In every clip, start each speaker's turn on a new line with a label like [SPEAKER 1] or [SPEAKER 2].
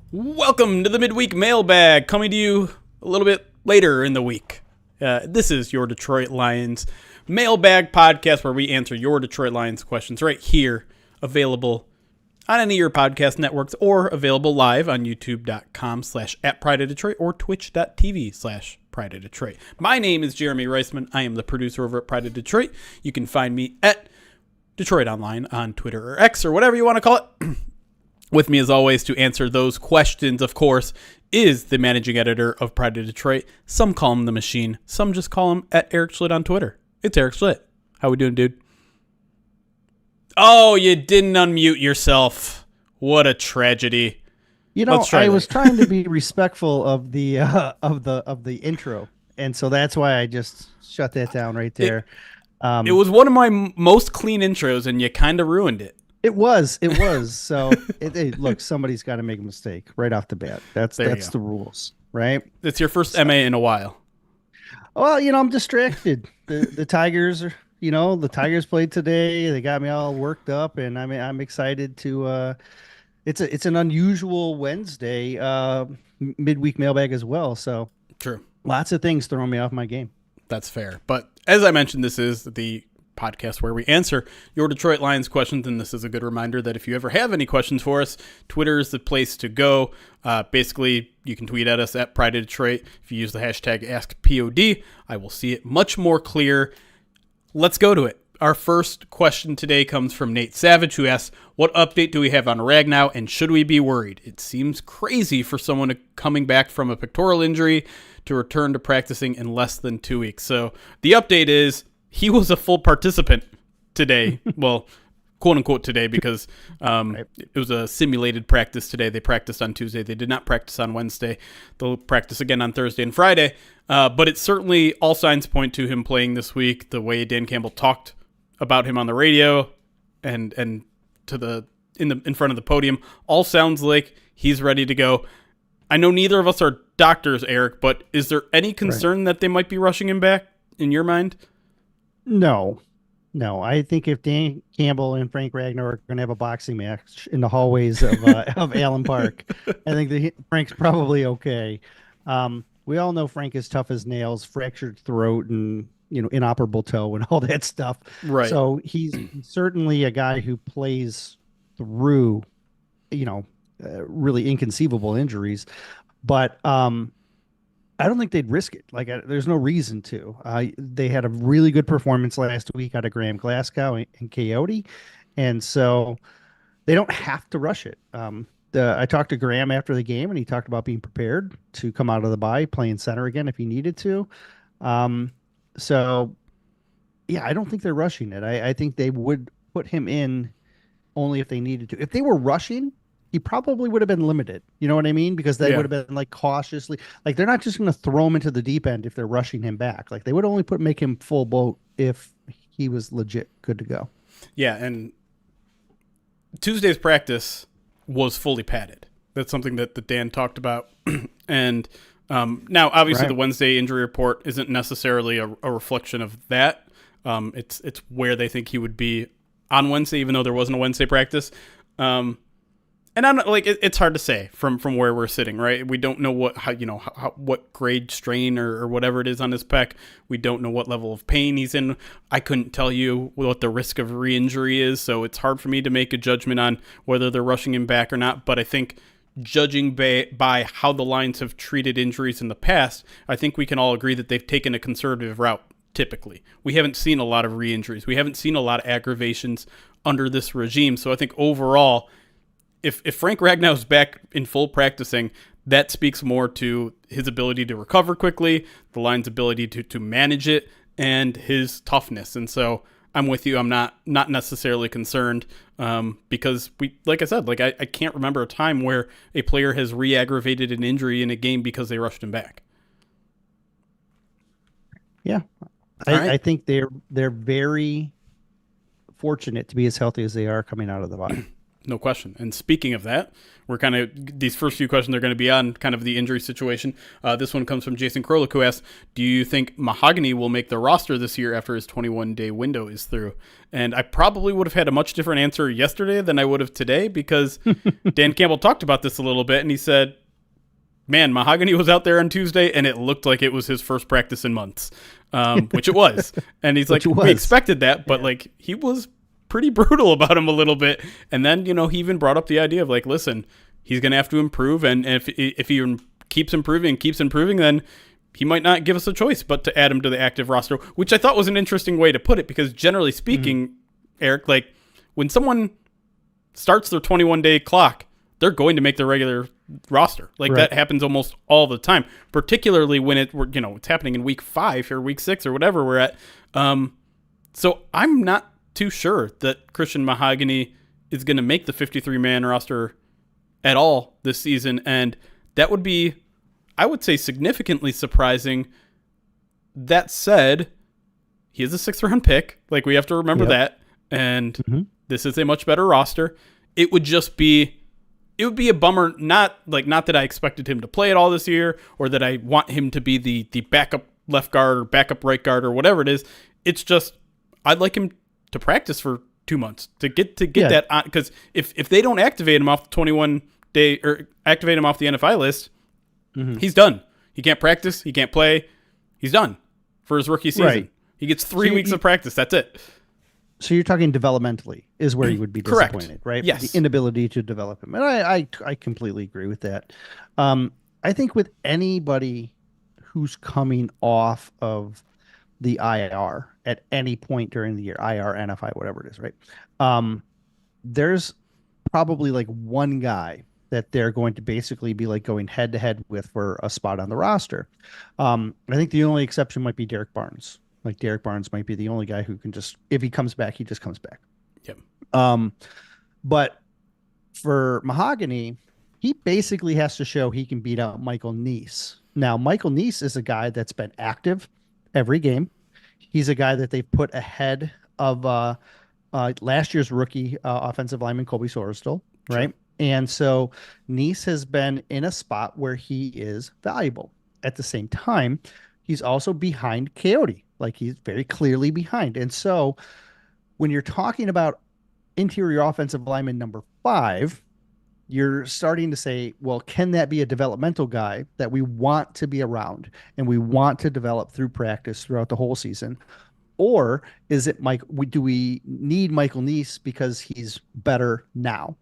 [SPEAKER 1] Welcome to the midweek mailbag, coming to you a little bit later in the week. This is your Detroit Lions mailbag podcast where we answer your Detroit Lions questions right here, available on any of your podcast networks or available live on youtube.com/@prideofdetroit or twitch.tv/prideofdetroit. My name is Jeremy Reisman. I am the producer over at Pride of Detroit. You can find me at Detroit Online on Twitter or X or whatever you want to call it. With me, as always, to answer those questions, of course, is the managing editor of Pride of Detroit. Some call him the Machine. Some just call him at Erik Schlitt on Twitter. It's Erik Schlitt. How we doing, dude? Oh, you didn't unmute yourself. What a tragedy.
[SPEAKER 2] You know, I was trying to be respectful of the intro, and so that's why I just shut that down right there.
[SPEAKER 1] It was one of my most clean intros, and you kind of ruined it.
[SPEAKER 2] It was. So, look, somebody's got to make a mistake right off the bat. That's the rules, right?
[SPEAKER 1] It's your first MA in a while.
[SPEAKER 2] Well, I'm distracted. The Tigers are, the Tigers played today. They got me all worked up, and I'm excited to. It's an unusual Wednesday midweek mailbag as well. So
[SPEAKER 1] true.
[SPEAKER 2] Lots of things throwing me off my game.
[SPEAKER 1] That's fair. But as I mentioned, this is the podcast where we answer your Detroit Lions questions, and this is a good reminder that if you ever have any questions for us, Twitter is the place to go. Basically, you can tweet at us at Pride of Detroit. If you use the hashtag AskPOD, I will see it much more clear. Let's go to it. Our first question today comes from Nate Savage, who asks, what update do we have on Ragnow, and should we be worried? It seems crazy for someone coming back from a pectoral injury to return to practicing in less than 2 weeks. So the update is, he was a full participant today. Well, quote unquote today, because it was a simulated practice today. They practiced on Tuesday. They did not practice on Wednesday. They'll practice again on Thursday and Friday. But it's certainly all signs point to him playing this week. The way Dan Campbell talked about him on the radio and to in front of the podium, all sounds like he's ready to go. I know neither of us are doctors, Erik, but is there any concern that they might be rushing him back in your mind?
[SPEAKER 2] No. I think if Dan Campbell and Frank Ragnow are going to have a boxing match in the hallways of Allen Park, I think Frank's probably okay. We all know Frank is tough as nails, fractured throat, and inoperable toe and all that stuff.
[SPEAKER 1] Right.
[SPEAKER 2] So he's certainly a guy who plays through, really inconceivable injuries, but I don't think they'd risk it. There's no reason to. They had a really good performance last week out of Graham Glasgow and Coyote, and so they don't have to rush it. I talked to Graham after the game, and he talked about being prepared to come out of the bye, playing center again if he needed to. So, yeah, I don't think they're rushing it. I think they would put him in only if they needed to. If they were rushing, he probably would have been limited. You know what I mean? Because they would have been cautiously, they're not just going to throw him into the deep end if they're rushing him back. They would only make him full boat if he was legit good to go.
[SPEAKER 1] Yeah. And Tuesday's practice was fully padded. That's something that Dan talked about. And now obviously the Wednesday injury report isn't necessarily a reflection of that. It's where they think he would be on Wednesday, even though there wasn't a Wednesday practice. And I'm not, it's hard to say from where we're sitting, right? We don't know what grade strain or whatever it is on his pec. We don't know what level of pain he's in. I couldn't tell you what the risk of re-injury is, so it's hard for me to make a judgment on whether they're rushing him back or not. But I think judging by how the Lions have treated injuries in the past, I think we can all agree that they've taken a conservative route. Typically, we haven't seen a lot of re-injuries. We haven't seen a lot of aggravations under this regime. So I think overall, if Frank Ragnow's back in full practicing, that speaks more to his ability to recover quickly, the Lions' ability to manage it, and his toughness. And so I'm with you. I'm not necessarily concerned because like I said, I can't remember a time where a player has re-aggravated an injury in a game because they rushed him back.
[SPEAKER 2] Yeah, I think they're very fortunate to be as healthy as they are coming out of the bye.
[SPEAKER 1] No question. And speaking of that, we're kind of, these first few questions are going to be on kind of the injury situation. This one comes from Jason Krolik, who asks, do you think Mahogany will make the roster this year after his 21-day window is through? And I probably would have had a much different answer yesterday than I would have today, because Dan Campbell talked about this a little bit, and he said, man, Mahogany was out there on Tuesday, and it looked like it was his first practice in months, which it was. And he's like, we expected that, but like he was pretty brutal about him a little bit. And then, he even brought up the idea of like, listen, he's going to have to improve. And if he keeps improving, then he might not give us a choice but to add him to the active roster, which I thought was an interesting way to put it, because generally speaking, Erik, like when someone starts their 21-day clock, they're going to make their regular roster. Like that happens almost all the time, particularly when it's happening in week 5 or week 6 or whatever we're at. So I'm not too sure that Christian Mahogany is going to make the 53-man roster at all this season. And that would be, I would say, significantly surprising. That said, he is a 6th-round pick. Like, we have to remember that. And this is a much better roster. It would be a bummer, not that I expected him to play at all this year, or that I want him to be the backup left guard or backup right guard or whatever it is. It's just, I'd like him to practice for 2 months to get that on, because if they don't activate him off the 21-day or activate him off the NFI list, he's done. He can't practice. He can't play. He's done for his rookie season. Right. He gets 3 weeks of practice. That's it.
[SPEAKER 2] So you're talking developmentally is where you would be disappointed, right?
[SPEAKER 1] Yes.
[SPEAKER 2] The inability to develop him. And I completely agree with that. I think with anybody who's coming off of the IR at any point during the year, IR, NFI, whatever it is, right? There's probably like one guy that they're going to basically be like going head to head with for a spot on the roster. I think the only exception might be Derek Barnes. Like Derek Barnes might be the only guy who can just, if he comes back, he just comes back.
[SPEAKER 1] Yep.
[SPEAKER 2] But for Mahogany, he basically has to show he can beat out Michael Neese. Now, Michael Neese is a guy that's been active every game. He's a guy that they've put ahead of last year's rookie offensive lineman Colby Sorsdal, right? Sure. And so Neese has been in a spot where he is valuable. At the same time, he's also behind Coyote. Like, he's very clearly behind. And so when you're talking about interior offensive lineman number 5, you're starting to say, well, can that be a developmental guy that we want to be around and we want to develop through practice throughout the whole season? Or is it do we need Michael Neese because he's better now?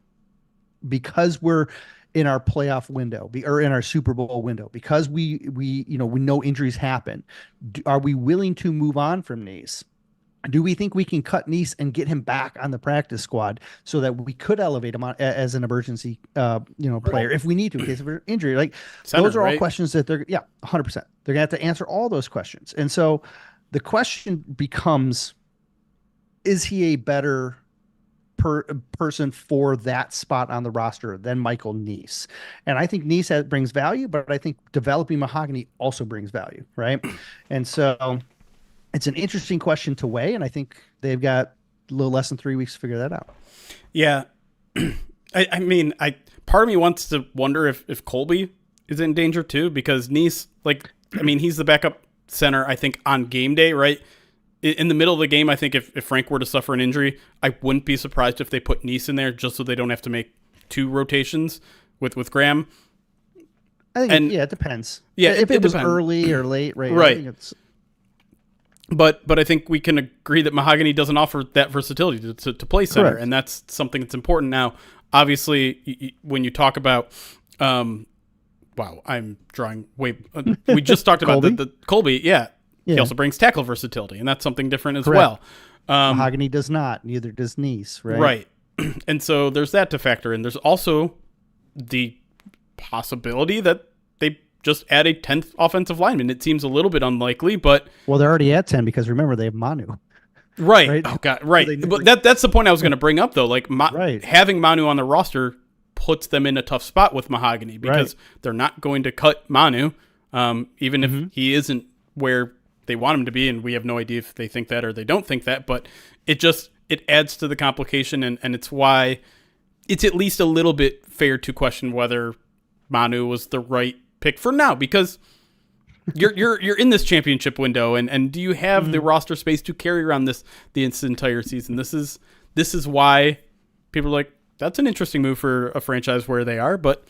[SPEAKER 2] Because we're in our playoff window or in our Super Bowl window, because we know injuries happen. Are we willing to move on from Neese? Do we think we can cut Neese and get him back on the practice squad so that we could elevate him on as an emergency, player if we need to in case of an injury? Like, those are all questions that 100%. They're gonna have to answer all those questions. And so the question becomes, is he a better person for that spot on the roster than Michael Neese? And I think Neese brings value, but I think developing Mahogany also brings value, right? And so it's an interesting question to weigh, and I think they've got a little less than 3 weeks to figure that out.
[SPEAKER 1] Yeah. I mean, part of me wants to wonder if Colby is in danger too, because Neese, he's the backup center, I think, on game day, right? In the middle of the game, I think if Frank were to suffer an injury, I wouldn't be surprised if they put Neese in there just so they don't have to make 2 rotations with Graham.
[SPEAKER 2] I think, it depends. Yeah, if it was depends. Early or late, right?
[SPEAKER 1] Right.
[SPEAKER 2] I think it's...
[SPEAKER 1] But I think we can agree that Mahogany doesn't offer that versatility to play center, correct. And that's something that's important. Now, obviously, when you talk about, wow, I'm drawing way. We just talked about the Colby, yeah. He also brings tackle versatility, and that's something different as well.
[SPEAKER 2] Mahogany does not. Neither does Neese, right?
[SPEAKER 1] Right. And so there's that to factor in. There's also the possibility that they just add a 10th offensive lineman. It seems a little bit unlikely, but...
[SPEAKER 2] Well, they're already at 10 because, remember, they have Manu.
[SPEAKER 1] Right. Oh, God, right. But that's the point I was going to bring up, though. Like, having Manu on the roster puts them in a tough spot with Mahogany because they're not going to cut Manu, even if he isn't where they want him to be, and we have no idea if they think that or they don't think that, but it adds to the complication, and it's why it's at least a little bit fair to question whether Manu was the right pick for now, because you're in this championship window, and do you have the roster space to carry around this entire season? This is why people are like, that's an interesting move for a franchise where they are, but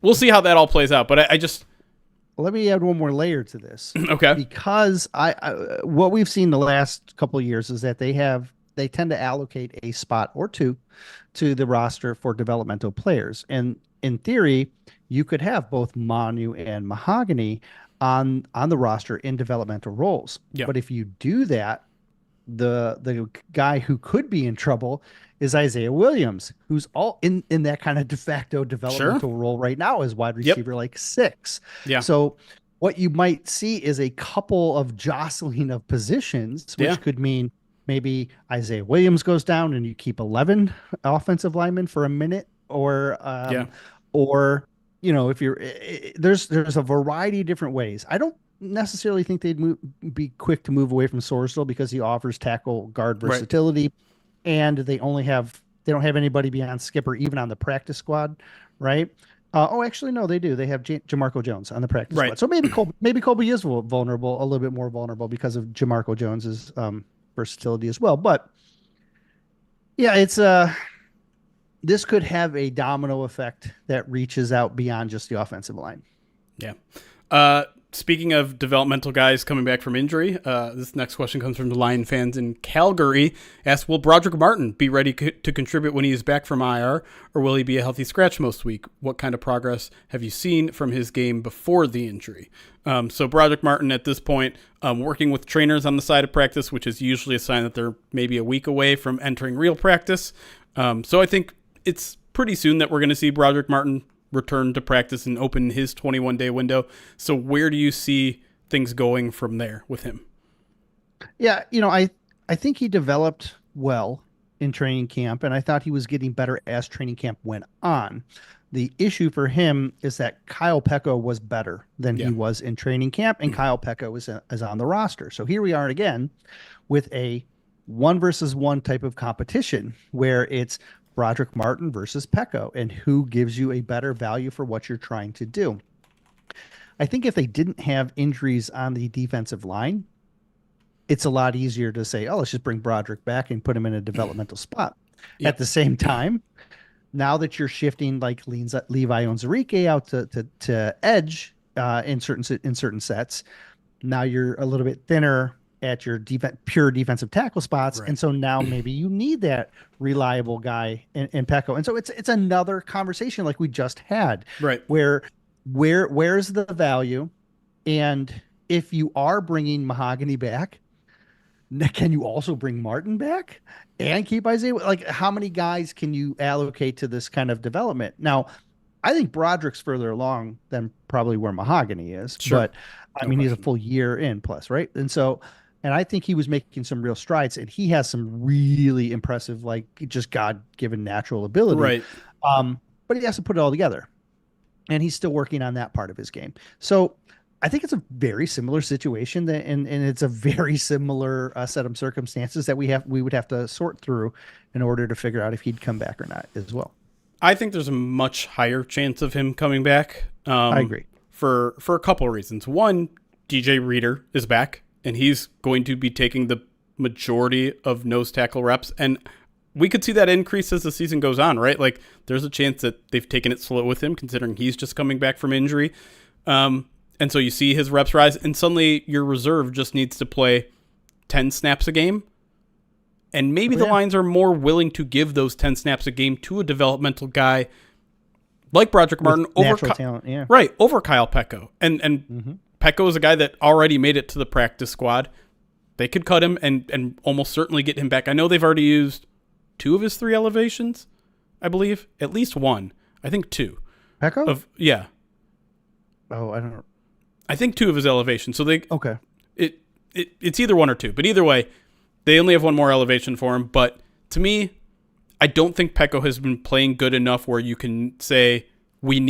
[SPEAKER 1] we'll see how that all plays out. But I just
[SPEAKER 2] let me add one more layer to this.
[SPEAKER 1] Okay.
[SPEAKER 2] Because I what we've seen the last couple of years is that they tend to allocate a spot or two to the roster for developmental players. And in theory, you could have both Manu and Mahogany on the roster in developmental roles.
[SPEAKER 1] Yeah.
[SPEAKER 2] But if you do that, the guy who could be in trouble is Isaiah Williams, who's all in that kind of de facto developmental role right now as wide receiver, like 6.
[SPEAKER 1] Yeah.
[SPEAKER 2] So what you might see is a couple of jostling of positions, which could mean maybe Isaiah Williams goes down and you keep 11 offensive linemen for a minute, or if you're there's a variety of different ways. I don't necessarily think they'd be quick to move away from Sorsdal because he offers tackle guard versatility, and they don't have anybody beyond Skipper even on the practice squad, right? Actually, no, they do. They have Jamarco Jones on the practice squad. So maybe Colby is vulnerable, a little bit more vulnerable because of Jamarco Jones's versatility as well. But yeah, it's this could have a domino effect that reaches out beyond just the offensive line.
[SPEAKER 1] Yeah. Speaking of developmental guys coming back from injury, this next question comes from the Lion fans in Calgary. Asks, will Broderick Martin be ready to contribute when he is back from IR, or will he be a healthy scratch most week? What kind of progress have you seen from his game before the injury? So Broderick Martin at this point, working with trainers on the side of practice, which is usually a sign that they're maybe a week away from entering real practice. So I think it's pretty soon that we're going to see Broderick Martin return to practice and open his 21-day window. So where do you see things going from there with him?
[SPEAKER 2] Yeah, I think he developed well in training camp, and I thought he was getting better as training camp went on. The issue for him is that Kyle Peko was better than he was in training camp, and Kyle Peko is on the roster. So here we are again with a 1-versus-1 type of competition where it's Broderick Martin versus Peko, and who gives you a better value for what you're trying to do. I think if they didn't have injuries on the defensive line, it's a lot easier to say, let's just bring Broderick back and put him in a developmental spot. Yep. At the same time, now that you're shifting like Levi Onwuzurike out to edge in certain sets, now you're a little bit thinner at your pure defensive tackle spots. Right. And so now maybe you need that reliable guy in Peko. And so it's another conversation like we just had,
[SPEAKER 1] right?
[SPEAKER 2] Where's the value? And if you are bringing Mahogany back, can you also bring Martin back and keep Isaiah? Like, how many guys can you allocate to this kind of development? Now, I think Broderick's further along than probably where Mahogany is, but I mean, he's a full year in plus, right? And I think he was making some real strides, and he has some really impressive, like just God-given natural ability.
[SPEAKER 1] Right.
[SPEAKER 2] But he has to put it all together, and he's still working on that part of his game. So I think it's a very similar situation, and it's a very similar set of circumstances that we would have to sort through in order to figure out if he'd come back or not as well.
[SPEAKER 1] I think there's a much higher chance of him coming back.
[SPEAKER 2] I agree.
[SPEAKER 1] For a couple of reasons. One, DJ Reader is back, and he's going to be taking the majority of nose tackle reps. And we could see that increase as the season goes on, right? Like, there's a chance that they've taken it slow with him, considering he's just coming back from injury. And so you see his reps rise, and suddenly your reserve just needs to play 10 snaps a game. And maybe the Lions are more willing to give those 10 snaps a game to a developmental guy like Broderick Martin over
[SPEAKER 2] talent,
[SPEAKER 1] over Kyle Peko. And Peko is a guy that already made it to the practice squad. They could cut him and almost certainly get him back. I know they've already used 2 of his 3 elevations, I believe. At least 1. I think 2.
[SPEAKER 2] Peko?
[SPEAKER 1] Oh,
[SPEAKER 2] I don't know.
[SPEAKER 1] I think 2 of his elevations. So
[SPEAKER 2] okay.
[SPEAKER 1] It's either 1 or 2. But either way, they only have 1 more elevation for him. But to me, I don't think Peko has been playing good enough where you can say we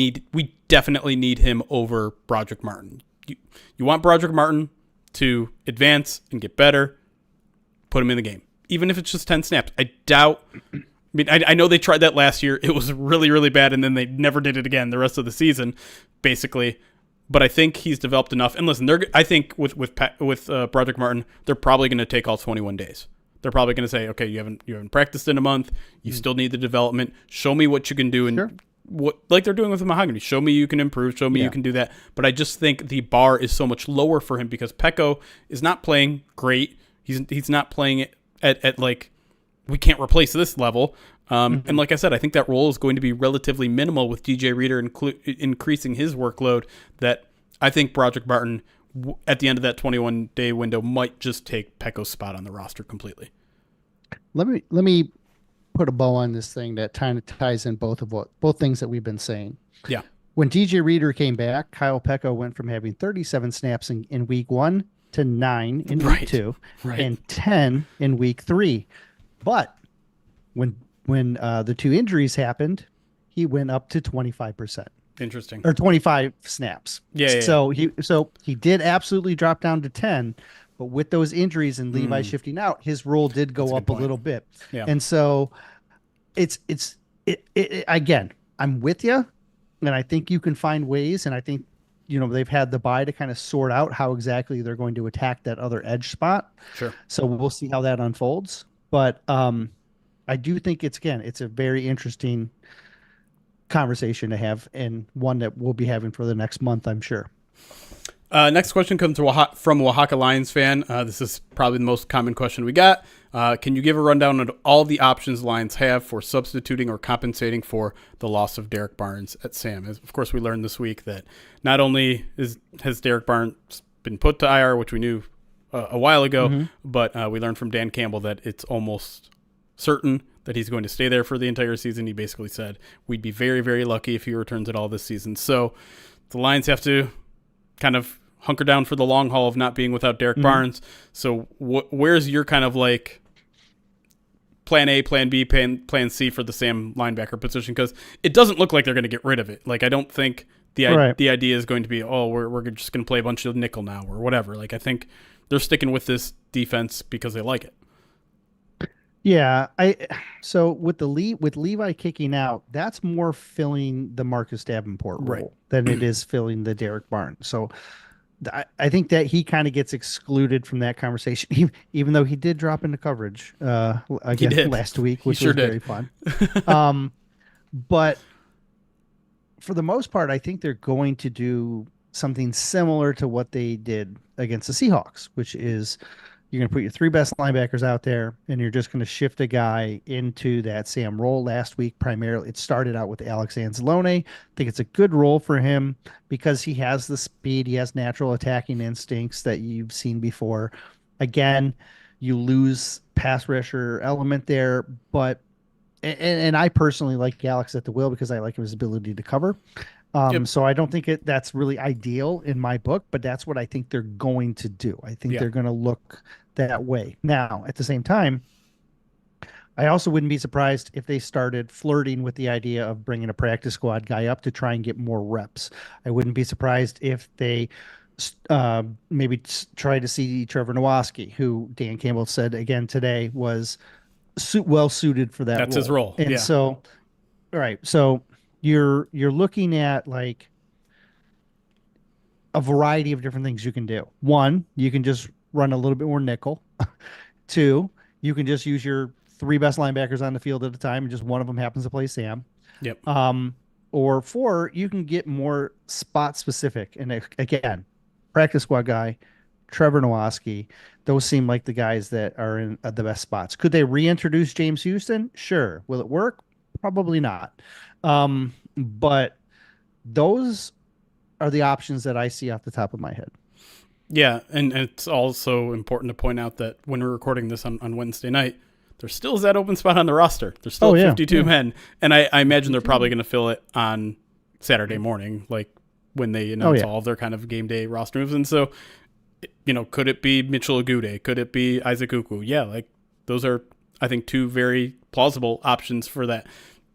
[SPEAKER 1] definitely need him over Broderick Martin. You want Broderick Martin to advance and get better, put him in the game. Even if it's just 10 snaps. I doubt mean, I know they tried that last year. It was really, really bad, and then they never did it again the rest of the season, basically. But I think he's developed enough. And listen, I think with Broderick Martin, they're probably going to take all 21 days. They're probably going to say, okay, you haven't practiced in a month. You still need the development. Show me what you can do, and what like they're doing with Mahogany. Show me you can improve. Show me you can do that. But I just think the bar is so much lower for him because Peko is not playing great. He's not playing it at like, we can't replace this level. And like I said, I think that role is going to be relatively minimal with DJ Reader increasing his workload, that I think Broderick Martin at the end of that 21-day window might just take Peko's spot on the roster completely.
[SPEAKER 2] Let me put a bow on this thing that kind of ties in both things that we've been saying.
[SPEAKER 1] Yeah.
[SPEAKER 2] When DJ Reader came back, Kyle Peko went from having 37 snaps in week 1 to 9 in week 2 and 10 in week 3. But when the 2 injuries happened, he went up to 25%.
[SPEAKER 1] Interesting.
[SPEAKER 2] Or 25 snaps.
[SPEAKER 1] Yeah.
[SPEAKER 2] So he did absolutely drop down to 10, but with those injuries and Levi shifting out, his role did go up a little bit.
[SPEAKER 1] Yeah.
[SPEAKER 2] And so it's again, I'm with you, and I think you can find ways, and I think they've had the bye to kind of sort out how exactly they're going to attack that other edge spot.
[SPEAKER 1] Sure.
[SPEAKER 2] So we'll see how that unfolds. But I do think it's a very interesting conversation to have, and one that we'll be having for the next month, I'm sure.
[SPEAKER 1] Next question comes from Oaxaca Lions fan. This is probably the most common question we got. Can you give a rundown of all the options Lions have for substituting or compensating for the loss of Derek Barnes at Sam? As, of course, we learned this week that not only has Derek Barnes been put to IR, which we knew a while ago, but we learned from Dan Campbell that it's almost certain that he's going to stay there for the entire season. He basically said we'd be very, very lucky if he returns at all this season. So the Lions have to kind of hunker down for the long haul of not being without Derek Barnes. So where's your kind of like plan A, plan B, plan C for the Sam linebacker position? Because it doesn't look like they're going to get rid of it. Like, I don't think the idea is going to be, we're just going to play a bunch of nickel now or whatever. Like, I think they're sticking with this defense because they like it.
[SPEAKER 2] Yeah, so with Levi kicking out, that's more filling the Marcus Davenport role than it is filling the Derek Barnes. So I think that he kind of gets excluded from that conversation, even though he did drop into coverage again last week, which was very fun. But for the most part, I think they're going to do something similar to what they did against the Seahawks, which is you're going to put your 3 best linebackers out there, and you're just going to shift a guy into that Sam role. Last week, primarily, it started out with Alex Anzalone. I think it's a good role for him because he has the speed. He has natural attacking instincts that you've seen before. Again, you lose pass rusher element there, but and I personally like Alex at the wheel because I like his ability to cover. So I don't think that's really ideal in my book, but that's what I think they're going to do. I think they're going to look that way. Now, at the same time, I also wouldn't be surprised if they started flirting with the idea of bringing a practice squad guy up to try and get more reps. I wouldn't be surprised if they maybe try to see Trevor Nowaski, who Dan Campbell said again today was well suited for that.
[SPEAKER 1] That's his role.
[SPEAKER 2] And so, all right. So you're looking at like a variety of different things you can do. One, you can just run a little bit more nickel. 2, you can just use your 3 best linebackers on the field at a time, and just one of them happens to play Sam.
[SPEAKER 1] Yep.
[SPEAKER 2] Or 4, you can get more spot specific. And again, practice squad guy, Trevor Nowaski, those seem like the guys that are in the best spots. Could they reintroduce James Houston? Sure. Will it work? Probably not. But those are the options that I see off the top of my head.
[SPEAKER 1] Yeah, and it's also important to point out that when we're recording this on Wednesday night, there still is that open spot on the roster. There's still 52 men, and I imagine they're probably going to fill it on Saturday morning, like when they announce all of their kind of game day roster moves. And so, could it be Mitchell Agude? Could it be Isaac Uku? Yeah, like those are, I think, 2 very plausible options for that.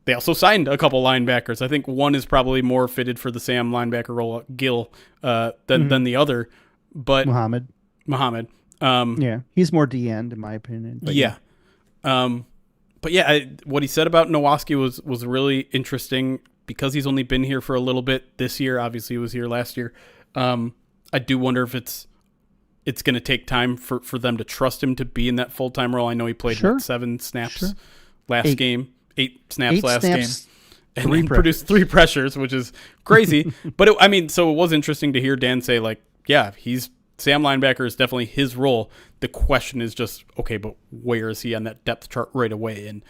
[SPEAKER 1] They also signed a couple linebackers. I think one is probably more fitted for the Sam linebacker role, Gill, than the other. But Muhammad.
[SPEAKER 2] He's more D-end in my opinion.
[SPEAKER 1] But But yeah, what he said about Nowaski was really interesting because he's only been here for a little bit this year. Obviously, he was here last year. I do wonder if it's going to take time for them to trust him to be in that full-time role. I know he played 7 snaps last game, 8 snaps last game, and then produced 3 pressures, which is crazy. But so it was interesting to hear Dan say, like, yeah, Sam linebacker is definitely his role. The question is just, okay, but where is he on that depth chart right away? And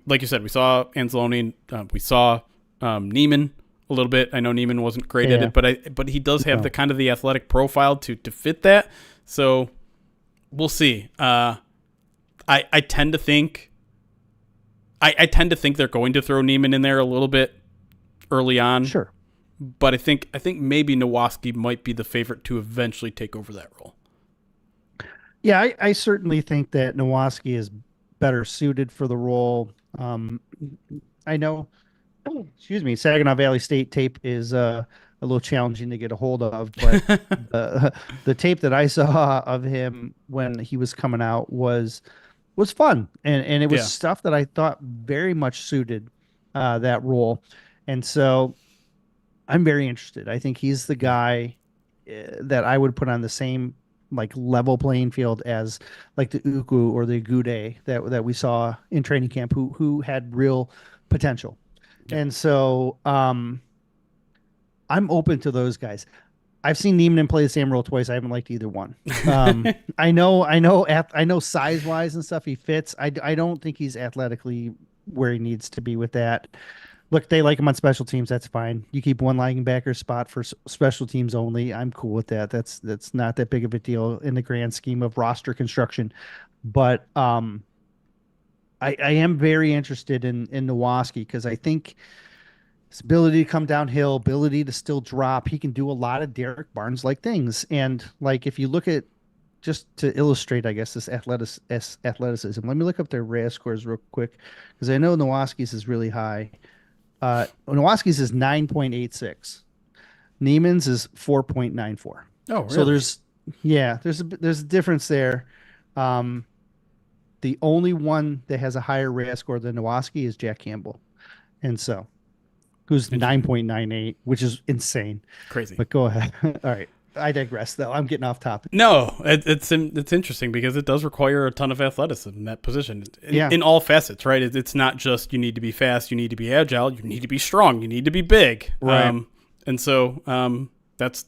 [SPEAKER 1] like you said, we saw Anzalone, we saw Neiman a little bit. I know Neiman wasn't great at it, but he does have the kind of the athletic profile to fit that. So we'll see. I tend to think they're going to throw Neiman in there a little bit early on.
[SPEAKER 2] Sure.
[SPEAKER 1] But I think maybe Nowaski might be the favorite to eventually take over that role.
[SPEAKER 2] Yeah, I certainly think that Nowaski is better suited for the role. I know, Saginaw Valley State tape is a little challenging to get a hold of, but the tape that I saw of him when he was coming out was fun, and it was stuff that I thought very much suited that role, and so I'm very interested. I think he's the guy that I would put on the same like level playing field as like the Uku or the Gude that we saw in training camp who had real potential. Yep. And so I'm open to those guys. I've seen Neiman play the same role twice. I haven't liked either one. I know size wise and stuff he fits. I don't think he's athletically where he needs to be with that. Look, they like him on special teams. That's fine. You keep one linebacker spot for special teams only. I'm cool with that. That's not that big of a deal in the grand scheme of roster construction. But I am very interested in Nowaski because I think his ability to come downhill, ability to still drop, he can do a lot of Derek Barnes-like things. And like if you look at, just to illustrate, I guess, this athleticism, let me look up their RAS scores real quick because I know Nowaski's is really high. Nowaski's is 9.86. Neiman's is 4.94.
[SPEAKER 1] Oh, really?
[SPEAKER 2] So there's a difference there. The only one that has a higher RAS score than Nowaski is Jack Campbell, and so who's 9.98, which is insane,
[SPEAKER 1] crazy.
[SPEAKER 2] But go ahead. All right, I digress. Though I'm getting off topic.
[SPEAKER 1] No, it's interesting because it does require a ton of athleticism in that position. In all facets, right? It's not just you need to be fast, you need to be agile, you need to be strong, you need to be big,
[SPEAKER 2] right?
[SPEAKER 1] And so that's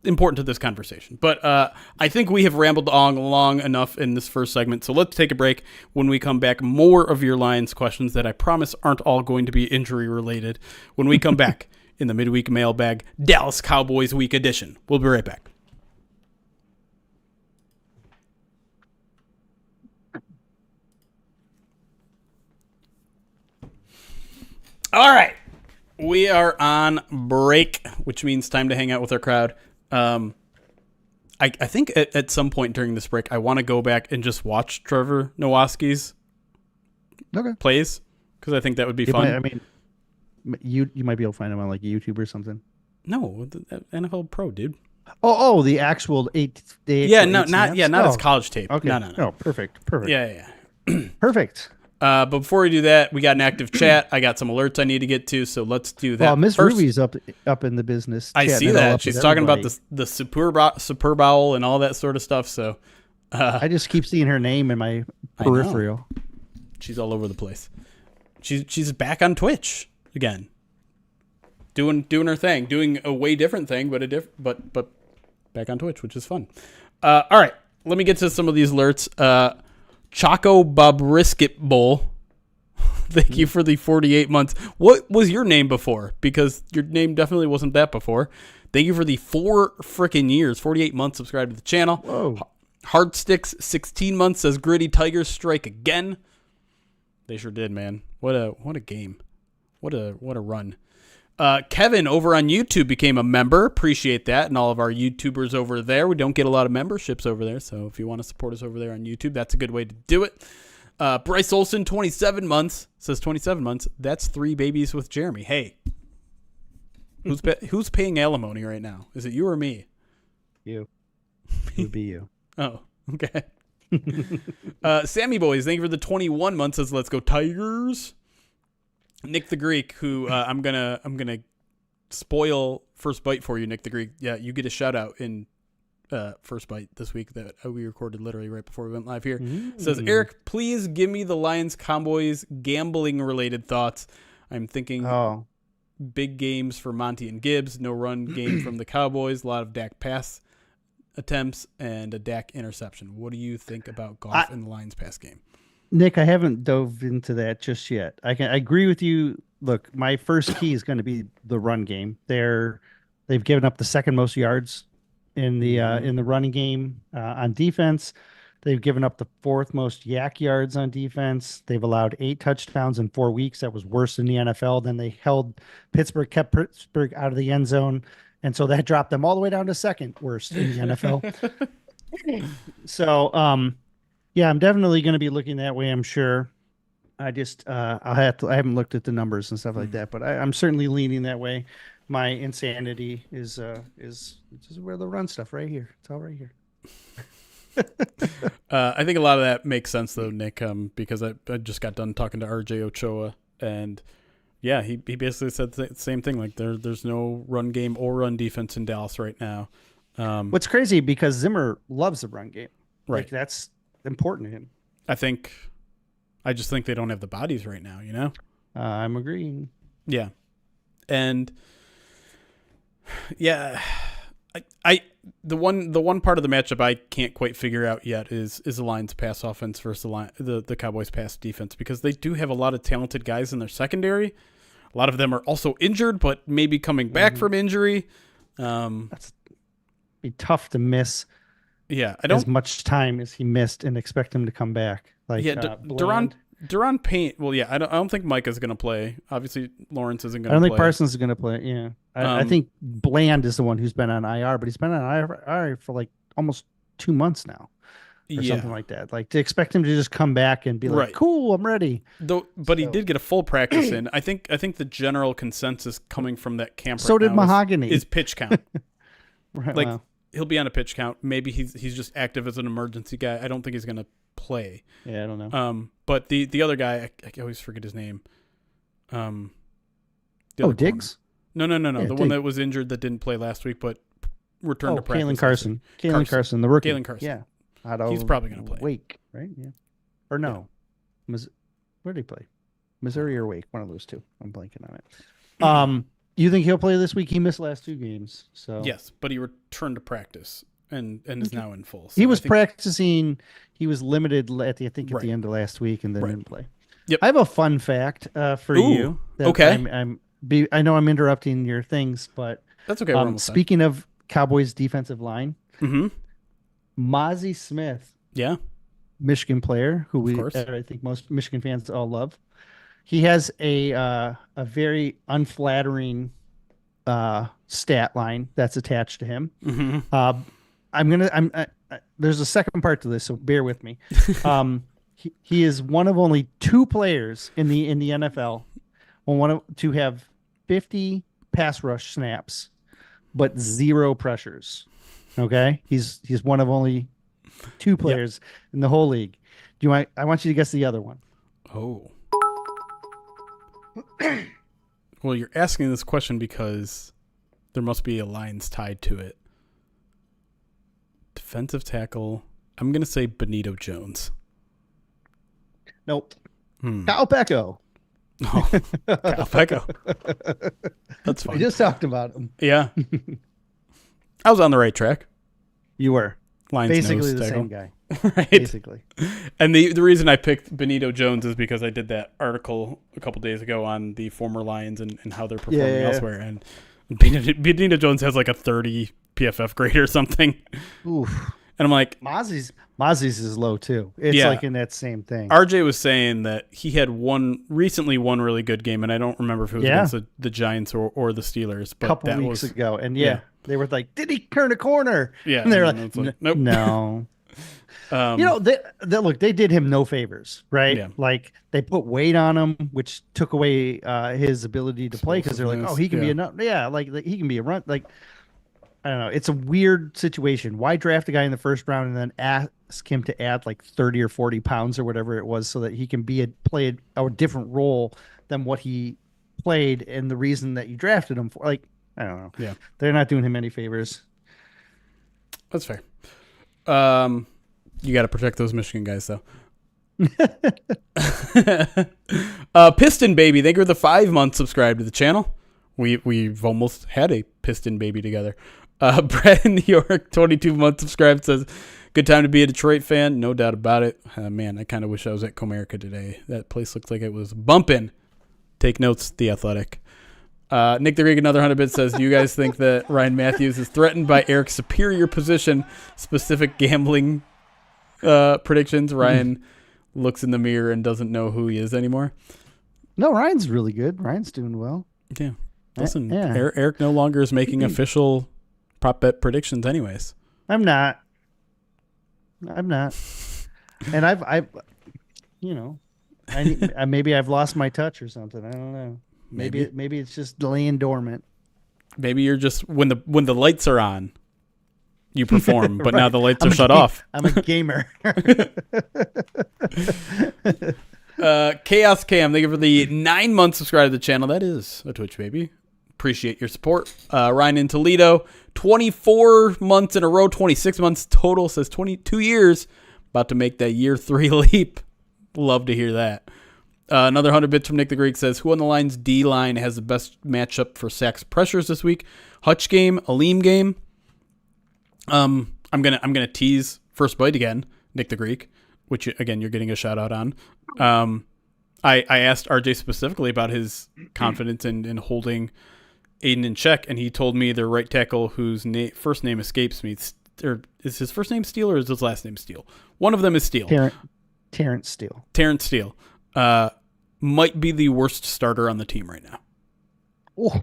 [SPEAKER 1] important to this conversation. But I think we have rambled on long enough in this first segment, so let's take a break. When we come back, more of your Lions questions that I promise aren't all going to be injury related. When we come back in the midweek mailbag, Dallas Cowboys week edition. We'll be right back. All right. We are on break, which means time to hang out with our crowd. I think at some point during this break, I want to go back and just watch Trevor Nowaski's plays because I think that would be fun.
[SPEAKER 2] You might be able to find him on like YouTube or something.
[SPEAKER 1] No, the NFL Pro, dude.
[SPEAKER 2] Oh, the actual 8 days.
[SPEAKER 1] Yeah, not his college tape.
[SPEAKER 2] Okay.
[SPEAKER 1] No.
[SPEAKER 2] Oh, perfect.
[SPEAKER 1] Yeah.
[SPEAKER 2] Perfect.
[SPEAKER 1] But before we do that, we got an active chat. I got some alerts I need to get to, so let's do that.
[SPEAKER 2] Well, Miss Ruby's up in the business.
[SPEAKER 1] I see that. She's talking about the super bowl and all that sort of stuff. So
[SPEAKER 2] I just keep seeing her name in my peripheral.
[SPEAKER 1] She's all over the place. She's back on Twitch again, doing her thing, doing a way different thing, but back on Twitch, which is fun. All right, let me get to some of these alerts. Choco Bobrisket Bowl. Thank you for the 48 months. What was your name before? Because your name definitely wasn't that before. Thank you for the 4 freaking years, 48 months subscribed to the channel.
[SPEAKER 2] Whoa.
[SPEAKER 1] Hardsticks 16 months says Gritty Tigers strike again. They sure did, man. What a game. What a run. Kevin over on YouTube became a member. Appreciate that. And all of our YouTubers over there. We don't get a lot of memberships over there. So if you want to support us over there on YouTube, that's a good way to do it. Bryce Olson, 27 months, says 27 months. That's 3 babies with Jeremy. Hey, who's paying alimony right now? Is it you or me?
[SPEAKER 2] You. It would be you.
[SPEAKER 1] Oh, okay. Sammy Boys, thank you for the 21 months. Says, let's go Tigers. Nick the Greek, who I'm gonna spoil First Bite for you, Nick the Greek. Yeah, you get a shout out in First Bite this week that we recorded literally right before we went live here. Says, Erik, please give me the Lions Cowboys gambling related thoughts. I'm thinking big games for Monty and Gibbs, no run game from the Cowboys, a lot of Dak pass attempts, and a Dak interception. What do you think about Goff in the Lions pass game?
[SPEAKER 2] Nick, I haven't dove into that just yet. I agree with you. Look, my first key is going to be the run game. They've given up the second most yards in the running game on defense. They've given up the fourth most yak yards on defense. They've allowed 8 touchdowns in 4 weeks. That was worse in the NFL. Then they kept Pittsburgh out of the end zone. And so that dropped them all the way down to second worst in the NFL. So, yeah, I'm definitely going to be looking that way, I'm sure. I just, I haven't looked at the numbers and stuff like that, but I'm certainly leaning that way. My insanity is where the run stuff right here. It's all right here.
[SPEAKER 1] I think a lot of that makes sense though, Nick, because I just got done talking to RJ Ochoa, and yeah, he basically said the same thing. Like there's no run game or run defense in Dallas right now.
[SPEAKER 2] What's crazy, because Zimmer loves the run game.
[SPEAKER 1] Right.
[SPEAKER 2] Like, that's important to him.
[SPEAKER 1] I just think they don't have the bodies right now, you know?
[SPEAKER 2] I'm agreeing.
[SPEAKER 1] Yeah. And yeah, the one part of the matchup I can't quite figure out yet is the Lions pass offense versus the Cowboys pass defense, because they do have a lot of talented guys in their secondary. A lot of them are also injured, but maybe coming back from injury.
[SPEAKER 2] That's be tough to miss.
[SPEAKER 1] Yeah, I don't
[SPEAKER 2] as much time as he missed and expect him to come back. Like,
[SPEAKER 1] yeah, Duron Payne. Well, yeah, I don't think Micah's going to play. Obviously, Lawrence isn't going to play.
[SPEAKER 2] I don't think Parsons is going to play. Yeah, I think Bland is the one who's been on IR, but he's been on IR for like almost 2 months now, or something like that. Like, to expect him to just come back and be like, "Cool, I'm ready."
[SPEAKER 1] But he did get a full practice in. I think the general consensus coming from that camp.
[SPEAKER 2] So did Mahogany.
[SPEAKER 1] Is pitch count.
[SPEAKER 2] Right.
[SPEAKER 1] Like,
[SPEAKER 2] wow.
[SPEAKER 1] He'll be on a pitch count. Maybe he's just active as an emergency guy. I don't think he's going to play.
[SPEAKER 2] Yeah, I don't know.
[SPEAKER 1] But the other guy, I always forget his name.
[SPEAKER 2] Diggs?
[SPEAKER 1] No.
[SPEAKER 2] Yeah,
[SPEAKER 1] the one that was injured that didn't play last week, but returned to practice.
[SPEAKER 2] Kalen Carson, the rookie.
[SPEAKER 1] Kalen Carson.
[SPEAKER 2] Yeah.
[SPEAKER 1] He's probably going to play.
[SPEAKER 2] Wake, right? Yeah. Or no. Yeah. Where did he play? Missouri or Wake? One of those two. I'm blanking on it. You think he'll play this week? He missed last 2 games. So
[SPEAKER 1] yes, but he returned to practice and is now in full. So
[SPEAKER 2] he was practicing. He was limited at the end of last week, and then didn't play.
[SPEAKER 1] Yep.
[SPEAKER 2] I have a fun fact for you.
[SPEAKER 1] Okay.
[SPEAKER 2] I know I'm interrupting your things, but
[SPEAKER 1] that's okay.
[SPEAKER 2] Speaking of Cowboys defensive line, Mozzie Smith, Michigan player who I think most Michigan fans all love. He has a very unflattering stat line that's attached to him. There's a second part to this, so bear with me. He is one of only 2 players in the NFL to have 50 pass rush snaps, but 0 pressures. Okay, he's one of only 2 players in the whole league. I want you to guess the other one.
[SPEAKER 1] Oh. Well, you're asking this question because there must be a Lions tied to it. Defensive tackle. I'm going to say Benito Jones.
[SPEAKER 2] Nope. Kyle Pecco.
[SPEAKER 1] Oh, Kyle Pecco. That's fine.
[SPEAKER 2] We just talked about him.
[SPEAKER 1] Yeah. I was on the right track.
[SPEAKER 2] You were.
[SPEAKER 1] Lions
[SPEAKER 2] basically the
[SPEAKER 1] tackle.
[SPEAKER 2] Same guy.
[SPEAKER 1] Right.
[SPEAKER 2] Basically.
[SPEAKER 1] And the reason I picked Benito Jones is because I did that article a couple days ago on the former Lions and how they're performing elsewhere. And Benito Jones has like a 30 PFF grade or something.
[SPEAKER 2] Oof.
[SPEAKER 1] And I'm like,
[SPEAKER 2] Mozzie's is low too. It's like in that same thing.
[SPEAKER 1] RJ was saying that he had recently one really good game, and I don't remember if it was against the Giants or the Steelers. But
[SPEAKER 2] a couple weeks ago. And they were like, did he turn a corner?
[SPEAKER 1] Yeah.
[SPEAKER 2] And they were like,
[SPEAKER 1] nope.
[SPEAKER 2] No. They did him no favors, right? Yeah. Like, they put weight on him, which took away his ability to play, because they're like, oh, he can be enough. Yeah, like he can be a run. Like, I don't know. It's a weird situation. Why draft a guy in the first round and then ask him to add like 30 or 40 pounds or whatever it was so that he can play a different role than what he played and the reason that you drafted him for? Like, I don't know.
[SPEAKER 1] Yeah,
[SPEAKER 2] They're not doing him any favors.
[SPEAKER 1] that's fair. You got to protect those Michigan guys, though. Piston Baby, thank you for the 5-month subscribe to the channel. We've almost had a Piston Baby together. Brad in New York, 22-month subscribe, says, good time to be a Detroit fan. No doubt about it. Man, I kind of wish I was at Comerica today. That place looked like it was bumping. Take notes, The Athletic. Nick the Greek, another 100 bits, says, do you guys think that Ryan Matthews is threatened by Erik's superior position, specific gambling predictions? Ryan looks in the mirror and doesn't know who he is anymore.
[SPEAKER 2] No, Ryan's really good. Ryan's doing well.
[SPEAKER 1] Yeah. Listen,
[SPEAKER 2] Yeah.
[SPEAKER 1] Erik no longer is making official prop bet predictions anyways.
[SPEAKER 2] I'm not. And I've maybe I've lost my touch or something. I don't know. Maybe it's just laying dormant.
[SPEAKER 1] Maybe you're just when the lights are on, you perform, but
[SPEAKER 2] Right.
[SPEAKER 1] now the lights are shut off.
[SPEAKER 2] I'm a gamer.
[SPEAKER 1] Chaos Cam, thank you for the 9-month subscribe to the channel. That is a Twitch baby. Appreciate your support. Ryan in Toledo, 24 months in a row, 26 months total, says 22 years. About to make that year 3 leap. Love to hear that. Another 100 bits from Nick the Greek says, who on the line's D line has the best matchup for sacks pressures this week? Hutch game, Aleem game. I'm gonna tease First Bite again, Nick the Greek, which again you're getting a shout out on. I asked RJ specifically about his confidence in holding Aiden in check, and he told me their right tackle, whose first name escapes me, or is his first name Steele or is his last name Steele? One of them is Steele.
[SPEAKER 2] Terrence Steele.
[SPEAKER 1] Terrence Steele might be the worst starter on the team right now.
[SPEAKER 2] Oh,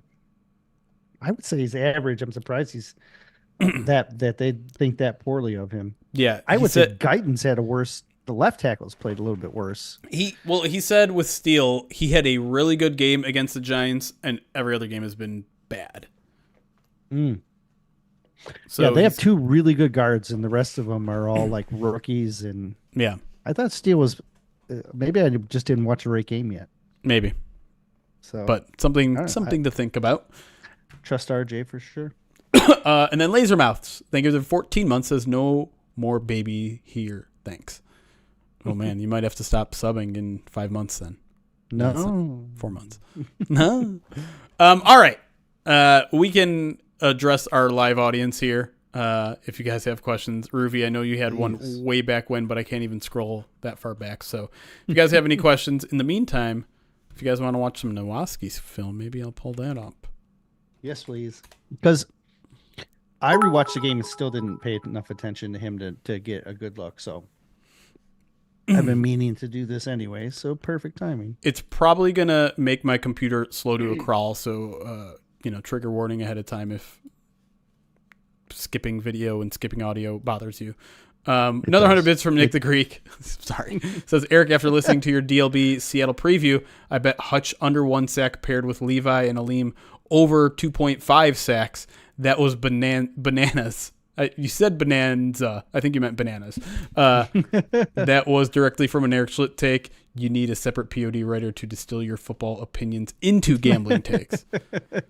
[SPEAKER 2] I would say he's average. I'm surprised he's that they think that poorly of him.
[SPEAKER 1] Yeah,
[SPEAKER 2] I would say Guyton's had a worse. The left tackles played a little bit worse.
[SPEAKER 1] He said with Steele, he had a really good game against the Giants, and every other game has been bad. So
[SPEAKER 2] yeah, they have 2 really good guards, and the rest of them are all like rookies. And
[SPEAKER 1] yeah,
[SPEAKER 2] I thought Steele was. Maybe I just didn't watch a right game yet.
[SPEAKER 1] Maybe.
[SPEAKER 2] So,
[SPEAKER 1] but something to think about.
[SPEAKER 2] Trust RJ for sure.
[SPEAKER 1] And then Laser Mouths, thank you for 14 months, says no more baby here. Thanks. Oh man, you might have to stop subbing in 5 months then.
[SPEAKER 2] No,
[SPEAKER 1] 4 months. No. All right. We can address our live audience here. If you guys have questions, Ruvi, I know you had one way back when, but I can't even scroll that far back. So if you guys have any questions, in the meantime, if you guys want to watch some Nowoski's film, maybe I'll pull that up.
[SPEAKER 2] Yes, please. Because I rewatched the game and still didn't pay enough attention to him to get a good look. So I've been meaning to do this anyway. So perfect timing.
[SPEAKER 1] It's probably going to make my computer slow to a crawl. So, trigger warning ahead of time if skipping video and skipping audio bothers you. Another 100 bits from Nick the Greek. Sorry. Says, Erik, after listening to your DLB Seattle preview, I bet Hutch under 1 sack paired with Levi and Aleem over 2.5 sacks. That was bananas. You said bonanza. I think you meant bananas. That was directly from an Erik Schlitt take. You need a separate POD writer to distill your football opinions into gambling takes.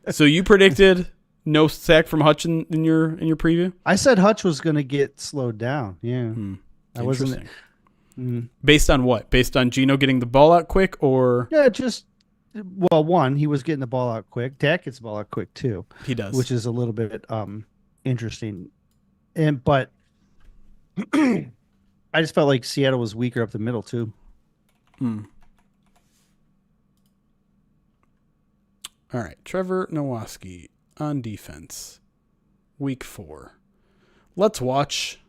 [SPEAKER 1] So you predicted no sack from Hutch in your preview?
[SPEAKER 2] I said Hutch was going to get slowed down. Yeah. I wasn't.
[SPEAKER 1] Based on what? Based on Geno getting the ball out quick, or?
[SPEAKER 2] Yeah, well, one, he was getting the ball out quick. Dak gets the ball out quick too.
[SPEAKER 1] He does,
[SPEAKER 2] which is a little bit interesting. But I just felt like Seattle was weaker up the middle too.
[SPEAKER 1] All right, Trevor Nowoski on defense, week 4. Let's watch.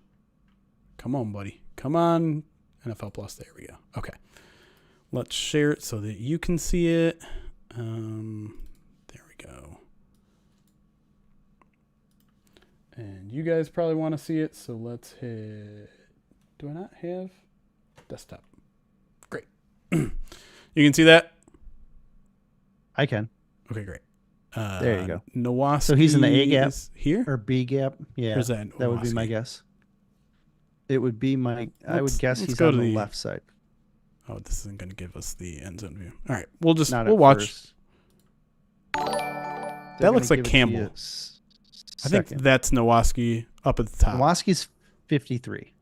[SPEAKER 1] Come on, buddy. Come on. NFL Plus. There we go. Okay. Let's share it so that you can see it. There we go. And you guys probably want to see it, so let's hit. Do I not have desktop? Great. You can see that?
[SPEAKER 2] I can.
[SPEAKER 1] Okay, great.
[SPEAKER 2] There you go.
[SPEAKER 1] Nowaski.
[SPEAKER 2] So he's in the A gap
[SPEAKER 1] here
[SPEAKER 2] or B gap. Yeah, that would be my guess. It would be my. I would guess he's on the left side.
[SPEAKER 1] Oh, this isn't going to give us the end zone view. All right, we'll watch. That looks like Campbell. I think that's Nowaski up at the top.
[SPEAKER 2] Nowaski's 53.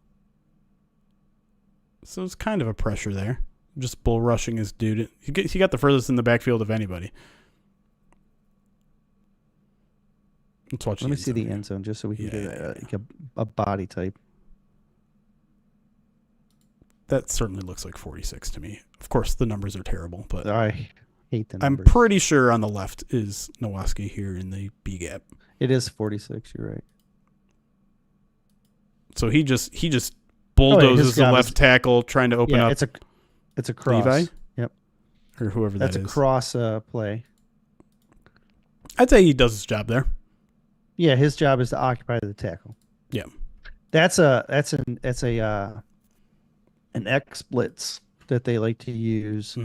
[SPEAKER 1] So it's kind of a pressure there. Just bull rushing his dude. He got the furthest in the backfield of anybody. Let's watch.
[SPEAKER 2] Let me see the end zone just so we can get a body type.
[SPEAKER 1] That certainly looks like 46 to me. Of course, the numbers are terrible, but
[SPEAKER 2] I hate the numbers.
[SPEAKER 1] I'm pretty sure on the left is Nowaski here in the B gap.
[SPEAKER 2] It is 46. You're right.
[SPEAKER 1] So he just bulldozes the left tackle trying to open up.
[SPEAKER 2] It's a cross.
[SPEAKER 1] Levi?
[SPEAKER 2] Yep.
[SPEAKER 1] Or whoever that is.
[SPEAKER 2] That's a cross play.
[SPEAKER 1] I'd say he does his job there.
[SPEAKER 2] Yeah, his job is to occupy the tackle.
[SPEAKER 1] Yeah.
[SPEAKER 2] That's an X blitz that they like to use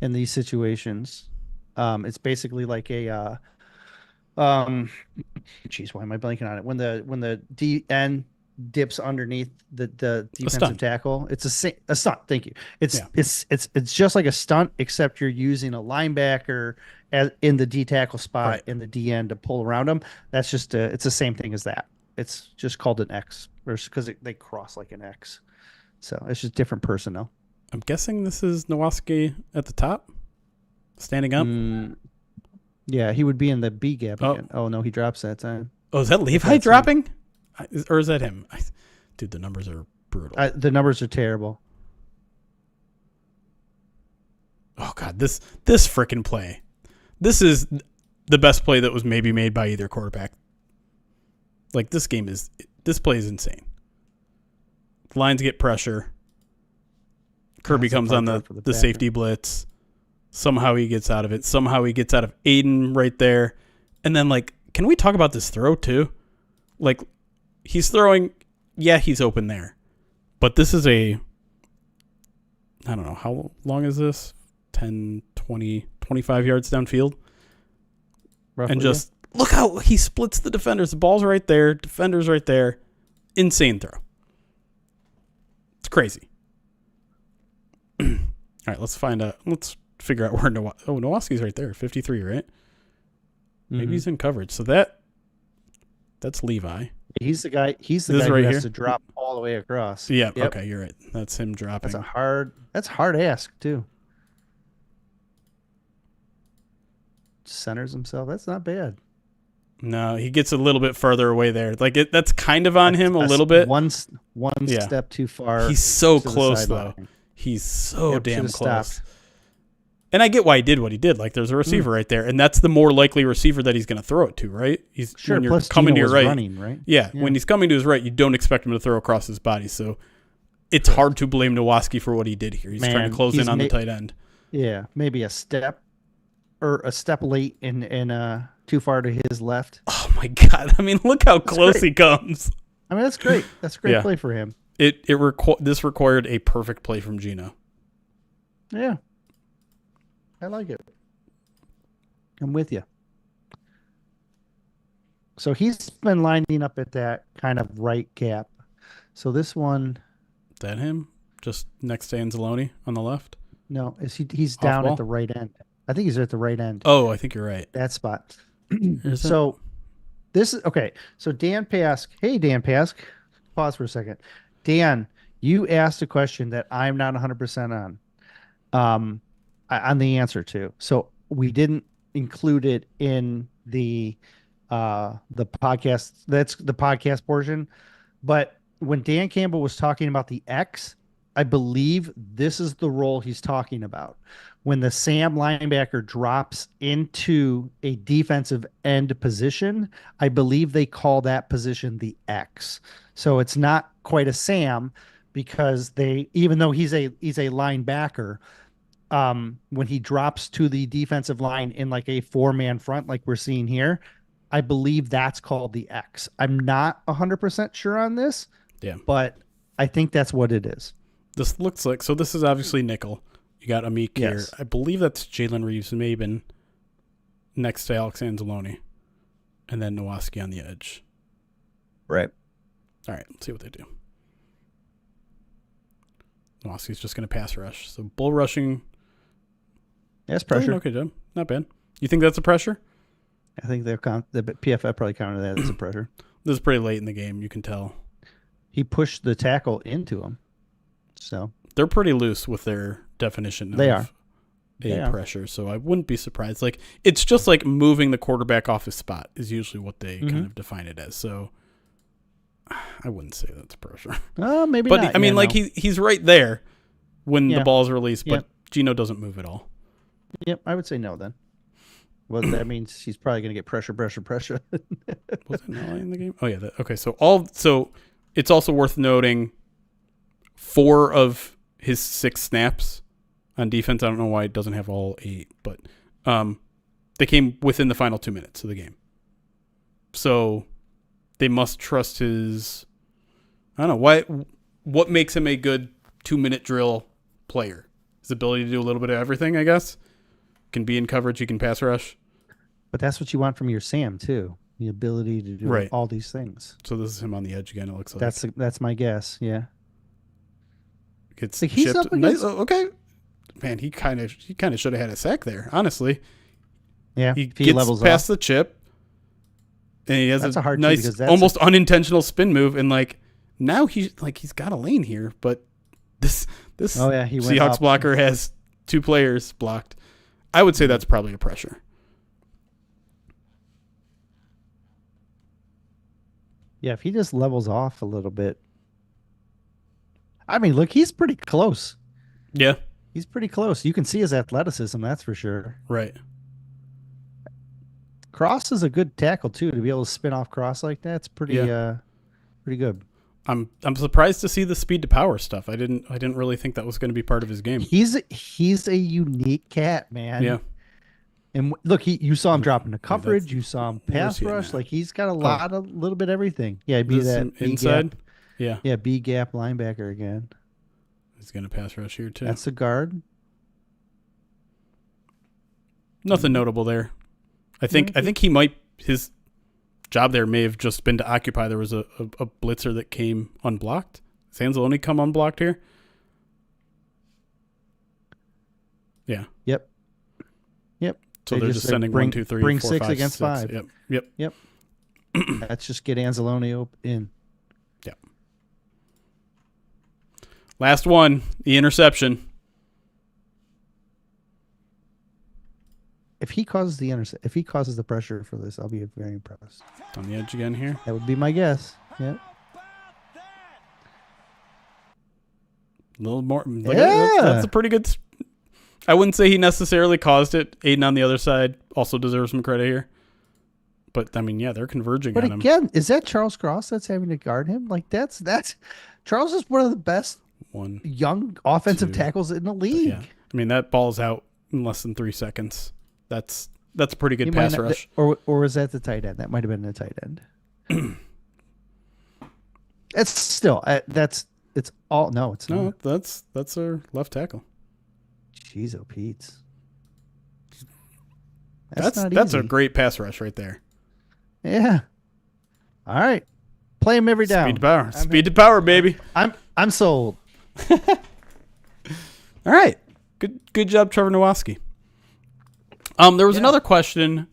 [SPEAKER 2] in these situations. It's basically like a geez, why am I blanking on it? When the DN dips underneath the defensive tackle, it's a stunt. Thank you. It's just like a stunt, except you're using a linebacker in the D tackle spot in the DN to pull around them. That's just it's the same thing as that. It's just called an X, because they cross like an X. So it's just different personnel.
[SPEAKER 1] I'm guessing this is Nowaski at the top, standing up.
[SPEAKER 2] Yeah, he would be in the B gap again. Oh no, he drops that time.
[SPEAKER 1] Oh, is that Levi dropping? Or is that him? Dude, the numbers are brutal.
[SPEAKER 2] The numbers are terrible.
[SPEAKER 1] Oh, God, this freaking play. This is the best play that was maybe made by either quarterback. Like, this play is insane. Lions get pressure. Kirby comes on the safety blitz. Somehow he gets out of it. Somehow he gets out of Aiden right there. And then, like, can we talk about this throw, too? Like, he's throwing, he's open there. But this is I don't know, how long is this? 10, 20, 25 yards downfield? Roughly, and just look how he splits the defenders. The ball's right there. Defender's right there. Insane throw. It's crazy. All right, let's figure out where Nowaski's right there. 53, right? Maybe he's in coverage. So that's Levi.
[SPEAKER 2] He's the guy. He's the guy who has to drop all the way across.
[SPEAKER 1] Yeah. Yep. Okay, you're right. That's him dropping.
[SPEAKER 2] That's hard ask too. Centers himself. That's not bad.
[SPEAKER 1] No, he gets a little bit further away there. Like that's kind of on him a little bit.
[SPEAKER 2] One step too far.
[SPEAKER 1] He's so close though. He's so damn close. Stopped. And I get why he did what he did. Like, there's a receiver right there, and that's the more likely receiver that he's going to throw it to, right? When you're coming to your right.
[SPEAKER 2] Running, right?
[SPEAKER 1] Yeah, when he's coming to his right, you don't expect him to throw across his body. So it's hard to blame Nowaski for what he did here. He's trying to close in on the tight end.
[SPEAKER 2] Yeah, maybe a step late and too far to his left.
[SPEAKER 1] Oh my God! I mean, look how close he comes.
[SPEAKER 2] I mean, that's great. That's a great play for him.
[SPEAKER 1] This required a perfect play from Gino.
[SPEAKER 2] Yeah. I like it. I'm with you. So he's been lining up at that kind of right gap. So this one.
[SPEAKER 1] Is that him? Just next to Anzalone on the left?
[SPEAKER 2] No, he's down at the right end. I think he's at the right end.
[SPEAKER 1] Oh, I think you're right.
[SPEAKER 2] That spot. So this is okay. So Dan Pask. Hey, Dan Pask. Pause for a second. Dan, you asked a question that I'm not 100% on the answer to. So we didn't include it in the podcast. That's the podcast portion. But when Dan Campbell was talking about the X, I believe this is the role he's talking about. When the Sam linebacker drops into a defensive end position, I believe they call that position the X. So it's not quite a Sam, because even though he's a linebacker, when he drops to the defensive line in like a 4-man front, like we're seeing here, I believe that's called the X. I'm not 100% sure on this, but I think that's what it is.
[SPEAKER 1] This looks like, so this is obviously nickel. You got Amik here. I believe that's Jalen Reeves-Maben. next to Alex Anzalone, and then Nowaski on the edge.
[SPEAKER 2] Right.
[SPEAKER 1] All right, let's see what they do. Nowaski's just going to pass rush. So bull rushing.
[SPEAKER 2] That's pressure.
[SPEAKER 1] Okay, Jim. Not bad. You think that's a pressure?
[SPEAKER 2] I think the PFF probably counted that as a pressure.
[SPEAKER 1] This is pretty late in the game. You can tell.
[SPEAKER 2] He pushed the tackle into him. So
[SPEAKER 1] they're pretty loose with their definition
[SPEAKER 2] they
[SPEAKER 1] of
[SPEAKER 2] are.
[SPEAKER 1] Pressure. So I wouldn't be surprised. Like, it's just like moving the quarterback off his spot is usually what they kind of define it as. So I wouldn't say that's pressure.
[SPEAKER 2] Oh, maybe
[SPEAKER 1] but
[SPEAKER 2] not.
[SPEAKER 1] I mean, he's right there when the ball is released, but Geno doesn't move at all.
[SPEAKER 2] Yep, I would say no then. Well, that means he's probably going to get pressure.
[SPEAKER 1] Was it not in the game? Oh yeah. Okay. So it's also worth noting 4 of his 6 snaps on defense. I don't know why it doesn't have all 8, but they came within the final 2 minutes of the game. So they must trust his. I don't know what makes him a good 2-minute drill player. His ability to do a little bit of everything, I guess. Can be in coverage. He can pass rush.
[SPEAKER 2] But that's what you want from your Sam too. The ability to do all these things.
[SPEAKER 1] So this is him on the edge again. It looks like
[SPEAKER 2] that's my guess. Yeah.
[SPEAKER 1] Gets he's up against... Okay. Man, he kind of should have had a sack there. Honestly.
[SPEAKER 2] Yeah.
[SPEAKER 1] He gets
[SPEAKER 2] levels
[SPEAKER 1] past
[SPEAKER 2] off.
[SPEAKER 1] the chip, and he has a
[SPEAKER 2] hard
[SPEAKER 1] nice, almost unintentional spin move, and now he's got a lane here, but this
[SPEAKER 2] he
[SPEAKER 1] Seahawks blocker has 2 players blocked. I would say that's probably a pressure.
[SPEAKER 2] Yeah, if he just levels off a little bit. I mean, look, he's pretty close.
[SPEAKER 1] Yeah.
[SPEAKER 2] He's pretty close. You can see his athleticism, that's for sure.
[SPEAKER 1] Right.
[SPEAKER 2] Cross is a good tackle too, to be able to spin off cross like that. It's pretty good.
[SPEAKER 1] I'm surprised to see the speed to power stuff. I didn't really think that was going to be part of his game.
[SPEAKER 2] He's a unique cat, man.
[SPEAKER 1] Yeah.
[SPEAKER 2] And look, you saw him drop into coverage. You saw him pass rush. Like he's got a little bit of everything. Yeah, be that
[SPEAKER 1] inside.
[SPEAKER 2] Yeah, B gap linebacker again.
[SPEAKER 1] He's going to pass rush here too.
[SPEAKER 2] That's a guard.
[SPEAKER 1] Nothing notable there. I think his job there may have just been to occupy. There was a blitzer that came unblocked. Does Anzalone come unblocked here? Yeah.
[SPEAKER 2] Yep.
[SPEAKER 1] So they're just sending 1, 2, 3, 4,
[SPEAKER 2] 6
[SPEAKER 1] 5,
[SPEAKER 2] against
[SPEAKER 1] 6.
[SPEAKER 2] 5.
[SPEAKER 1] Yep.
[SPEAKER 2] Let's just get Anzalone in.
[SPEAKER 1] Yeah. Last one, the interception.
[SPEAKER 2] If he causes the pressure for this, I'll be very impressed.
[SPEAKER 1] On the edge again here.
[SPEAKER 2] That would be my guess. Yeah.
[SPEAKER 1] A little more. That's a pretty good. I wouldn't say he necessarily caused it. Aiden on the other side also deserves some credit here. But I mean, they're converging on him. But
[SPEAKER 2] again, is that Charles Cross that's having to guard him? Like that's Charles is one of the best young offensive tackles in the league.
[SPEAKER 1] Yeah. I mean, that ball's out in less than 3 seconds. That's a pretty good pass rush.
[SPEAKER 2] Or was that the tight end? That might have been the tight end. It's still it's all no, it's not.
[SPEAKER 1] No, that's our left tackle.
[SPEAKER 2] Jeez, oh Pete.
[SPEAKER 1] That's a great pass rush right there.
[SPEAKER 2] Yeah. All right. Play him every down.
[SPEAKER 1] Speed to power. Speed to power, baby.
[SPEAKER 2] I'm sold.
[SPEAKER 1] All right. Good job, Trevor Nowaski. There was another question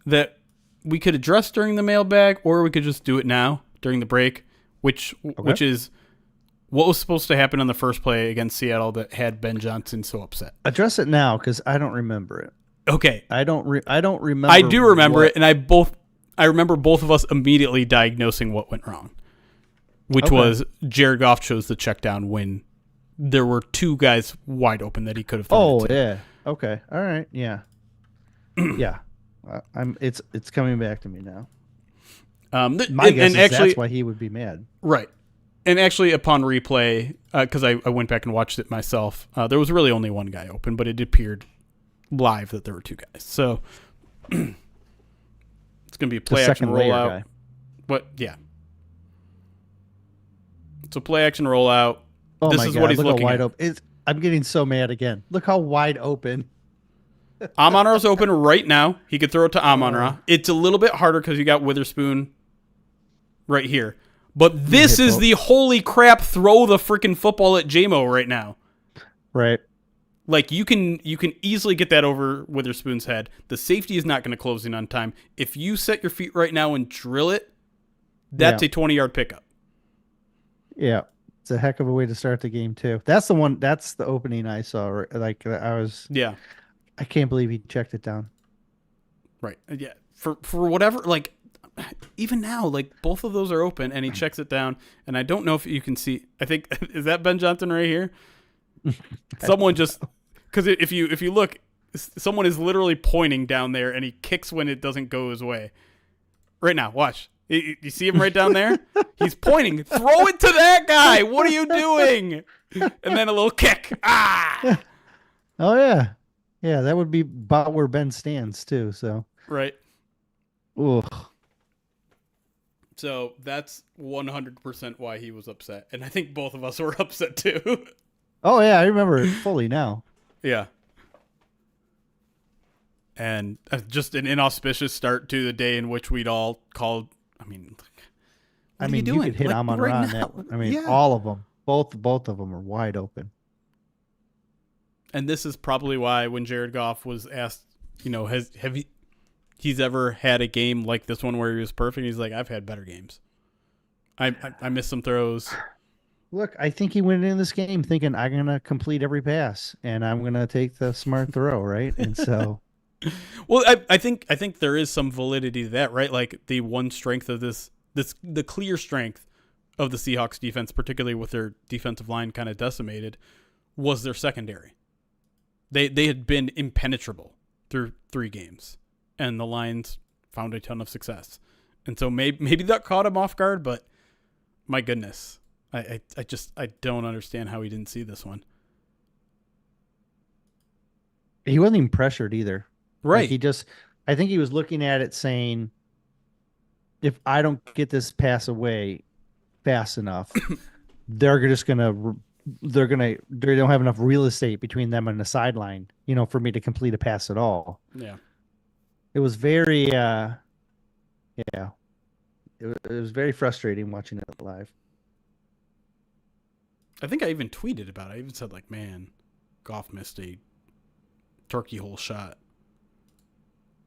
[SPEAKER 1] that we could address during the mailbag, or we could just do it now during the break, which is what was supposed to happen on the first play against Seattle that had Ben Johnson so upset.
[SPEAKER 2] Address it now because I don't remember it.
[SPEAKER 1] Okay,
[SPEAKER 2] I don't remember.
[SPEAKER 1] I do remember it, and I remember both of us immediately diagnosing what went wrong, which was Jared Goff chose the check down when there were 2 guys wide open that he could have thrown it to.
[SPEAKER 2] Yeah. Okay. All right. Yeah. Yeah. It's coming back to me now. My guess is that's why he would be mad.
[SPEAKER 1] Right. And actually, upon replay, because I went back and watched it myself, there was really only 1 guy open, but it appeared live that there were 2 guys. So it's going to be a play action rollout. Guy. But yeah. So play action rollout.
[SPEAKER 2] Oh
[SPEAKER 1] this
[SPEAKER 2] my
[SPEAKER 1] is
[SPEAKER 2] God.
[SPEAKER 1] what he's
[SPEAKER 2] Look
[SPEAKER 1] looking
[SPEAKER 2] how wide
[SPEAKER 1] at.
[SPEAKER 2] open. I'm getting so mad again. Look how wide open.
[SPEAKER 1] Amon-Ra's open right now. He could throw it to Amon-Ra. It's a little bit harder because you got Witherspoon right here. But this is the holy crap throw the freaking football at JMO right now.
[SPEAKER 2] Right.
[SPEAKER 1] Like, you can easily get that over Witherspoon's head. The safety is not going to close in on time. If you set your feet right now and drill it, that's a 20-yard pickup.
[SPEAKER 2] Yeah. It's a heck of a way to start the game, too. That's the opening I saw. Like, I can't believe he checked it down.
[SPEAKER 1] Right. Yeah. For whatever, like, even now, like, both of those are open, and he checks it down, and I don't know if you can see. I think, is that Ben Johnson right here? Someone just, because if you look, someone is literally pointing down there, and he kicks when it doesn't go his way. Right now, watch. You see him right down there? He's pointing. Throw it to that guy. What are you doing? And then a little kick. Ah!
[SPEAKER 2] Oh, yeah. Yeah, that would be about where Ben stands, too. So
[SPEAKER 1] right.
[SPEAKER 2] Ugh.
[SPEAKER 1] So that's 100% why he was upset. And I think both of us were upset, too.
[SPEAKER 2] Oh, yeah, I remember it fully now.
[SPEAKER 1] Yeah. And just an inauspicious start to the day in which we'd all called. I mean,
[SPEAKER 2] you could hit Amon-Ra on that. I mean, all of them, both of them are wide open.
[SPEAKER 1] And this is probably why when Jared Goff was asked, he's ever had a game like this one where he was perfect? He's like, I've had better games. I missed some throws.
[SPEAKER 2] Look, I think he went in this game thinking I'm gonna complete every pass and I'm gonna take the smart throw, right? And so.
[SPEAKER 1] Well, I think there is some validity to that, right? Like the one strength of the clear strength of the Seahawks defense, particularly with their defensive line kind of decimated, was their secondary. They had been impenetrable through 3 games, and the Lions found a ton of success. And so maybe that caught him off guard, but my goodness, I don't understand how he didn't see this one.
[SPEAKER 2] He wasn't even pressured either.
[SPEAKER 1] Right.
[SPEAKER 2] Like I think he was looking at it saying, if I don't get this pass away fast enough, they don't have enough real estate between them and the sideline, for me to complete a pass at all.
[SPEAKER 1] Yeah.
[SPEAKER 2] It was very, it was very frustrating watching it live.
[SPEAKER 1] I think I even tweeted about it. I even said, like, man, Goff missed a turkey hole shot.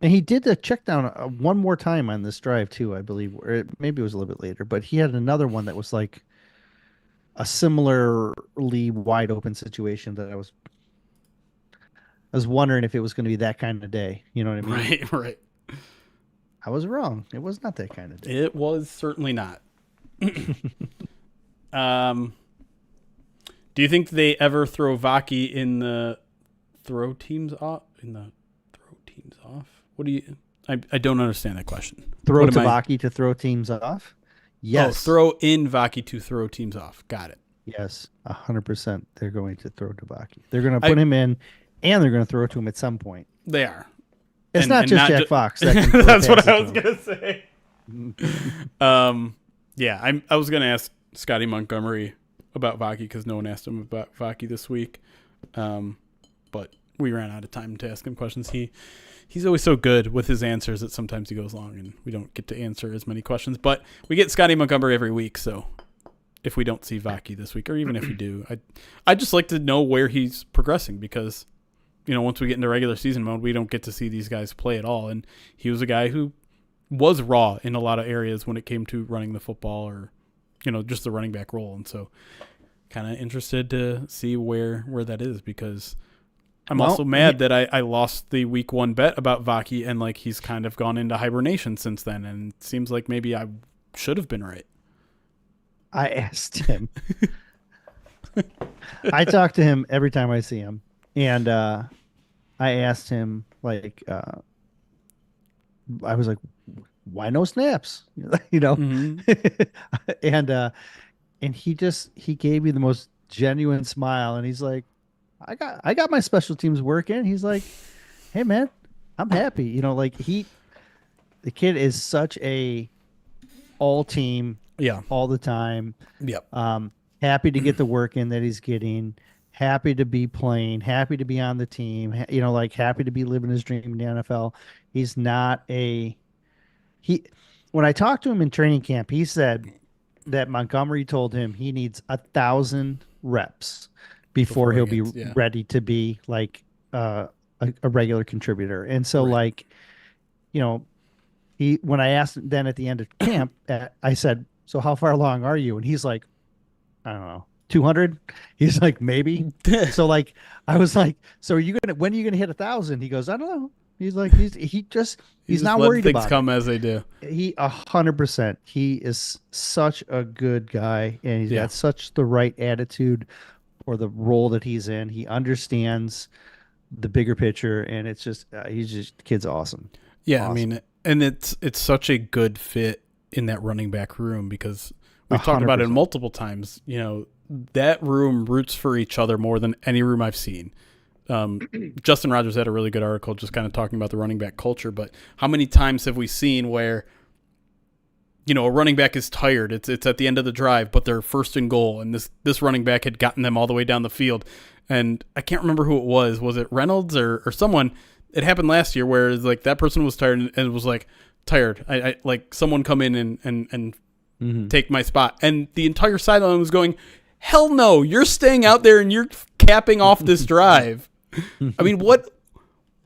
[SPEAKER 2] And he did the check down one more time on this drive too, I believe, or maybe it was a little bit later, but he had another one that was like a similarly wide open situation that I was wondering if it was going to be that kind of day. You know what I mean?
[SPEAKER 1] Right.
[SPEAKER 2] I was wrong. It was not that kind of day.
[SPEAKER 1] It was certainly not. Do you think they ever throw Vaki in the throw teams off? What do you? I don't understand that question.
[SPEAKER 2] Throw to Vaki to throw teams off? Yes.
[SPEAKER 1] Oh, throw in Vaki to throw teams off. Got it.
[SPEAKER 2] Yes, 100%. They're going to throw to Vaki. They're going to put him in, and they're going to throw it to him at some point.
[SPEAKER 1] They are.
[SPEAKER 2] It's not just Jack Fox.
[SPEAKER 1] That's what I was going to say. Yeah, I was going to ask Scotty Montgomery about Vaki because no one asked him about Vaki this week. But we ran out of time to ask him questions. He's always so good with his answers that sometimes he goes long and we don't get to answer as many questions. But we get Scotty Montgomery every week, so if we don't see Vaki this week, or even if we do, I'd just like to know where he's progressing because, once we get into regular season mode, we don't get to see these guys play at all. And he was a guy who was raw in a lot of areas when it came to running the football or, just the running back role. And so kind of interested to see where that is because I'm also mad that I lost the week 1 bet about Vaki and like he's kind of gone into hibernation since then. And it seems like maybe I should have been right.
[SPEAKER 2] I asked him. I talk to him every time I see him. And I asked him, like, I was like, why no snaps? Mm-hmm. and he gave me the most genuine smile. And he's like, I got my special teams working. He's like, hey man, I'm happy. The kid is such a all team, all the time.
[SPEAKER 1] Yep.
[SPEAKER 2] Happy to get the work in that he's getting. happy to be playing, happy to be on the team, like happy to be living his dream in the NFL. He's not he when I talked to him in training camp, he said that Montgomery told him he needs 1,000 reps before he'll be ready to be like a regular contributor. And so like, when I asked him then at the end of camp, I said, so how far along are you? And he's like, I don't know, 200. He's like, maybe. So like, I was like, so when are you gonna hit 1,000? He goes, I don't know. He's like, he's not worried about it.
[SPEAKER 1] Things come as they do.
[SPEAKER 2] He 100%. He is such a good guy, and he's got such the right attitude for the role that he's in. He understands the bigger picture, and it's just the kid's awesome.
[SPEAKER 1] Yeah,
[SPEAKER 2] awesome.
[SPEAKER 1] I mean, and it's such a good fit in that running back room because we've talked about it multiple times. That room roots for each other more than any room I've seen. Justin Rogers had a really good article just kind of talking about the running back culture, but how many times have we seen where, a running back is tired, it's at the end of the drive, but they're first and goal, and this running back had gotten them all the way down the field, and I can't remember who it was. Was it Reynolds or someone? It happened last year where it's like that person was tired and was like, tired. I like someone come in and take my spot, and the entire sideline was going, hell no, you're staying out there and you're capping off this drive. I mean, what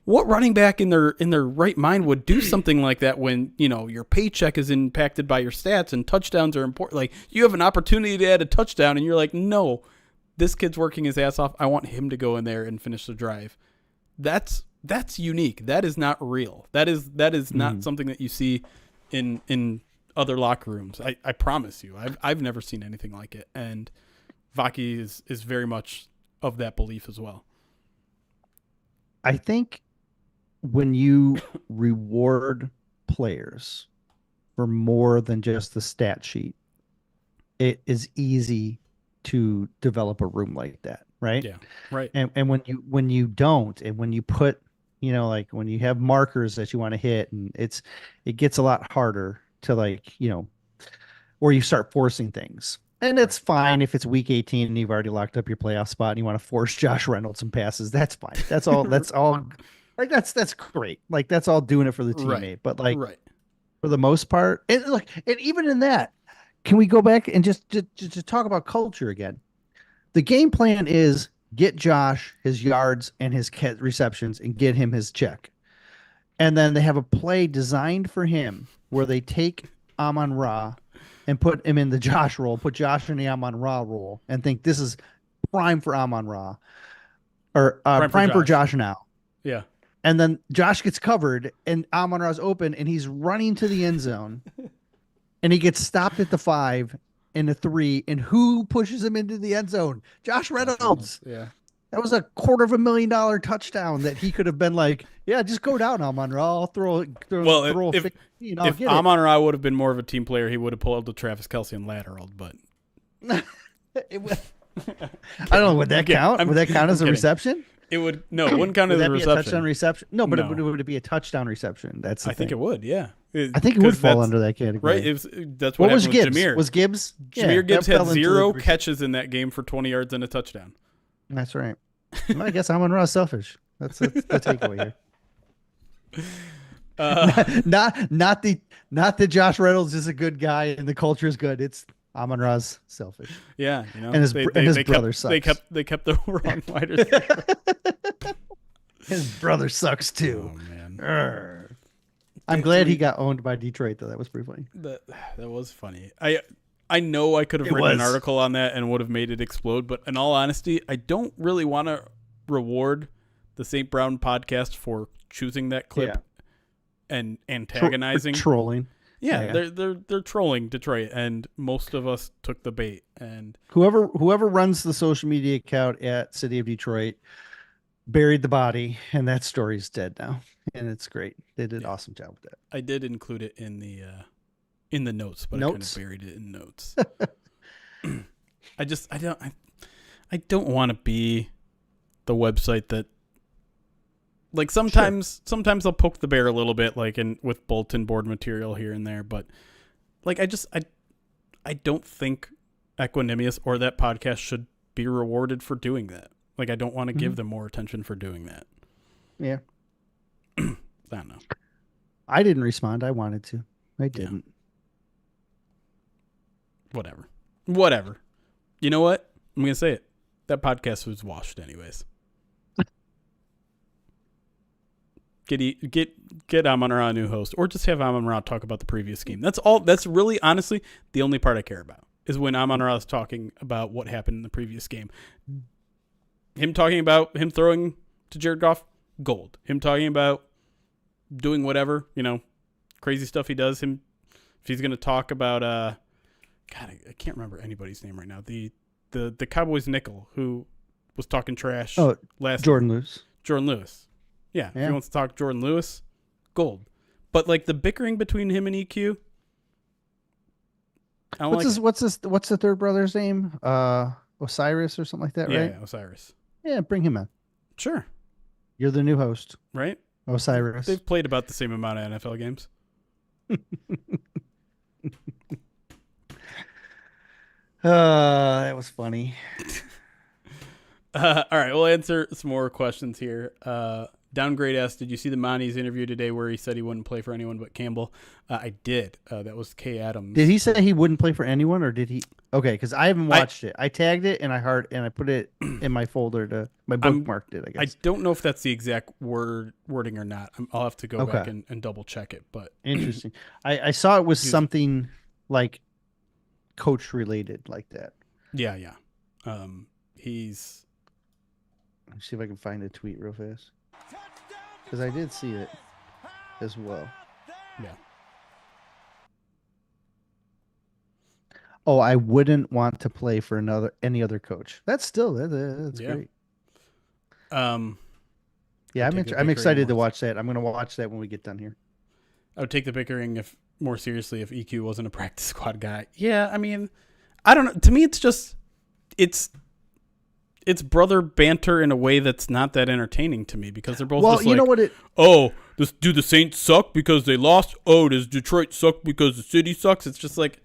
[SPEAKER 1] running back in their right mind would do something like that when, your paycheck is impacted by your stats and touchdowns are important? Like, you have an opportunity to add a touchdown and you're like, no, this kid's working his ass off. I want him to go in there and finish the drive. That's unique. That is not real. That is not something that you see in other locker rooms. I promise you. I've never seen anything like it. And Vaki is very much of that belief as well.
[SPEAKER 2] I think when you reward players for more than just the stat sheet, it is easy to develop a room like that, right?
[SPEAKER 1] Yeah, right.
[SPEAKER 2] And when you don't, and when you put, like when you have markers that you want to hit, and it gets a lot harder to like, or you start forcing things. And it's fine if it's week 18 and you've already locked up your playoff spot and you want to force Josh Reynolds some passes. That's fine. That's all. Like that's great. Like that's all doing it for the teammate. Right. But like for the most part, and look, and even in that, can we go back and just talk about culture again? The game plan is get Josh his yards and his receptions and get him his check. And then they have a play designed for him where they take Amon-Ra and put him in the Josh role, put Josh in the Amon-Ra role, and think this is prime for Amon-Ra, or prime for Josh now.
[SPEAKER 1] Yeah.
[SPEAKER 2] And then Josh gets covered, and Amon-Ra's open, and he's running to the end zone, and he gets stopped at the 5 and the 3, and who pushes him into the end zone? Josh Reynolds.
[SPEAKER 1] Yeah.
[SPEAKER 2] That was a $250,000 touchdown that he could have been like, yeah, just go down, Amon-Ra. I'll throw a 15.
[SPEAKER 1] If Amon-Ra would have been more of a team player, he would have pulled the Travis Kelce and lateraled, but
[SPEAKER 2] I don't know. Would that count? Would that count as a reception?
[SPEAKER 1] It would. No, it wouldn't count as a reception.
[SPEAKER 2] Would that be a touchdown reception? No, but would it be a touchdown reception? That's the thing.
[SPEAKER 1] Think it would. Yeah.
[SPEAKER 2] I think it would fall under that category.
[SPEAKER 1] Right. That's what was
[SPEAKER 2] Gibbs?
[SPEAKER 1] Jameer.
[SPEAKER 2] Was Gibbs?
[SPEAKER 1] Jameer Gibbs had 0 catches in that game for 20 yards and a touchdown.
[SPEAKER 2] That's right. Well, I guess Amon-Ra selfish. That's the takeaway here. Not the Josh Reynolds is a good guy and the culture is good. It's Amon-Ra's selfish.
[SPEAKER 1] Yeah,
[SPEAKER 2] and his brother sucks.
[SPEAKER 1] They kept the wrong wide receiver.
[SPEAKER 2] His brother sucks too.
[SPEAKER 1] Oh man.
[SPEAKER 2] I'm glad he got owned by Detroit though. That was pretty funny.
[SPEAKER 1] That was funny. I know I could have written an article on that and would have made it explode, but in all honesty, I don't really want to reward the St. Brown podcast for choosing that clip and antagonizing
[SPEAKER 2] trolling.
[SPEAKER 1] Yeah, they're trolling Detroit, and most of us took the bait. And
[SPEAKER 2] whoever runs the social media account at City of Detroit buried the body, and that story's dead now, and it's great. They did an awesome job with that.
[SPEAKER 1] I did include it in the notes, but I kind of buried it in notes. I don't want to be the website that, like, sometimes I'll poke the bear a little bit, like with bulletin board material here and there, but like I don't think Equanimous or that podcast should be rewarded for doing that. Like, I don't want to give them more attention for doing that.
[SPEAKER 2] Yeah.
[SPEAKER 1] I don't know.
[SPEAKER 2] I didn't respond. I wanted to. I didn't.
[SPEAKER 1] Yeah. Whatever. You know what? I'm going to say it. That podcast was washed anyways. Get Amon-Ra a new host, or just have Amon-Ra talk about the previous game. That's all. That's really, honestly, the only part I care about is when Amon-Ra is talking about what happened in the previous game. Him talking about him throwing to Jared Goff, gold. Him talking about doing whatever, crazy stuff he does. If he's going to talk about, God, I can't remember anybody's name right now. The Cowboys nickel who was talking trash last
[SPEAKER 2] Jordan Lewis.
[SPEAKER 1] Jordan Lewis. Yeah, if he wants to talk Jordan Lewis, gold. But like the bickering between him and EQ,
[SPEAKER 2] what's the third brother's name? Osiris or something like that, right?
[SPEAKER 1] Yeah, Osiris.
[SPEAKER 2] Yeah, bring him in.
[SPEAKER 1] Sure.
[SPEAKER 2] You're the new host,
[SPEAKER 1] right?
[SPEAKER 2] Osiris.
[SPEAKER 1] They've played about the same amount of NFL games.
[SPEAKER 2] That was funny.
[SPEAKER 1] All right, we'll answer some more questions here. Downgrade asked, did you see the Monty's interview today where he said he wouldn't play for anyone but Campbell? I did. That was Kay Adams.
[SPEAKER 2] Did he say he wouldn't play for anyone, or did he? Okay, because I haven't watched it. I tagged it and I put it in my folder my bookmarked it. I guess.
[SPEAKER 1] I don't know if that's the exact wording or not. I'll have to go back and double check it. But
[SPEAKER 2] interesting. I saw it was something like coach related like that.
[SPEAKER 1] Yeah. He's.
[SPEAKER 2] Let's see if I can find a tweet real fast. Because I did see it as well.
[SPEAKER 1] Yeah.
[SPEAKER 2] Oh, I wouldn't want to play for any other coach. That's great. Yeah, I'm excited to watch that. I'm going to watch that when we get done here.
[SPEAKER 1] I would take the bickering more seriously if EQ wasn't a practice squad guy. Yeah, I mean, I don't know. To me, it's brother banter in a way that's not that entertaining to me because they're both just
[SPEAKER 2] you know what
[SPEAKER 1] do the Saints suck because they lost? Oh, does Detroit suck because the city sucks? It's just like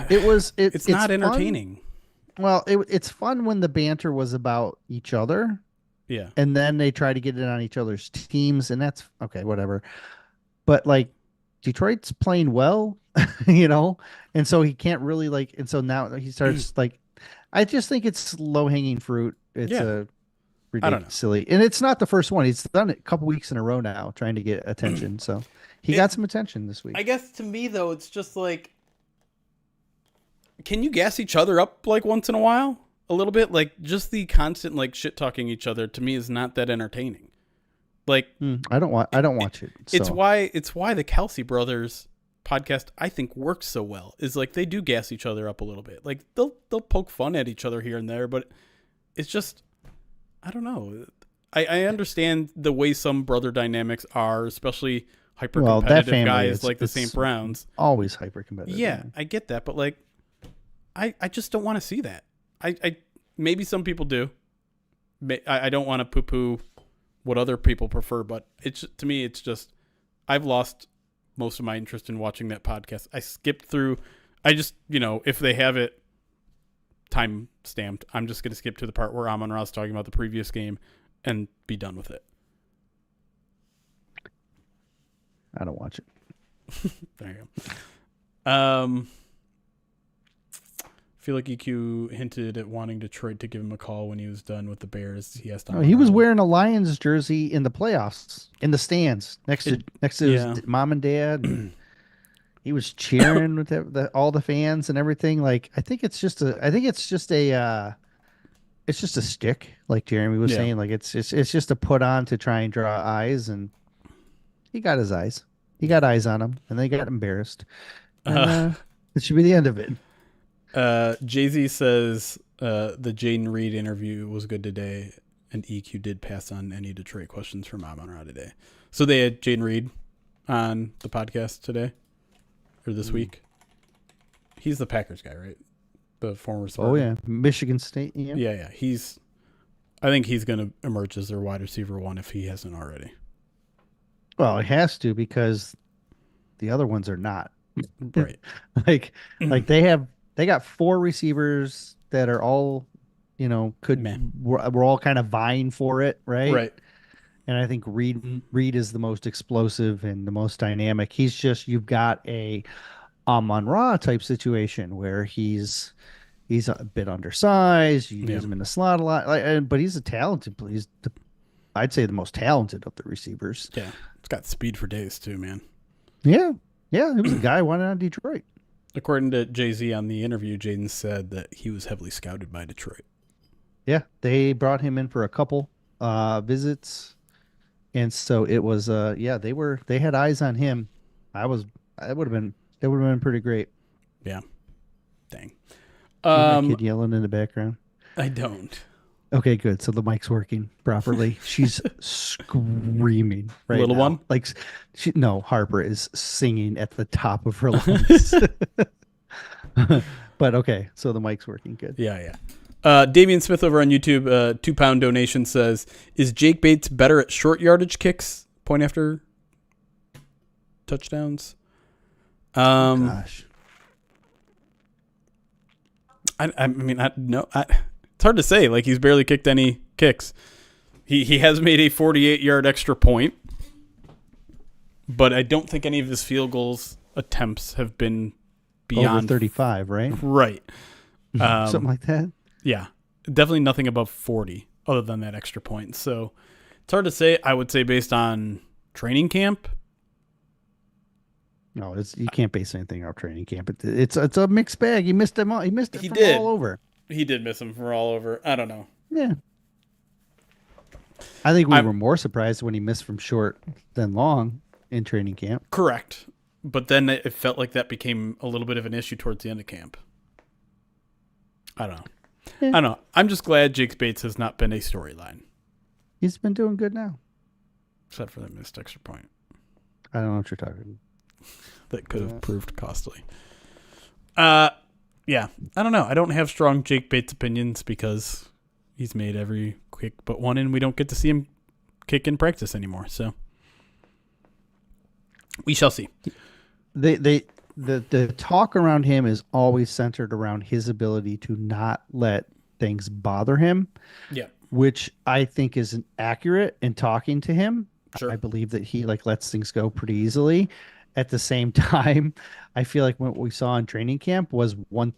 [SPEAKER 1] it's not entertaining.
[SPEAKER 2] Fun. Well, it's fun when the banter was about each other.
[SPEAKER 1] Yeah.
[SPEAKER 2] And then they try to get it on each other's teams, and that's okay, whatever. But like Detroit's playing well, and so he can't really and so now he starts I just think it's low-hanging fruit. It's ridiculous, silly. And it's not the first one. He's done it a couple weeks in a row now trying to get attention. So he got some attention this week.
[SPEAKER 1] I guess to me, though, it's just like, can you gas each other up once in a while? A little bit? Just the constant shit-talking each other to me is not that entertaining. I
[SPEAKER 2] don't watch it. So.
[SPEAKER 1] It's why the Kelsey brothers podcast I think works so well is they do gas each other up a little bit. They'll poke fun at each other here and there, but it's just I don't know. I understand the way some brother dynamics are, especially hyper competitive guys like the St. Browns.
[SPEAKER 2] Always hyper competitive.
[SPEAKER 1] Yeah, I get that, but I just don't want to see that. I maybe some people do. I don't want to poo-poo what other people prefer, but to me it's just I've lost most of my interest in watching that podcast. I skipped through. I just, if they have it time stamped, I'm just going to skip to the part where Amon-Ra is talking about the previous game and be done with it.
[SPEAKER 2] I don't watch it.
[SPEAKER 1] There you go. I feel like EQ hinted at wanting Detroit to give him a call when he was done with the Bears.
[SPEAKER 2] He was wearing a Lions jersey in the playoffs, in the stands next to his mom and dad. He was cheering with all the fans and everything. I think it's just a stick, like Jeremy was saying. It's just a put on to try and draw eyes, and he got his eyes. He got eyes on him, and they got embarrassed. And, it should be the end of it.
[SPEAKER 1] Jay-Z says the Jaden Reed interview was good today, and EQ did pass on any Detroit questions from Amon-Ra today. So they had Jaden Reed on the podcast today or this week. He's the Packers guy, right? The former Spartan.
[SPEAKER 2] Oh yeah, Michigan State.
[SPEAKER 1] Yeah. I think he's going to emerge as their wide receiver one if he hasn't already.
[SPEAKER 2] Well, it has to because the other ones are not.
[SPEAKER 1] Right.
[SPEAKER 2] They got 4 receivers that are all,
[SPEAKER 1] Meh.
[SPEAKER 2] we're all kind of vying for it, right?
[SPEAKER 1] Right.
[SPEAKER 2] And I think Reed is the most explosive and the most dynamic. You've got a Amon-Ra type situation where he's a bit undersized. You
[SPEAKER 1] Yeah.
[SPEAKER 2] use him in the slot a lot, but he's a talented. I'd say the most talented of the receivers.
[SPEAKER 1] Yeah. It's got speed for days too, man.
[SPEAKER 2] Yeah, yeah. He was a guy who wanted out of Detroit.
[SPEAKER 1] According to Jay-Z on the interview, Jaden said that he was heavily scouted by Detroit.
[SPEAKER 2] Yeah, they brought him in for a couple visits, and so it was. They had eyes on him. I was. It would have been pretty great.
[SPEAKER 1] Yeah. Dang.
[SPEAKER 2] You hear that kid yelling in the background?
[SPEAKER 1] I don't.
[SPEAKER 2] Okay, good. So the mic's working properly. She's screaming right
[SPEAKER 1] Little
[SPEAKER 2] now.
[SPEAKER 1] one?
[SPEAKER 2] Like, Harper is singing at the top of her lungs. But okay, so the mic's working good.
[SPEAKER 1] Yeah. Damian Smith over on YouTube, £2 donation says, is Jake Bates better at short yardage kicks, point after touchdowns?
[SPEAKER 2] Gosh.
[SPEAKER 1] I mean, it's hard to say. Like, he's barely kicked any kicks. He has made a 48-yard extra point, but I don't think any of his field goals attempts have been beyond
[SPEAKER 2] over 35, right?
[SPEAKER 1] Right.
[SPEAKER 2] Something like that.
[SPEAKER 1] Yeah, definitely nothing above 40 other than that extra point. So it's hard to say. I would say based on training camp.
[SPEAKER 2] No, you can't base anything off training camp. It's a mixed bag. He missed them all. He missed it from all over.
[SPEAKER 1] He did miss them from all over. I don't know.
[SPEAKER 2] Yeah. I think we were more surprised when he missed from short than long in training camp.
[SPEAKER 1] Correct. But then it felt like that became a little bit of an issue towards the end of camp. I don't know. Yeah. I don't know. I'm just glad Jake Bates has not been a storyline.
[SPEAKER 2] He's been doing good now.
[SPEAKER 1] Except for that missed extra point.
[SPEAKER 2] I don't know what you're talking about.
[SPEAKER 1] That could have proved costly. Yeah. I don't know. I don't have strong Jake Bates opinions because he's made every kick but one, and we don't get to see him kick in practice anymore. So we shall see.
[SPEAKER 2] The talk around him is always centered around his ability to not let things bother him.
[SPEAKER 1] Yeah.
[SPEAKER 2] Which I think is accurate in talking to him.
[SPEAKER 1] Sure.
[SPEAKER 2] I believe that he lets things go pretty easily. At the same time, I feel like what we saw in training camp was one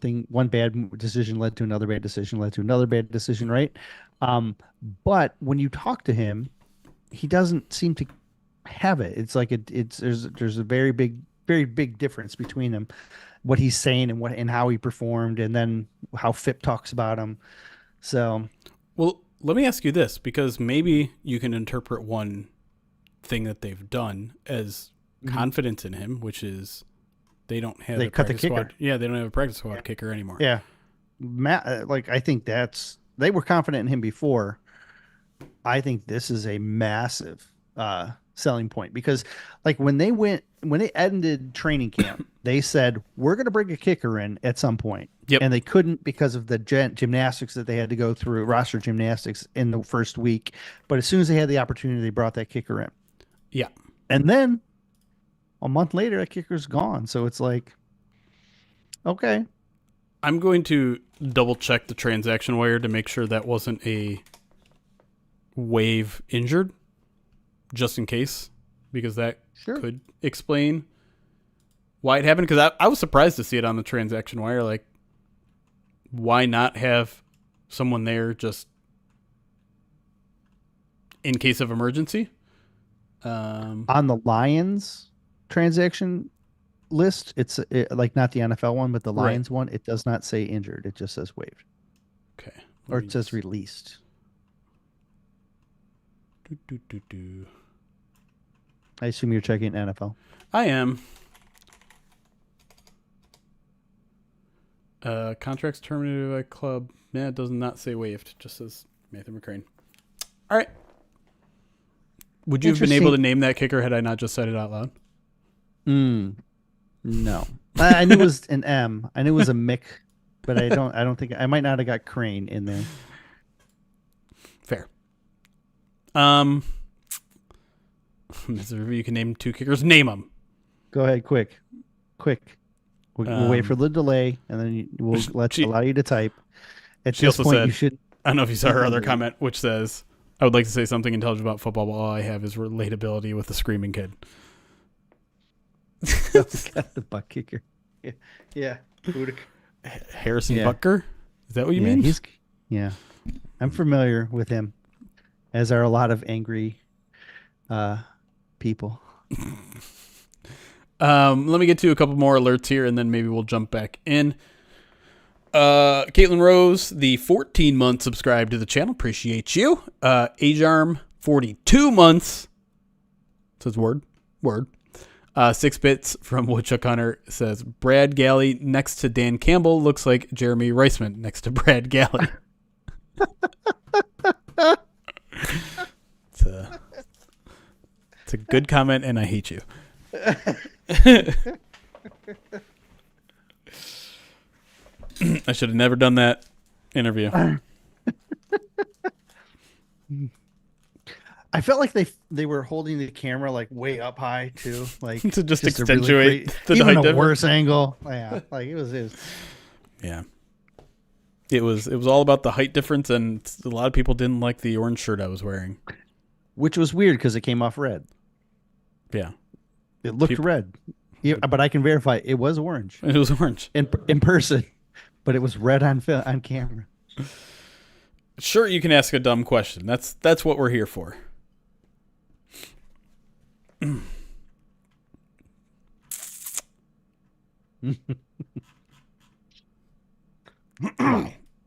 [SPEAKER 2] bad decision led to another bad decision, led to another bad decision, right? But when you talk to him, he doesn't seem to have it. It's like there's a very big difference between them, what he's saying and how he performed, and then how Fip talks about him. So,
[SPEAKER 1] well, let me ask you this, because maybe you can interpret one thing that they've done as confidence in him, which is they don't have a
[SPEAKER 2] cut the
[SPEAKER 1] practice
[SPEAKER 2] kicker.
[SPEAKER 1] squad. Yeah, they don't have a practice squad kicker anymore.
[SPEAKER 2] Yeah, I think they were confident in him before. I think this is a massive selling point, because when they ended training camp, they said we're going to bring a kicker in at some point.
[SPEAKER 1] Yep.
[SPEAKER 2] And they couldn't because of the gymnastics that they had to go through, roster gymnastics in the first week. But as soon as they had the opportunity, they brought that kicker in.
[SPEAKER 1] Yeah.
[SPEAKER 2] And then a month later, that kicker's gone. So it's like, okay.
[SPEAKER 1] I'm going to double check the transaction wire to make sure that wasn't a wave injured, just in case, because that could explain why it happened. Because I was surprised to see it on the transaction wire. Like, why not have someone there just in case of emergency?
[SPEAKER 2] On the Lions transaction list, it's not the NFL one, but the Lions one, it does not say injured. It just says waived.
[SPEAKER 1] Okay.
[SPEAKER 2] Or it says released. I assume you're checking NFL.
[SPEAKER 1] I am. Contracts terminated by club. Yeah, it does not say waived. It just says Matthew McCrane. All right. Would you have been able to name that kicker had I not just said it out loud?
[SPEAKER 2] No. I knew it was an M. I knew it was a Mick, but I don't think I might not have got Crane in there.
[SPEAKER 1] Fair. You can name two kickers. Name them.
[SPEAKER 2] Go ahead, quick. We'll wait for the delay, and then we'll allow you to type. At this point, you should.
[SPEAKER 1] I don't know if you saw her other comment, which says, I would like to say something intelligent about football, but all I have is relatability with the screaming kid.
[SPEAKER 2] Got the butt kicker. Yeah.
[SPEAKER 1] Harrison Butker? Is that what you mean?
[SPEAKER 2] Yeah. I'm familiar with him, as are a lot of angry people.
[SPEAKER 1] Let me get to a couple more alerts here, and then maybe we'll jump back in. Caitlin Rose, the 14-month subscribe to the channel. Appreciate you. Ajarm, 42 months. Says word. 6 bits from Woodchuck Hunter says Brad Galley next to Dan Campbell looks like Jeremy Reisman next to Brad Galley. It's a good comment, and I hate you. I should have never done that interview.
[SPEAKER 2] I felt like they were holding the camera like way up high too, like
[SPEAKER 1] to just accentuate the
[SPEAKER 2] even
[SPEAKER 1] height
[SPEAKER 2] a
[SPEAKER 1] difference.
[SPEAKER 2] worse angle. Yeah, like it was.
[SPEAKER 1] Yeah, it was all about the height difference, and a lot of people didn't like the orange shirt I was wearing,
[SPEAKER 2] which was weird because it came off red.
[SPEAKER 1] Yeah,
[SPEAKER 2] it looked red. Yeah, but I can verify it was orange.
[SPEAKER 1] It was orange
[SPEAKER 2] in person, but it was red on camera.
[SPEAKER 1] Sure, you can ask a dumb question. That's what we're here for.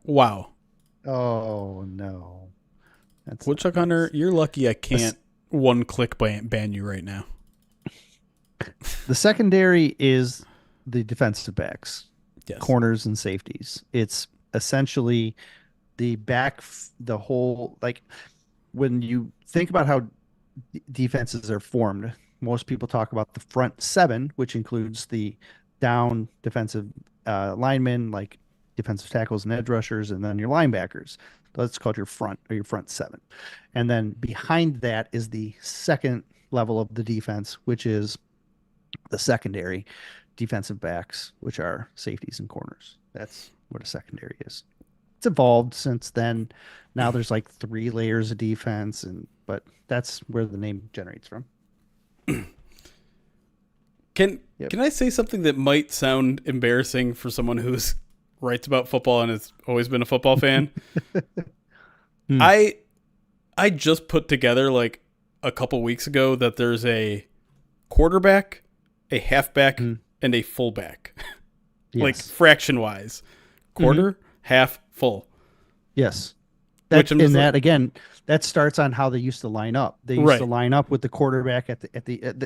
[SPEAKER 1] Wow.
[SPEAKER 2] Oh no.
[SPEAKER 1] Woodchuck Hunter, you're lucky I can't one-click ban you right now.
[SPEAKER 2] The secondary is the defensive backs,
[SPEAKER 1] yes.
[SPEAKER 2] Corners and safeties. It's essentially the whole, like when you think about how defenses are formed, most people talk about the front 7, which includes the down defensive linemen, like defensive tackles and edge rushers, and then your linebackers. That's called your front 7. And then behind that is the second level of the defense, which is the secondary defensive backs, which are safeties and corners. That's what a secondary is. It's evolved since then. Now there's like 3 layers of defense, but that's where the name generates from.
[SPEAKER 1] Can I say something that might sound embarrassing for someone who's writes about football and has always been a football fan? I just put together like a couple weeks ago that there's a quarterback, a halfback, and a fullback.
[SPEAKER 2] Yes.
[SPEAKER 1] Like fraction wise. Quarter, half, full.
[SPEAKER 2] Yes. That starts on how they used to line up. They used to line up with the quarterback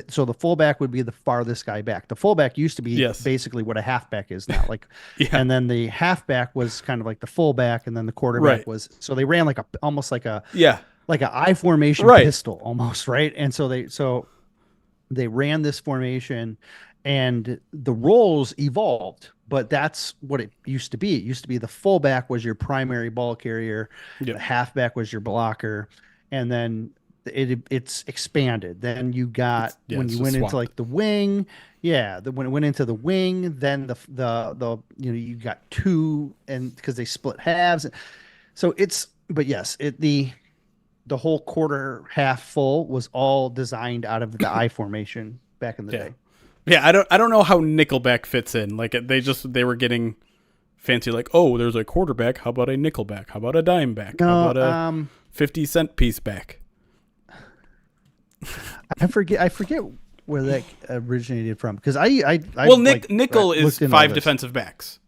[SPEAKER 2] so the fullback would be the farthest guy back. The fullback used to be basically what a halfback is now. Like, and then the halfback was kind of like the fullback, and then the quarterback was. So they ran almost like a I formation pistol almost, right? And so they ran this formation, and the roles evolved. But that's what it used to be. It used to be the fullback was your primary ball carrier, the halfback was your blocker, and then it's expanded. Then you got when you went into like the wing, when it went into the wing, then the you got 2, and because they split halves, so the whole quarter half full was all designed out of the I formation back in the day.
[SPEAKER 1] Yeah, I don't know how nickelback fits in. Like they were getting fancy. Like, oh, there's a quarterback. How about a nickelback? How about a dime back? How about a 50-cent piece back?
[SPEAKER 2] I forget where that originated from, because
[SPEAKER 1] nickel is 5 defensive backs,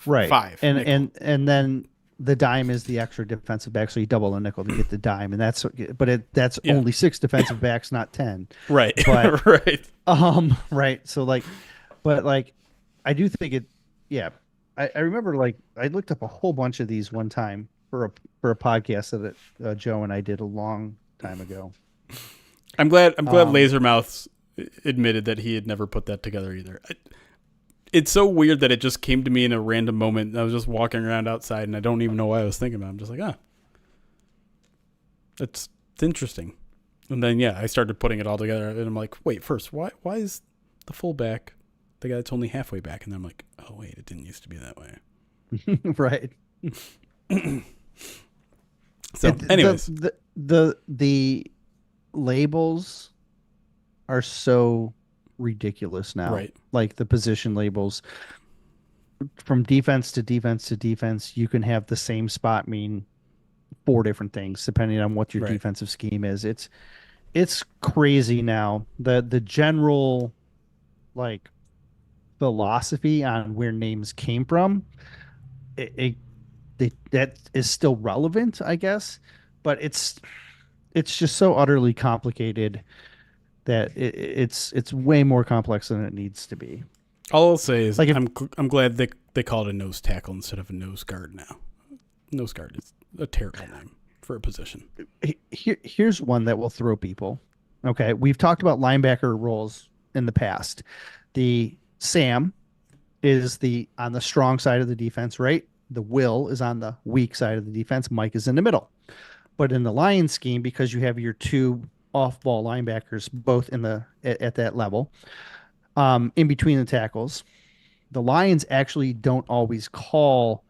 [SPEAKER 2] right?
[SPEAKER 1] 5,
[SPEAKER 2] and then the dime is the extra defensive back, so you double a nickel to get the dime, and that's only 6 defensive backs, not 10.
[SPEAKER 1] Right.
[SPEAKER 2] But,
[SPEAKER 1] right.
[SPEAKER 2] Right. So I do think it. Yeah, I remember I looked up a whole bunch of these one time for a podcast that Joe and I did a long time ago.
[SPEAKER 1] I'm glad Lasermouth admitted that he had never put that together either. It's so weird that it just came to me in a random moment. I was just walking around outside, and I don't even know why I was thinking about it. I'm just like, it's interesting. And then, I started putting it all together, and I'm like, wait, first, why is the fullback the guy that's only halfway back? And then I'm like, oh, wait, it didn't used to be that way.
[SPEAKER 2] Right.
[SPEAKER 1] So, anyways,
[SPEAKER 2] The labels are so ridiculous now.
[SPEAKER 1] right,
[SPEAKER 2] Like the position labels from defense to defense to defense, you can have the same spot mean four different things depending on what your
[SPEAKER 1] right,
[SPEAKER 2] defensive scheme is. It's crazy now. The general like philosophy on where names came from, it that is still relevant, I guess, but it's just so utterly complicated that it's way more complex than it needs to be.
[SPEAKER 1] all I'll say is
[SPEAKER 2] Like if
[SPEAKER 1] I'm glad they call it a nose tackle instead of a nose guard now. Nose guard is a terrible name for a position.
[SPEAKER 2] here's one that will throw people. Okay, we've talked about linebacker roles in the past. The Sam is the on the strong side of the defense, right? The Will is on the weak side of the defense. Mike is in the middle. But in the Lions scheme, because you have your two off-ball linebackers both in the at that level, in between the tackles, the Lions actually don't always call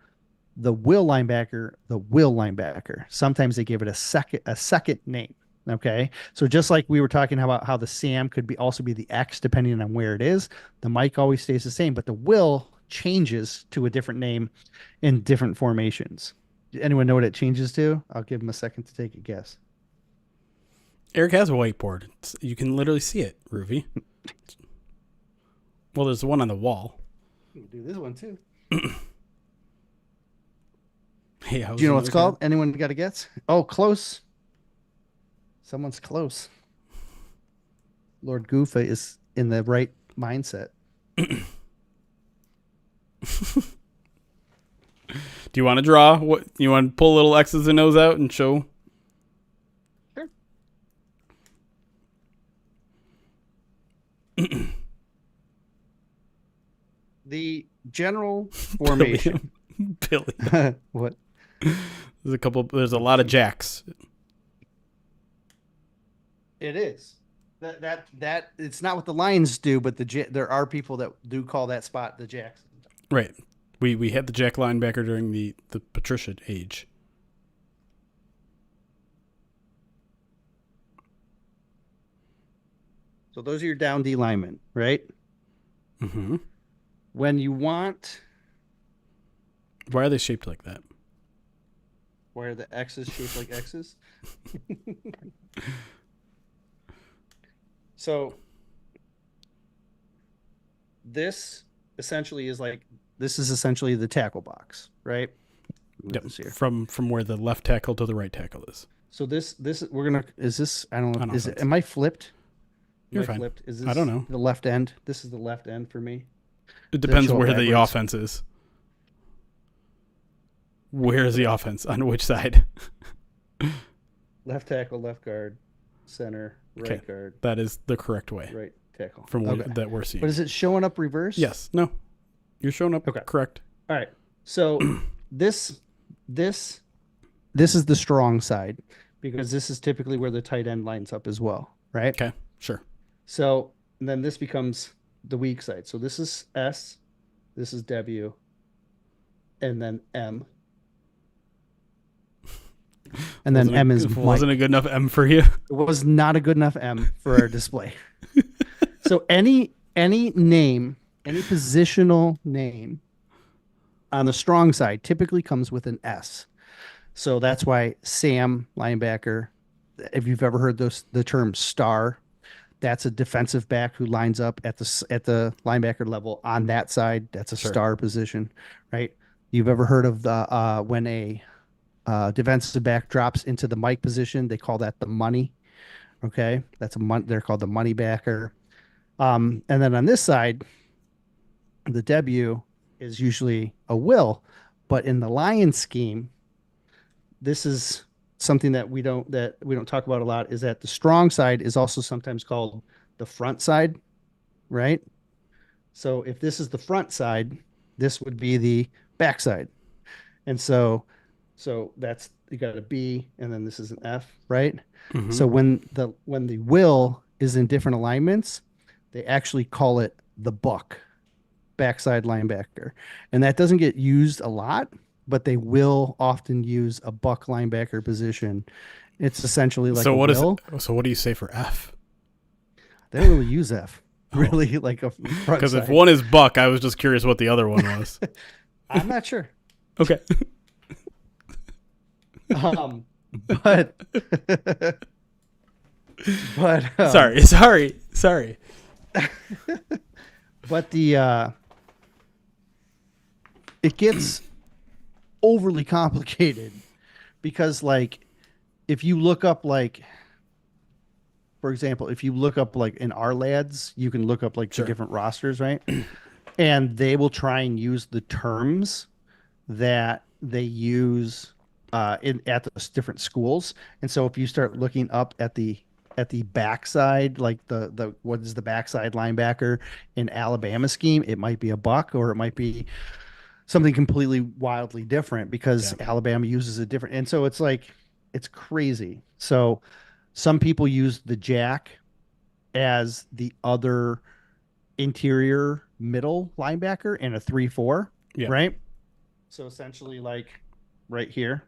[SPEAKER 2] the will linebacker. Sometimes they give it a second name. Okay. So just like we were talking about how the Sam could be also be the X depending on where it is, the Mike always stays the same, but the will changes to a different name in different formations. Anyone know what it changes to? I'll give them a second to take a guess.
[SPEAKER 1] Erik has a whiteboard. You can literally see it, Ruby. Well, there's one on the wall.
[SPEAKER 2] We'll do this one too.
[SPEAKER 1] Hey,
[SPEAKER 2] do you know what it's called? Anyone got a guess? Oh, close. Someone's close. Lord Goofa is in the right mindset.
[SPEAKER 1] Do you want to draw? What you want to pull little X's and O's out and show?
[SPEAKER 2] Sure. The general formation.
[SPEAKER 1] Billy.
[SPEAKER 2] What?
[SPEAKER 1] There's a lot of jacks.
[SPEAKER 2] It is. That it's not what the Lions do, but there are people that do call that spot the jacks.
[SPEAKER 1] Right. We had the jack linebacker during the Patricia age.
[SPEAKER 2] So those are your down D linemen, right?
[SPEAKER 1] Mm-hmm.
[SPEAKER 2] When you want,
[SPEAKER 1] Why are they shaped like that?
[SPEAKER 2] why are the X's shaped like X's? So this essentially is the tackle box, right?
[SPEAKER 1] Yep. From where the left tackle to the right tackle is.
[SPEAKER 2] So this we're gonna is this I don't know
[SPEAKER 1] On
[SPEAKER 2] is it
[SPEAKER 1] offense.
[SPEAKER 2] am I flipped?
[SPEAKER 1] You're fine.
[SPEAKER 2] Flipped? Is this
[SPEAKER 1] I don't know.
[SPEAKER 2] the left end? This is the left end for me.
[SPEAKER 1] It depends
[SPEAKER 2] show
[SPEAKER 1] where the
[SPEAKER 2] backwards.
[SPEAKER 1] offense is. Where is the offense? On which side?
[SPEAKER 2] Left tackle, left guard, center, right
[SPEAKER 1] Okay.
[SPEAKER 2] guard,
[SPEAKER 1] That is the correct way
[SPEAKER 2] right tackle.
[SPEAKER 1] from
[SPEAKER 2] Okay.
[SPEAKER 1] that we're seeing.
[SPEAKER 2] But is it showing up reverse?
[SPEAKER 1] Yes. No. You're showing up
[SPEAKER 2] Okay.
[SPEAKER 1] correct.
[SPEAKER 2] All right. So this is the strong side because this is typically where the tight end lines up as well, right?
[SPEAKER 1] Okay. Sure.
[SPEAKER 2] So and then this becomes the weak side. So this is S, this is W, and then M. And then M is Mike.
[SPEAKER 1] Wasn't a good enough M for you?
[SPEAKER 2] It was not a good enough M for our display. So any name, any positional name on the strong side typically comes with an S. So that's why Sam linebacker, if you've ever heard the term star, that's a defensive back who lines up at the linebacker level on that side. That's a star position, right? You've ever heard of the when a defensive back drops into the Mike position, they call that the money. Okay, they're called the money backer. And then on this side, the W is usually a will, but in the Lions scheme, this is something that we don't talk about a lot. Is that the strong side is also sometimes called the front side, right? So if this is the front side, this would be the back side, and so that's you got a B, and then this is an F, right?
[SPEAKER 1] Mm-hmm.
[SPEAKER 2] So when the will is in different alignments, they actually call it the buck, backside linebacker, and that doesn't get used a lot. but they will often use a buck linebacker position. It's essentially like
[SPEAKER 1] So
[SPEAKER 2] a
[SPEAKER 1] what is
[SPEAKER 2] will.
[SPEAKER 1] so what do you say for F?
[SPEAKER 2] They don't really use F,
[SPEAKER 1] Oh,
[SPEAKER 2] really, like a front
[SPEAKER 1] because if
[SPEAKER 2] side.
[SPEAKER 1] one is Buck, I was just curious what the other one was.
[SPEAKER 2] I'm not sure.
[SPEAKER 1] Okay.
[SPEAKER 2] Um, but but
[SPEAKER 1] Sorry.
[SPEAKER 2] but it gets overly complicated because like if you look up like for example, if you look up like in our lads, you can look up like the
[SPEAKER 1] Sure.
[SPEAKER 2] different rosters, right? And they will try and use the terms that they use in at those different schools. And so if you start looking up at the backside, like the what is the backside linebacker in Alabama scheme, it might be a buck or it might be something completely wildly different because
[SPEAKER 1] Yeah.
[SPEAKER 2] Alabama uses a different. And so it's like it's crazy. So some people use the jack as the other interior middle linebacker in a 3-4,
[SPEAKER 1] Yeah.
[SPEAKER 2] right? So essentially, like right here,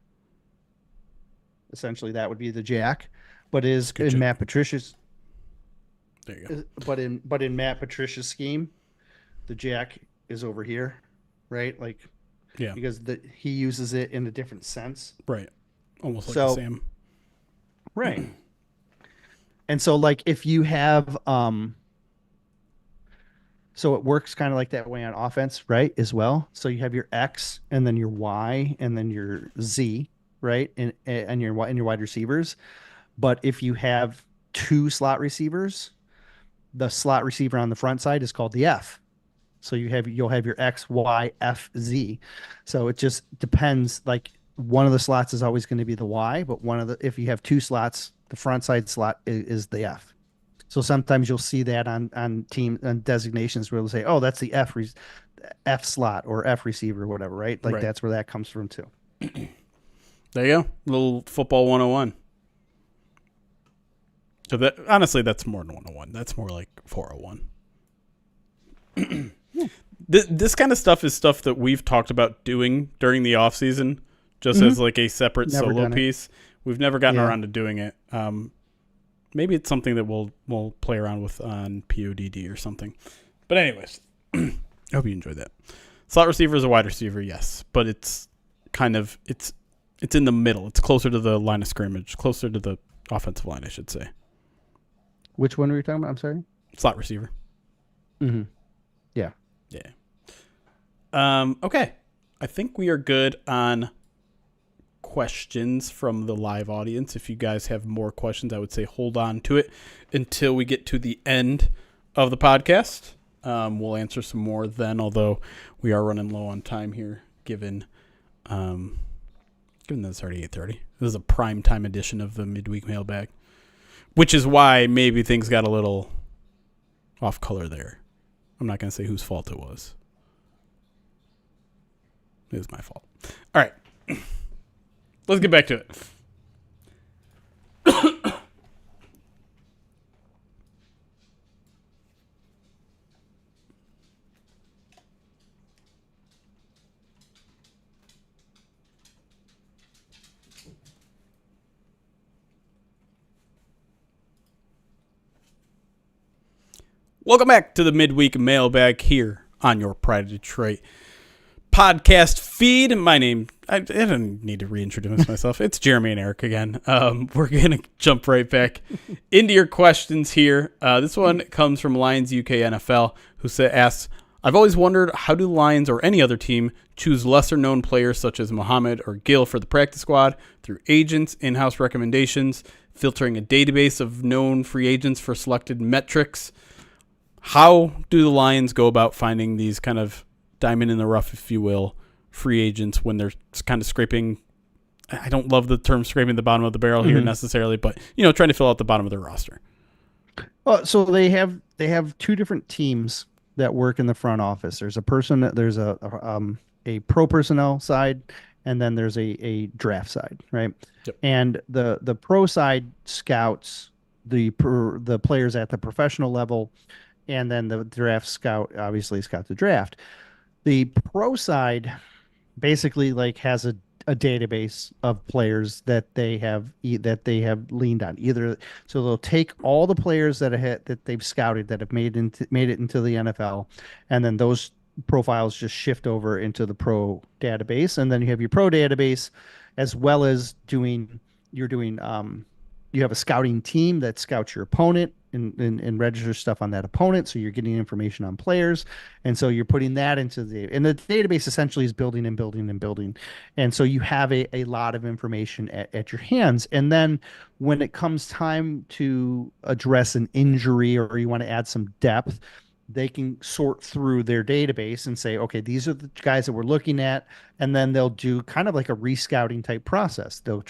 [SPEAKER 2] essentially that would be the jack, but is
[SPEAKER 1] Scooch
[SPEAKER 2] in
[SPEAKER 1] it.
[SPEAKER 2] Matt Patricia's,
[SPEAKER 1] There you go.
[SPEAKER 2] but in Matt Patricia's scheme, the jack is over here, right? Like
[SPEAKER 1] Yeah.
[SPEAKER 2] because he uses it in a different sense.
[SPEAKER 1] Right. Almost like a
[SPEAKER 2] So
[SPEAKER 1] Sam.
[SPEAKER 2] right, and so like if you have so it works kind of like that way on offense, right? As well. So you have your X and then your Y and then your Z, right? And your wide receivers. But if you have two slot receivers, the slot receiver on the front side is called the F. So you'll have your X, Y, F, Z. So it just depends. Like one of the slots is always going to be the Y, but if you have two slots, the front side slot is the F. So sometimes you'll see that on team on designations where they'll say, "Oh, that's the F slot or F receiver or whatever," right? Like
[SPEAKER 1] Right.
[SPEAKER 2] that's where that comes from too.
[SPEAKER 1] There you go. Little football 101. So that honestly, that's more than 101. That's more like 401. This kind of stuff is stuff that we've talked about doing during the off season, just as like a separate
[SPEAKER 2] Never
[SPEAKER 1] solo
[SPEAKER 2] done it.
[SPEAKER 1] piece. We've never gotten
[SPEAKER 2] Yeah.
[SPEAKER 1] around to doing it. Maybe it's something that we'll play around with on PODD or something. But anyways, I hope you enjoyed that. Slot receiver is a wide receiver, yes, but it's kind of it's in the middle. It's closer to the line of scrimmage, closer to the offensive line, I should say.
[SPEAKER 2] Which one were you talking about? I'm sorry.
[SPEAKER 1] Slot receiver.
[SPEAKER 2] Mm-hmm. Yeah.
[SPEAKER 1] Yeah. Okay. I think we are good on questions from the live audience. If you guys have more questions, I would say hold on to it until we get to the end of the podcast. We'll answer some more then, although we are running low on time here, given that it's already 8:30. This is a prime time edition of the midweek mailbag, which is why maybe things got a little off color there. I'm not going to say whose fault it was. It was my fault. All right. Let's get back to it. Welcome back to the midweek mailbag here on your Pride of Detroit podcast feed. My name, I don't need to reintroduce myself. It's Jeremy and Erik again. We're going to jump right back into your questions here. This one comes from Lions UK NFL, who asks, I've always wondered, how do Lions or any other team choose lesser known players such as Muhammad or Gill for the practice squad? Through agents, in-house recommendations, filtering a database of known free agents for selected metrics? How do the Lions go about finding these kind of diamond in the rough, if you will, free agents when they're kind of scraping? I don't love the term scraping the bottom of the barrel here necessarily, but trying to fill out the bottom of their roster.
[SPEAKER 2] Well, so they have two different teams that work in the front office. There's a pro personnel side, and then there's a draft side, right?
[SPEAKER 1] Yep.
[SPEAKER 2] And the pro side scouts the players at the professional level, and then the draft scout obviously scouts the draft. The pro side basically like has a database of players that they have leaned on either. So they'll take all the players that they've scouted that have made it into the NFL, and then those profiles just shift over into the pro database, and then you have your pro database, as well as you're doing you have a scouting team that scouts your opponent and registers stuff on that opponent. So you're getting information on players. And so you're putting that and the database essentially is building and building and building. And so you have a lot of information at your hands. And then when it comes time to address an injury or you want to add some depth, they can sort through their database and say, okay, these are the guys that we're looking at. And then they'll do kind of like a rescouting type process. They'll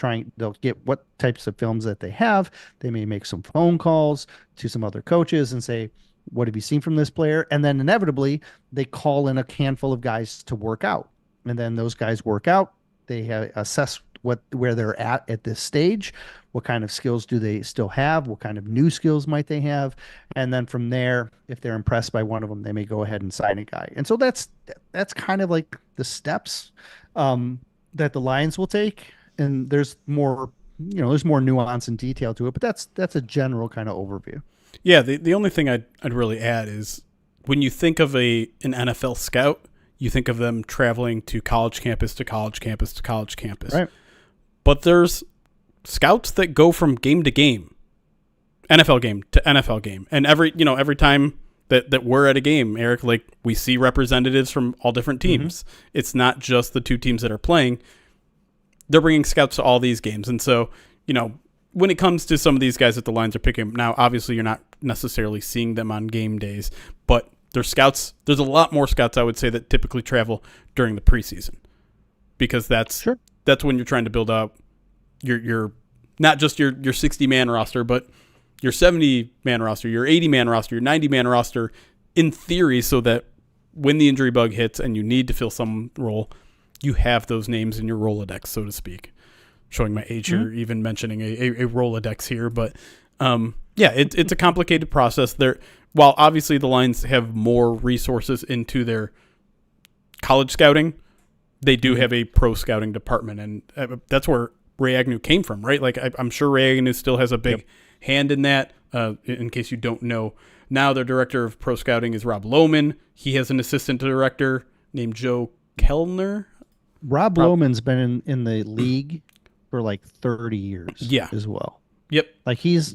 [SPEAKER 2] get what types of films that they have. They may make some phone calls to some other coaches and say, what have you seen from this player? And then inevitably they call in a handful of guys to work out. And then those guys work out. They assess where they're at this stage. What kind of skills do they still have? What kind of new skills might they have? And then from there, if they're impressed by one of them, they may go ahead and sign a guy. And so that's kind of like the steps that the Lions will take. And there's more nuance and detail to it, but that's a general kind of overview.
[SPEAKER 1] Yeah, the only thing I'd really add is when you think of an NFL scout, you think of them traveling to college campus to college campus to college campus.
[SPEAKER 2] Right.
[SPEAKER 1] But there's scouts that go from game to game, NFL game to NFL game. And every time that we're at a game, Erik, like we see representatives from all different teams. Mm-hmm. It's not just the two teams that are playing. They're bringing scouts to all these games. And so, when it comes to some of these guys that the Lions are picking, now obviously you're not necessarily seeing them on game days, but there's scouts. There's a lot more scouts, I would say, that typically travel during the preseason, because that's when you're trying to build up your not just your 60-man roster, but your 70-man roster, your 80-man roster, your 90-man roster, in theory, so that when the injury bug hits and you need to fill some role, you have those names in your Rolodex, so to speak. Showing my age here, even mentioning a Rolodex here, but it's a complicated process. While obviously the Lions have more resources into their college scouting, they do have a pro scouting department, and that's where Ragnow came from, right? Like I'm sure Ragnow still has a big hand in that. In case you don't know, now their director of pro scouting is Rob Lohman. He has an assistant director named Joe Kellner.
[SPEAKER 2] Rob Lohman's been in the league for like 30 years as well.
[SPEAKER 1] Yep.
[SPEAKER 2] Like he's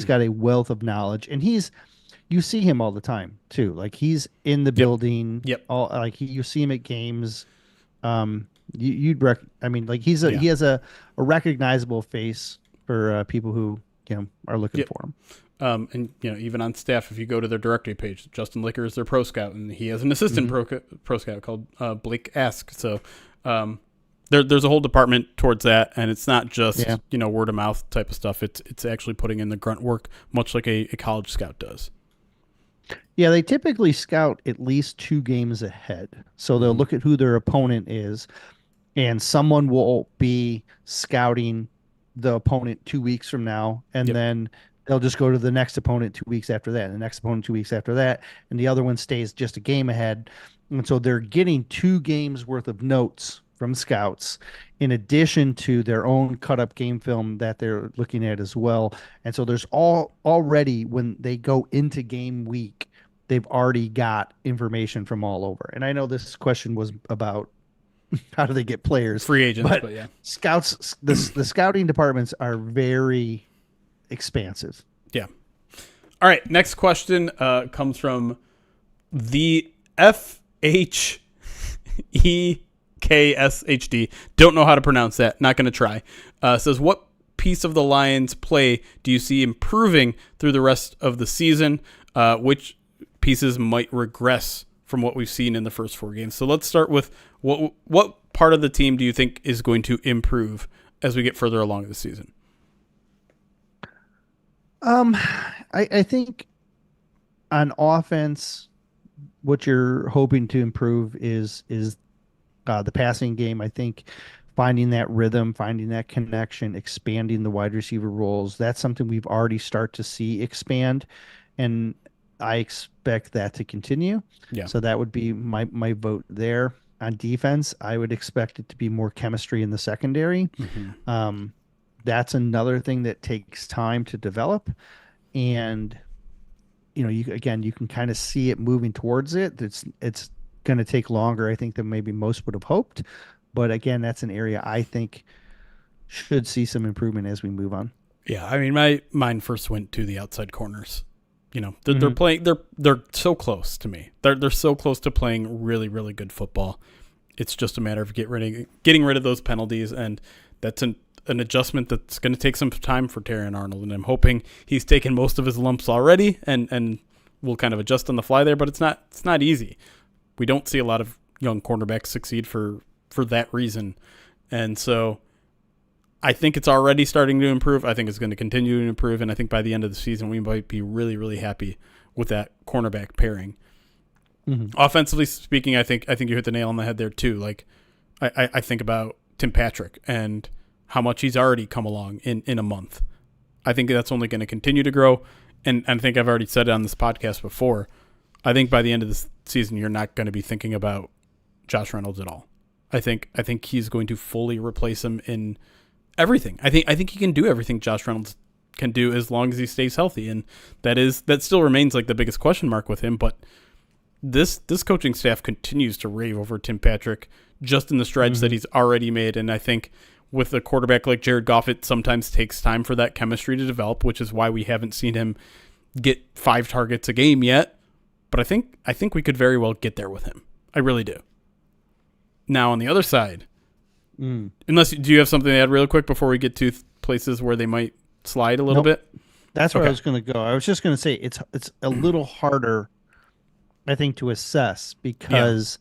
[SPEAKER 2] got a wealth of knowledge, and you see him all the time too. Like he's in the building.
[SPEAKER 1] Yep.
[SPEAKER 2] You see him at games. He has a recognizable face for people who are looking for him.
[SPEAKER 1] And even on staff, if you go to their directory page, Justin Licker is their pro scout, and he has an assistant pro scout called Blake Ask. So there's a whole department towards that, and it's not just word of mouth type of stuff. It's actually putting in the grunt work, much like a college scout does.
[SPEAKER 2] Yeah, they typically scout at least 2 games ahead. So they'll look at who their opponent is, and someone will be scouting the opponent 2 weeks from now, and then they'll just go to the next opponent 2 weeks after that, and the next opponent 2 weeks after that, and the other one stays just a game ahead. And so they're getting 2 games worth of notes from scouts in addition to their own cut up game film that they're looking at as well. And so there's already, when they go into game week, they've already got information from all over. And I know this question was about how do they get players,
[SPEAKER 1] free agents, but
[SPEAKER 2] scouts, the scouting departments are very expansive.
[SPEAKER 1] Yeah. All right. Next question comes from the FHEKSHD. Don't know how to pronounce that. Not going to try. Says, what piece of the Lions play do you see improving through the rest of the season? Which pieces might regress from what we've seen in the first 4 games? So let's start with what part of the team do you think is going to improve as we get further along in the season?
[SPEAKER 2] I think on offense, what you're hoping to improve is the passing game. I think finding that rhythm, finding that connection, expanding the wide receiver roles. That's something we've already start to see expand, and I expect that to continue.
[SPEAKER 1] Yeah.
[SPEAKER 2] So that would be my vote there. on defense, I would expect it to be more chemistry in the secondary.
[SPEAKER 1] Hmm.
[SPEAKER 2] Um, that's another thing that takes time to develop. And, you can kind of see it moving towards it. It's going to take longer, I think, than maybe most would have hoped. But again, that's an area I think should see some improvement as we move on.
[SPEAKER 1] Yeah, I mean, my mind first went to the outside corners. They're
[SPEAKER 2] Mhm.
[SPEAKER 1] playing. They're so close to me. They're so close to playing really really good football. It's just a matter of getting rid of those penalties, and that's an adjustment that's going to take some time for Terrion Arnold. And I'm hoping he's taken most of his lumps already, and will kind of adjust on the fly there. But it's not easy. We don't see a lot of young cornerbacks succeed for that reason, and so I think it's already starting to improve. I think it's going to continue to improve, and I think by the end of the season, we might be really, really happy with that cornerback pairing.
[SPEAKER 2] Mhm.
[SPEAKER 1] Offensively speaking, I think you hit the nail on the head there too. Like, I think about Tim Patrick and how much he's already come along in a month. I think that's only going to continue to grow, and I think I've already said it on this podcast before. I think by the end of this season, you're not going to be thinking about Josh Reynolds at all. I think he's going to fully replace him in everything. I think he can do everything Josh Reynolds can do as long as he stays healthy, and that still remains like the biggest question mark with him. But this coaching staff continues to rave over Tim Patrick just in the strides that he's already made, and I think with a quarterback like Jared Goff, it sometimes takes time for that chemistry to develop, which is why we haven't seen him get 5 targets a game yet. But I think we could very well get there with him. I really do. Now on the other side, do you have something to add real quick before we get to places where they might slide a little
[SPEAKER 2] Nope.
[SPEAKER 1] bit?
[SPEAKER 2] That's where I
[SPEAKER 1] Okay.
[SPEAKER 2] was going to go. I was just going to say it's a little harder, I think, to assess
[SPEAKER 1] Yeah.
[SPEAKER 2] because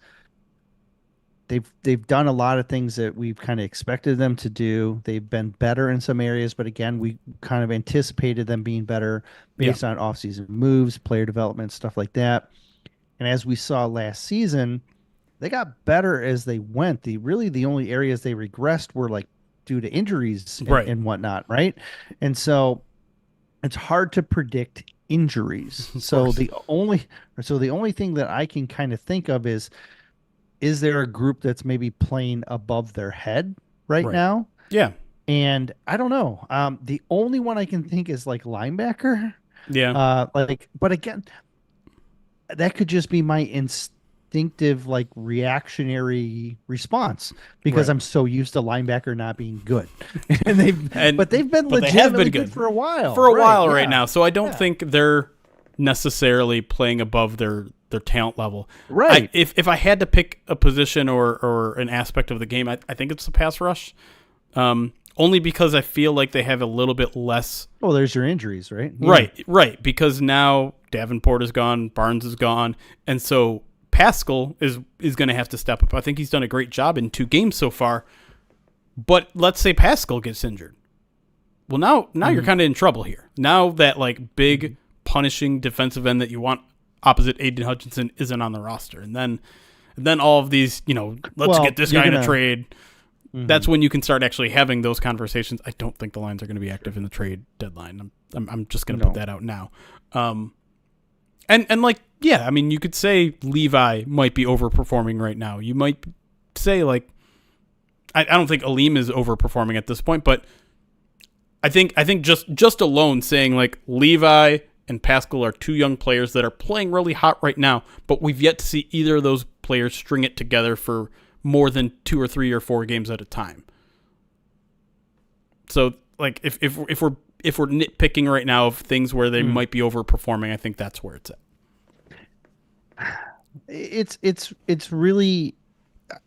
[SPEAKER 2] they've done a lot of things that we've kind of expected them to do. They've been better in some areas, but again, we kind of anticipated them being better
[SPEAKER 1] Yeah.
[SPEAKER 2] based on offseason moves, player development, stuff like that. And as we saw last season, they got better as they went. The only areas they regressed were like due to injuries and,
[SPEAKER 1] Right.
[SPEAKER 2] and whatnot, right? And so it's hard to predict injuries.
[SPEAKER 1] Of
[SPEAKER 2] So
[SPEAKER 1] course.
[SPEAKER 2] the only thing that I can kind of think of is there a group that's maybe playing above their head right
[SPEAKER 1] Right.
[SPEAKER 2] now?
[SPEAKER 1] Yeah.
[SPEAKER 2] And I don't know. The only one I can think is like linebacker.
[SPEAKER 1] Yeah.
[SPEAKER 2] But again, that could just be my instinctive, like reactionary response because
[SPEAKER 1] Right.
[SPEAKER 2] I'm so used to linebacker not being good, and they've been
[SPEAKER 1] But they have
[SPEAKER 2] legitimately
[SPEAKER 1] been
[SPEAKER 2] good for a while,
[SPEAKER 1] for a while right
[SPEAKER 2] Yeah,
[SPEAKER 1] now. So I don't
[SPEAKER 2] yeah,
[SPEAKER 1] think they're necessarily playing above their talent level.
[SPEAKER 2] right.
[SPEAKER 1] If I had to pick a position or an aspect of the game, I think it's the pass rush. Only because I feel like they have a little bit less.
[SPEAKER 2] Oh, there's your injuries, right? Yeah.
[SPEAKER 1] Right. Because now Davenport is gone, Barnes is gone, and so Pascal is going to have to step up. I think he's done a great job in 2 games so far. But let's say Pascal gets injured. Well, now you're kind of in trouble here. Now that like big punishing defensive end that you want opposite Aiden Hutchinson isn't on the roster, and then all of these, let's
[SPEAKER 2] Well,
[SPEAKER 1] get this
[SPEAKER 2] you're
[SPEAKER 1] guy in a
[SPEAKER 2] gonna.
[SPEAKER 1] trade.
[SPEAKER 2] Mhm.
[SPEAKER 1] That's when you can start actually having those conversations. I don't think the Lions are going to be active in the trade deadline. I'm just going to
[SPEAKER 2] No.
[SPEAKER 1] put that out now. And like, yeah, I mean, you could say Levi might be overperforming right now. You might say like, I don't think Aleem is overperforming at this point, but I think just alone saying like Levi and Pascal are 2 young players that are playing really hot right now, but we've yet to see either of those players string it together for more than 2 or 3 or 4 games at a time. So like if we're nitpicking right now of things where they might be overperforming, I think that's where it's at.
[SPEAKER 2] It's really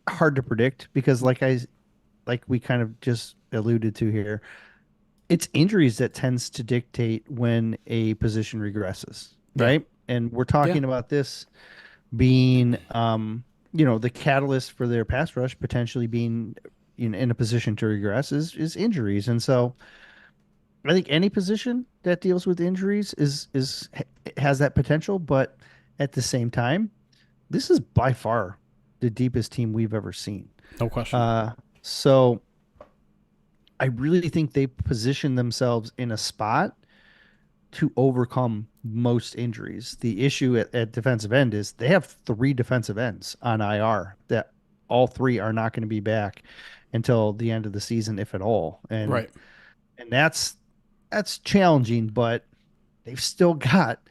[SPEAKER 2] hard to predict because like we kind of just alluded to here, it's injuries that tends to dictate when a position regresses,
[SPEAKER 1] Yeah.
[SPEAKER 2] right? And we're
[SPEAKER 1] Yeah.
[SPEAKER 2] talking about this being the catalyst for their pass rush potentially being in a position to regress is injuries. And so I think any position that deals with injuries has that potential, but at the same time, this is by far the deepest team we've ever seen.
[SPEAKER 1] No question.
[SPEAKER 2] So I really think they position themselves in a spot to overcome most injuries. The issue at defensive end is they have 3 defensive ends on IR that all three are not going to be back until the end of the season, if at all.
[SPEAKER 1] Right.
[SPEAKER 2] And that's challenging, but they've still got,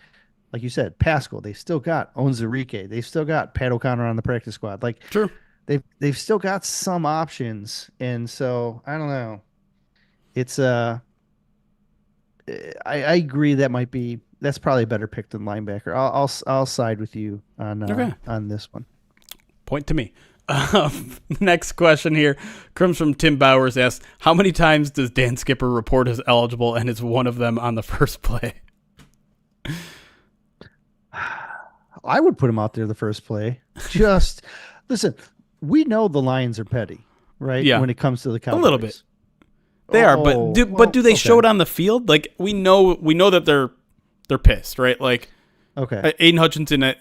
[SPEAKER 2] like you said, Pascal. They've still got Onwuzurike. They've still got Pat O'Connor on the practice squad. Like
[SPEAKER 1] True.
[SPEAKER 2] they've still got some options, and so I don't know. It's I agree that's probably a better pick than linebacker. I'll side with you on this one.
[SPEAKER 1] Point to me. Next question here comes from Tim Bowers. Asks, how many times does Dan Skipper report as eligible, and is one of them on the first play?
[SPEAKER 2] I would put him out there the first play. Just listen. We know the Lions are petty, right?
[SPEAKER 1] Yeah.
[SPEAKER 2] When it comes to the Cowboys,
[SPEAKER 1] a little bit. They are, but do they show it on the field? Like we know that they're pissed, right? Like,
[SPEAKER 2] okay.
[SPEAKER 1] Aiden Hutchinson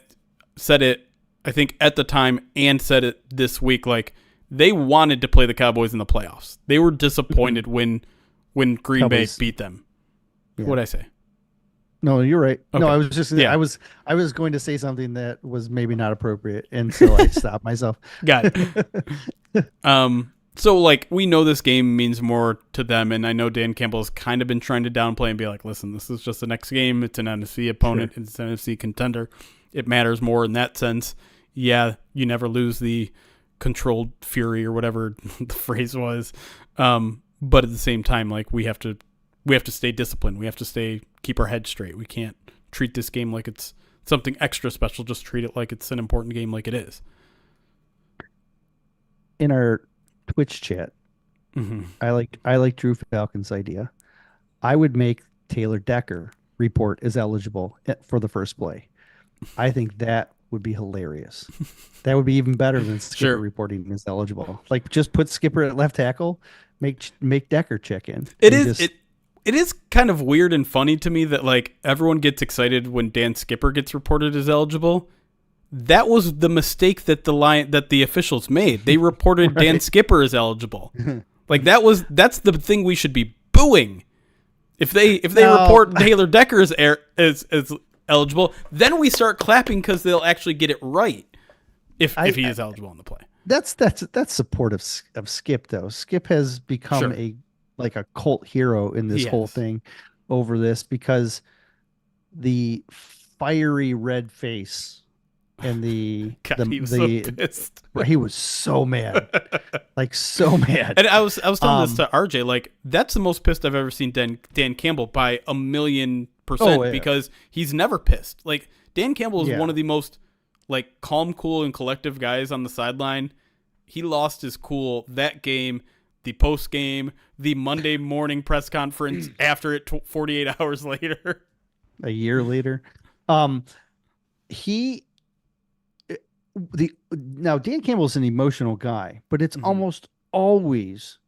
[SPEAKER 1] said it, I think, at the time, and said it this week. Like they wanted to play the Cowboys in the playoffs. They were disappointed when Green
[SPEAKER 2] Cowboys.
[SPEAKER 1] Bay beat them.
[SPEAKER 2] Yeah.
[SPEAKER 1] What'd I say?
[SPEAKER 2] No, you're right.
[SPEAKER 1] Okay.
[SPEAKER 2] No, I was just I was going to say something that was maybe not appropriate, and so I stopped myself.
[SPEAKER 1] Got it. So like we know this game means more to them, and I know Dan Campbell has kind of been trying to downplay and be like, listen, this is just the next game. It's an NFC opponent. Sure. It's an NFC contender. It matters more in that sense. Yeah, you never lose the controlled fury or whatever the phrase was. But at the same time, like we have to stay disciplined. We have to keep our head straight. We can't treat this game like it's something extra special. Just treat it like it's an important game, like it is.
[SPEAKER 2] In our Twitch chat, I like Drew Falcon's idea. I would make Taylor Decker report as eligible for the first play. I think that would be hilarious. That would be even better than Skipper reporting as eligible. Like just put Skipper at left tackle, make Decker check in.
[SPEAKER 1] It is kind of weird and funny to me that like everyone gets excited when Dan Skipper gets reported as eligible. That was the mistake that the officials made. They reported right. Dan Skipper as eligible. Like that's the thing we should be booing. If they report Taylor Decker as eligible, then we start clapping because they'll actually get it right. If he is eligible on the play.
[SPEAKER 2] That's support of Skip though. Skip has become a cult hero in this whole thing over this because the fiery red face and he was so pissed. He was so mad. Like so mad.
[SPEAKER 1] And I was telling this to RJ, like that's the most pissed I've ever seen Dan Campbell by 1,000,000%, because he's never pissed. Like Dan Campbell is one of the most like calm, cool, and collective guys on the sideline. He lost his cool that game, the post game, the Monday morning press conference after it 48 hours later.
[SPEAKER 2] A year later. Now Dan Campbell's an emotional guy, but it's almost always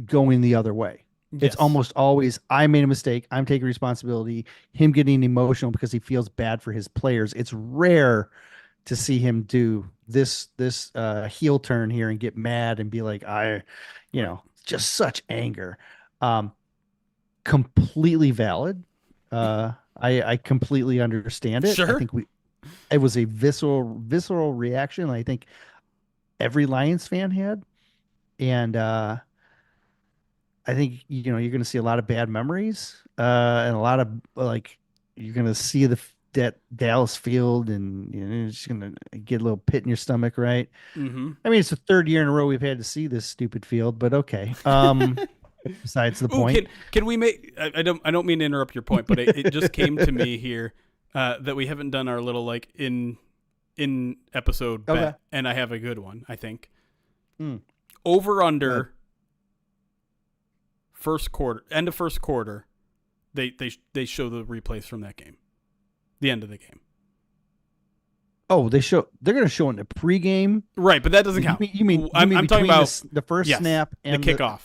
[SPEAKER 2] going the other way. Yes. It's almost always, I made a mistake, I'm taking responsibility, him getting emotional because he feels bad for his players. It's rare to see him do this heel turn here and get mad and be like, just such anger. Completely valid. I completely understand it.
[SPEAKER 1] Sure.
[SPEAKER 2] I think it was a visceral reaction. I think every Lions fan had, and I think you're going to see a lot of bad memories, and a lot of you're going to see that Dallas field, and you're just going to get a little pit in your stomach, right? Mm-hmm. I mean, it's the third year in a row we've had to see this stupid field, but okay. Besides the point,
[SPEAKER 1] can we make? I don't mean to interrupt your point, but it just came to me here. That we haven't done our little in episode bet, and I have a good one, I think. Over under end of first quarter, they show the replays from that game, the end of the game.
[SPEAKER 2] Oh, they're going to show in the pregame,
[SPEAKER 1] right? But that doesn't count.
[SPEAKER 2] You mean I'm talking about the first snap and
[SPEAKER 1] the kickoff.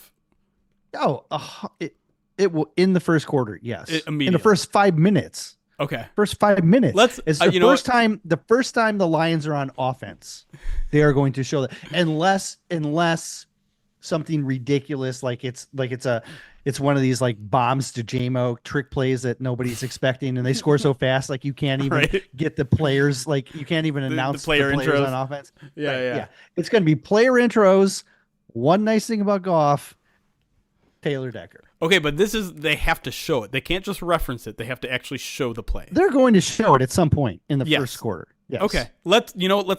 [SPEAKER 2] It will in the first quarter, yes,
[SPEAKER 1] in
[SPEAKER 2] the first 5 minutes.
[SPEAKER 1] Okay.
[SPEAKER 2] First 5 minutes.
[SPEAKER 1] It's
[SPEAKER 2] the first time the Lions are on offense, they are going to show that unless something ridiculous like it's a it's one of these like bombs to JMO trick plays that nobody's expecting, and they score so fast like you can't even
[SPEAKER 1] Right.
[SPEAKER 2] get the players, like you can't even announce the
[SPEAKER 1] player
[SPEAKER 2] players
[SPEAKER 1] intros.
[SPEAKER 2] on offense.
[SPEAKER 1] Yeah,
[SPEAKER 2] Right?
[SPEAKER 1] yeah.
[SPEAKER 2] Yeah, it's going to be player intros. One nice thing about Goff, Taylor Decker.
[SPEAKER 1] Okay, but they have to show it. They can't just reference it. They have to actually show the play.
[SPEAKER 2] They're going to show it at some point in the
[SPEAKER 1] Yes.
[SPEAKER 2] first quarter. Yes.
[SPEAKER 1] Okay. Let's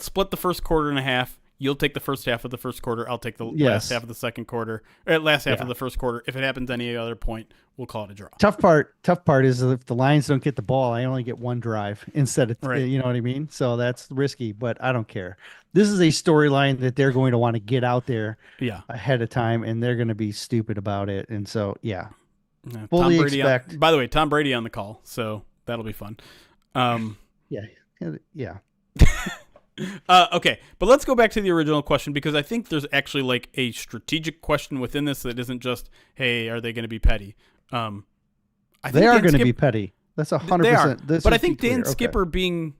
[SPEAKER 1] split the first quarter in half. You'll take the first half of the first quarter. I'll take the last half of the second quarter. Or last half of the first quarter. If it happens any other point, we'll call it a draw.
[SPEAKER 2] Tough part is if the Lions don't get the ball, I only get one drive instead of you know what I mean? So that's risky, but I don't care. This is a storyline that they're going to want to get out there ahead of time, and they're going to be stupid about it. And so, fully expect.
[SPEAKER 1] By the way, Tom Brady on the call, so that'll be fun.
[SPEAKER 2] Yeah.
[SPEAKER 1] Okay, but let's go back to the original question, because I think there's actually like a strategic question within this that isn't just, hey, are they going to be petty?
[SPEAKER 2] I think they are going to be petty. That's 100%.
[SPEAKER 1] But I think Dan Skipper being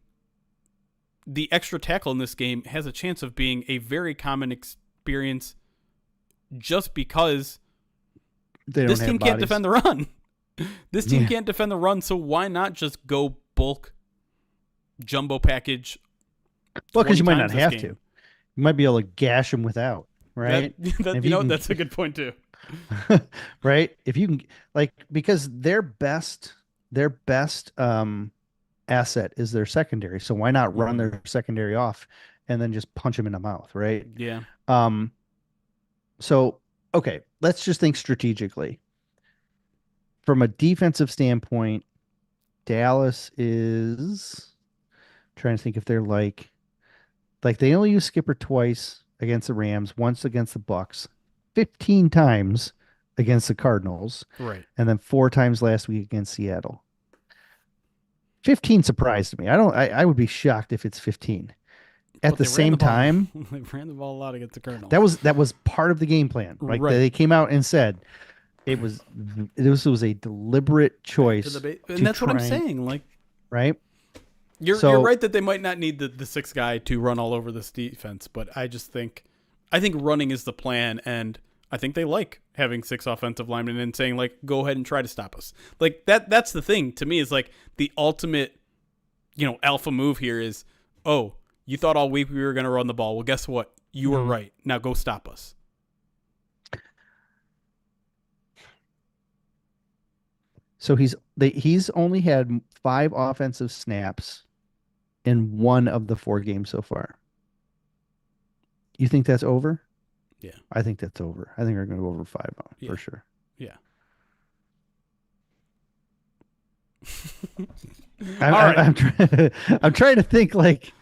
[SPEAKER 1] the extra tackle in this game has a chance of being a very common experience, just because this team can't defend the run. This team can't defend the run, so why not just go bulk jumbo package?
[SPEAKER 2] Well, because you might not have to. You might be able to gash them without, right?
[SPEAKER 1] That's a good point too.
[SPEAKER 2] Right? If you can, because their best asset is their secondary. So why not run their secondary off and then just punch them in the mouth, right?
[SPEAKER 1] Yeah.
[SPEAKER 2] So, okay, let's just think strategically. From a defensive standpoint, Dallas is trying to think if they're like they only use Skipper twice against the Rams, once against the Bucks, 15 times against the Cardinals,
[SPEAKER 1] right,
[SPEAKER 2] and then 4 times last week against Seattle. 15 surprised me. I would be shocked if it's 15. At the same time,
[SPEAKER 1] they ran the ball a lot against the Cardinals.
[SPEAKER 2] That was part of the game plan. Right? They came out and said this was a deliberate choice.
[SPEAKER 1] And that's what I'm saying. Like,
[SPEAKER 2] right?
[SPEAKER 1] You're right that they might not need the sixth guy to run all over this defense, but I think running is the plan, and I think they like having 6 offensive linemen and saying, like, go ahead and try to stop us. Like, that's the thing to me, is like the ultimate, alpha move here is, oh, you thought all week we were going to run the ball. Well, guess what? You were right. Now go stop us.
[SPEAKER 2] So he's only had 5 offensive snaps in 1 of the 4 games so far. You think that's over?
[SPEAKER 1] Yeah.
[SPEAKER 2] I think that's over. I think we're going to go over 5 for sure.
[SPEAKER 1] Yeah.
[SPEAKER 2] I'm trying to think like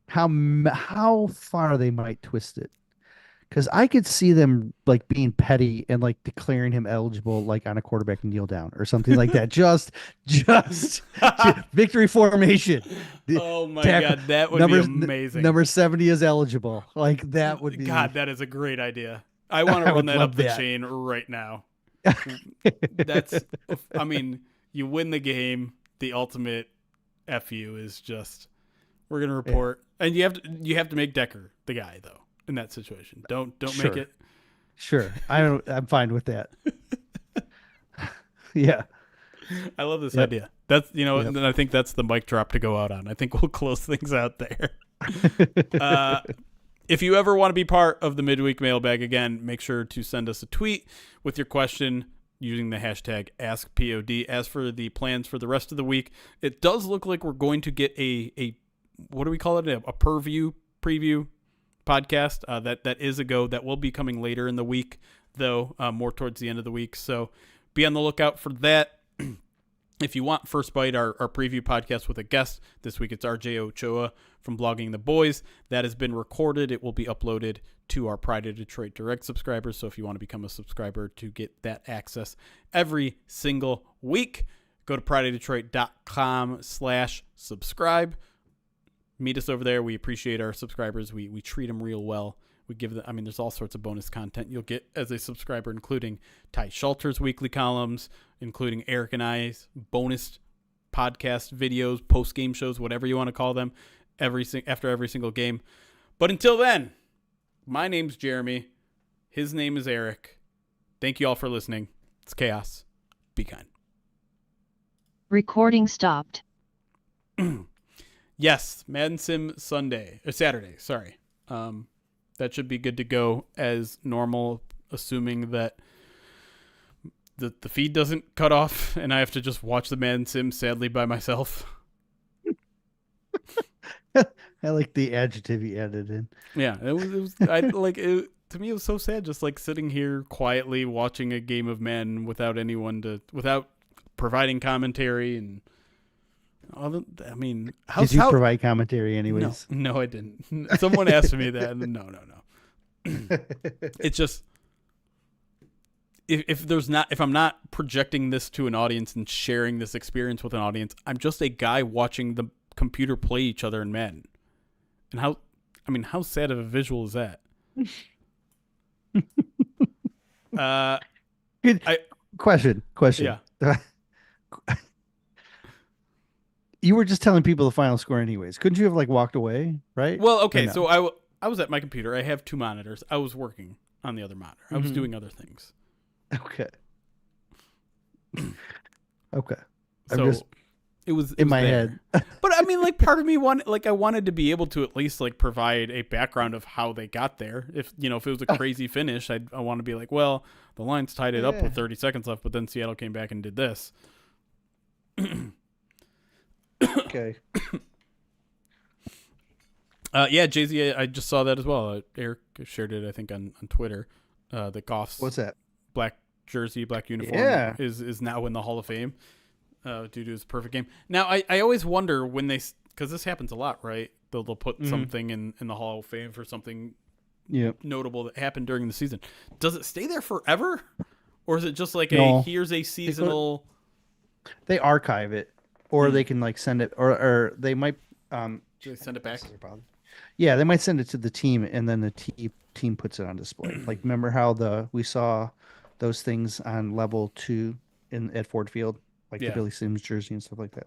[SPEAKER 2] how far they might twist it. Because I could see them like being petty and like declaring him eligible, like on a quarterback kneel down or something like that. Just victory formation.
[SPEAKER 1] Oh my God, that would be amazing.
[SPEAKER 2] Number 70 is eligible. Like that would be.
[SPEAKER 1] God, that is a great idea. I want to run that up the chain right now. You win the game. The ultimate FU is just, we're gonna report, and you have to make Decker the guy though. In that situation, don't make it.
[SPEAKER 2] Sure, I'm fine with that. Yeah,
[SPEAKER 1] I love this idea. That's and I think that's the mic drop to go out on. I think we'll close things out there. If you ever want to be part of the midweek mailbag, again, make sure to send us a tweet with your question using the hashtag AskPOD. As for the plans for the rest of the week, it does look like we're going to get a what do we call it? A preview podcast that is a go. That will be coming later in the week, though, more towards the end of the week. So be on the lookout for that. If you want First Bite, our preview podcast with a guest, this week it's RJ Ochoa from Blogging the Boys. That has been recorded. It will be uploaded to our Pride of Detroit Direct subscribers. So if you want to become a subscriber to get that access every single week, go to prideofdetroit.com/subscribe. Meet us over there. We appreciate our subscribers. We treat them real well. We give them, there's all sorts of bonus content you'll get as a subscriber, including Ty Schulter's weekly columns, including Erik and I's bonus podcast videos, post-game shows, whatever you want to call them, after every single game. But until then, my name's Jeremy. His name is Erik. Thank you all for listening. It's chaos. Be kind.
[SPEAKER 3] Recording stopped.
[SPEAKER 1] Yes, Madden Sim Saturday. Sorry. That should be good to go as normal, assuming that the feed doesn't cut off and I have to just watch the Madden Sim sadly by myself.
[SPEAKER 2] I like the adjective you added in.
[SPEAKER 1] Yeah, it was I like it. To me, it was so sad, just like sitting here quietly watching a game of Madden without providing commentary and. I mean,
[SPEAKER 2] did you provide commentary anyways?
[SPEAKER 1] No, I didn't. Someone asked me that. And no. It's just if I'm not projecting this to an audience and sharing this experience with an audience, I'm just a guy watching the computer play each other in Madden. And how sad of a visual is that?
[SPEAKER 2] Good question.
[SPEAKER 1] Yeah.
[SPEAKER 2] You were just telling people the final score anyways. Couldn't you have walked away, right?
[SPEAKER 1] Well, okay, so I was at my computer. I have 2 monitors. I was working on the other monitor. I was doing other things.
[SPEAKER 2] Okay. Okay.
[SPEAKER 1] So it was
[SPEAKER 2] in my
[SPEAKER 1] there.
[SPEAKER 2] head.
[SPEAKER 1] But I mean, part of me wanted to be able to at least provide a background of how they got there. If it was a crazy finish, I want to be well, the Lions tied it up with 30 seconds left, but then Seattle came back and did this.
[SPEAKER 2] Okay.
[SPEAKER 1] Yeah, Jay-Z, I just saw that as well. Erik shared it, I think, on Twitter. The Goff's
[SPEAKER 2] What's that?
[SPEAKER 1] black jersey, black uniform is now in the Hall of Fame due to his perfect game. Now, I always wonder when because this happens a lot, right? They'll put something in the Hall of Fame for something notable that happened during the season. Does it stay there forever? Or is it just here's a seasonal...
[SPEAKER 2] They archive it. Or they can send it, or they might
[SPEAKER 1] do they send it back?
[SPEAKER 2] Yeah, they might send it to the team, and then the team puts it on display. Remember how we saw those things on level 2 at Ford Field, the Billy Sims jersey and stuff like that.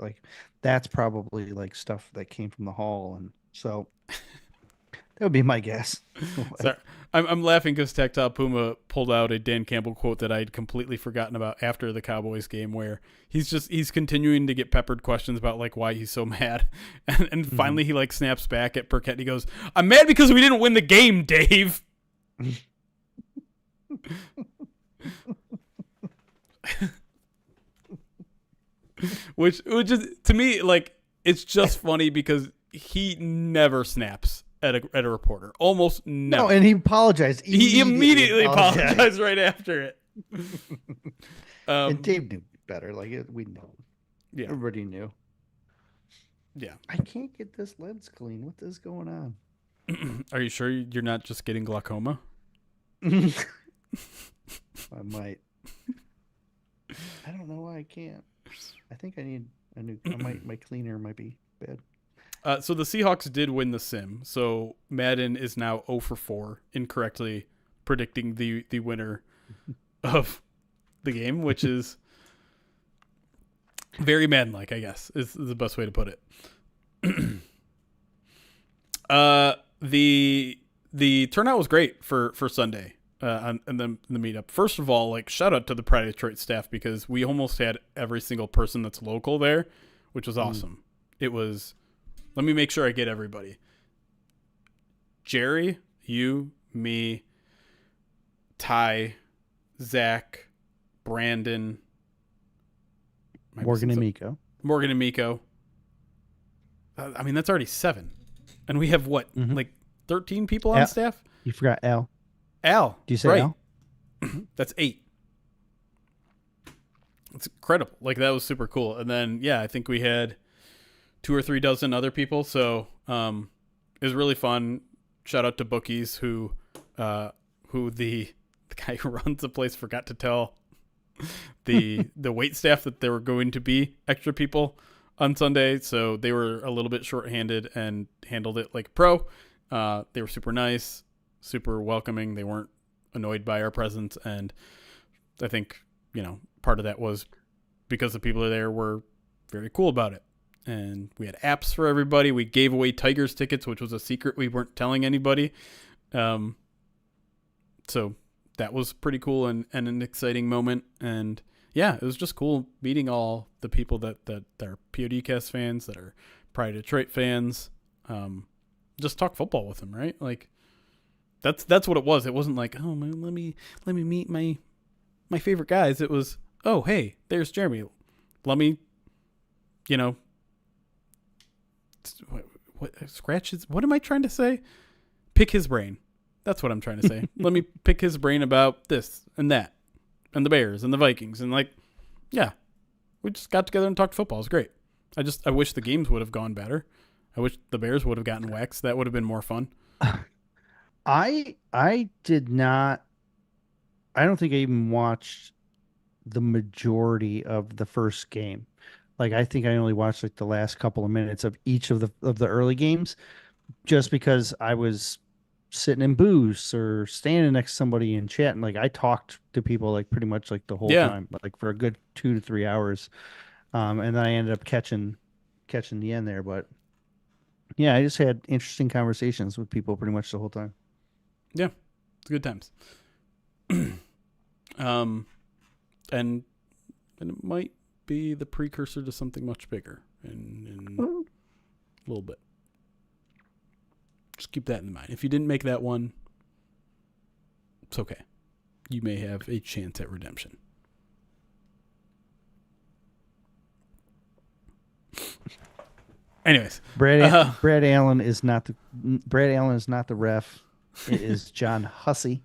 [SPEAKER 2] That's probably stuff that came from the hall, and so that would be my guess.
[SPEAKER 1] Sorry. I'm laughing because Tactile Puma pulled out a Dan Campbell quote that I'd completely forgotten about after the Cowboys game, where he's continuing to get peppered questions about why he's so mad, and finally he snaps back at Burkett and he goes, "I'm mad because we didn't win the game, Dave." which is to me it's just funny because he never snaps at a reporter. Almost never.
[SPEAKER 2] No, and he apologized.
[SPEAKER 1] He immediately apologized right after it.
[SPEAKER 2] And Dave knew better. We know.
[SPEAKER 1] Yeah.
[SPEAKER 2] Everybody knew.
[SPEAKER 1] Yeah.
[SPEAKER 2] I can't get this lens clean. What is going on?
[SPEAKER 1] Are you sure you're not just getting glaucoma?
[SPEAKER 2] I might. I don't know why I can't. I think I need a new... my cleaner might be bad.
[SPEAKER 1] So the Seahawks did win the sim. So Madden is now 0 for 4, incorrectly predicting the winner of the game, which is very Madden-like, I guess, is the best way to put it. The turnout was great for Sunday and the meetup. First of all, shout out to the Pride of Detroit staff, because we almost had every single person that's local there, which was awesome. It was... Let me make sure I get everybody. Jerry, you, me, Ty, Zach, Brandon,
[SPEAKER 2] Morgan and
[SPEAKER 1] Miko. I mean, that's already 7. And we have what, 13 people on staff?
[SPEAKER 2] You forgot Al.
[SPEAKER 1] Al.
[SPEAKER 2] Do you say
[SPEAKER 1] right.
[SPEAKER 2] Al?
[SPEAKER 1] That's 8. It's incredible. That was super cool. And then, I think we had 2 or 3 dozen other people. So it was really fun. Shout out to Bookies who the guy who runs the place forgot to tell the wait staff that there were going to be extra people on Sunday. So they were a little bit shorthanded and handled it like a pro. They were super nice, super welcoming. They weren't annoyed by our presence. And I think, part of that was because the people there were very cool about it. And we had apps for everybody. We gave away Tigers tickets, which was a secret we weren't telling anybody. So that was pretty cool and an exciting moment. And yeah, it was just cool meeting all the people that are PODcast fans, that are Pride Detroit fans. Just talk football with them, right? Like that's what it was. It wasn't like, oh man, let me meet my favorite guys. It was, oh hey, there's Jeremy. Let me, what scratch his, what am I trying to say? Pick his brain. That's what I'm trying to say. Let me pick his brain about this and that and the Bears and the Vikings. And like, yeah, we just got together and talked football. It was great. I wish the games would have gone better. I wish the Bears would have gotten waxed. That would have been more fun.
[SPEAKER 2] I did not. I don't think I even watched the majority of the first game. Like, I think I only watched like the last couple of minutes of each of the early games, just because I was sitting in booths or standing next to somebody and chatting. Like, I talked to people like pretty much like the whole time, like for a good 2 to 3 hours. And then I ended up catching the end there. But yeah, I just had interesting conversations with people pretty much the whole time.
[SPEAKER 1] Yeah, it's good times. And it might be the precursor to something much bigger in a little bit. Just keep that in mind. If you didn't make that one, it's okay. You may have a chance at redemption. Anyways,
[SPEAKER 2] Brad Allen is not the ref. It is John Hussey.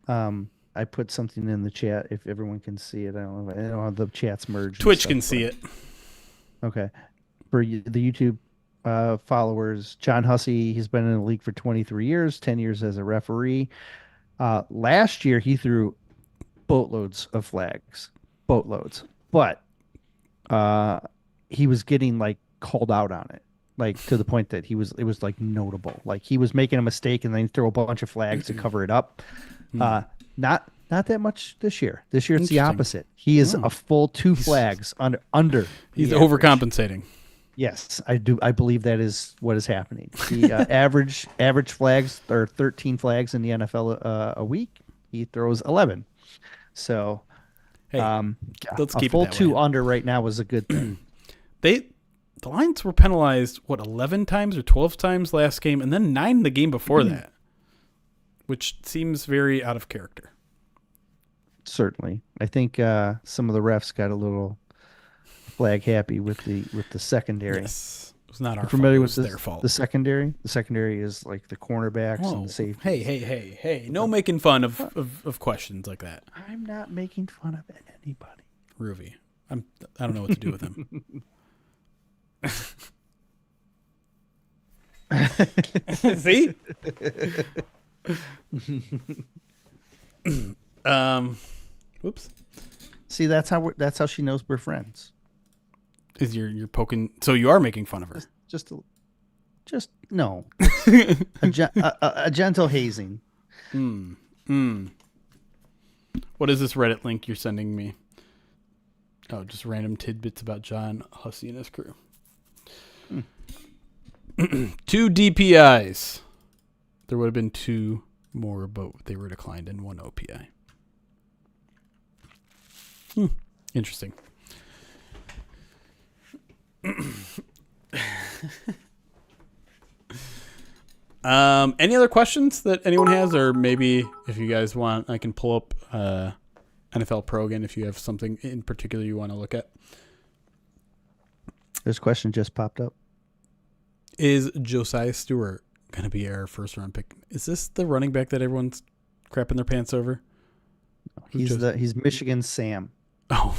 [SPEAKER 2] I put something in the chat if everyone can see it. I don't know how the chat's merged.
[SPEAKER 1] Twitch can see it.
[SPEAKER 2] Okay. For the YouTube followers, John Hussey, he's been in the league for 23 years, 10 years as a referee. Last year, he threw boatloads of flags. Boatloads. But he was getting, like, called out on it. Like, to the point that it was like notable. Like, he was making a mistake and then he'd throw a bunch of flags to cover it up. Not that much this year. This year it's the opposite. He is a full 2 flags under.
[SPEAKER 1] He's overcompensating.
[SPEAKER 2] Yes, I do. I believe that is what is happening. The average flags are 13 flags in the NFL a week. He throws 11. So,
[SPEAKER 1] hey, let's keep
[SPEAKER 2] a full
[SPEAKER 1] it that
[SPEAKER 2] 2
[SPEAKER 1] way.
[SPEAKER 2] under right now was a good thing.
[SPEAKER 1] The Lions were penalized 11 times or 12 times last game, and then 9 the game before that, which seems very out of character.
[SPEAKER 2] Certainly, I think some of the refs got a little flag happy with the secondary.
[SPEAKER 1] Yes, it was not our fault.
[SPEAKER 2] Familiar
[SPEAKER 1] It
[SPEAKER 2] with
[SPEAKER 1] was their fault.
[SPEAKER 2] The secondary? The secondary is like the cornerbacks and the safety.
[SPEAKER 1] Hey! No making fun of questions like that.
[SPEAKER 2] I'm not making fun of anybody.
[SPEAKER 1] Ruby, I don't know what to do with him. See? Whoops.
[SPEAKER 2] See, that's how she knows we're friends.
[SPEAKER 1] Is you're poking? So you are making fun of her?
[SPEAKER 2] Just no. a gentle hazing.
[SPEAKER 1] What is this Reddit link you're sending me? Oh, just random tidbits about John Hussey and his crew. 2 DPIs. There would have been 2 more, but they were declined, and 1 OPI. Interesting. Any other questions that anyone has, or maybe if you guys want, I can pull up NFL Pro again if you have something in particular you want to look at.
[SPEAKER 2] This question just popped up.
[SPEAKER 1] Is Josiah Stewart going to be our first round pick? Is this the running back that everyone's crapping their pants over?
[SPEAKER 2] He's Michigan Sam.
[SPEAKER 1] Oh.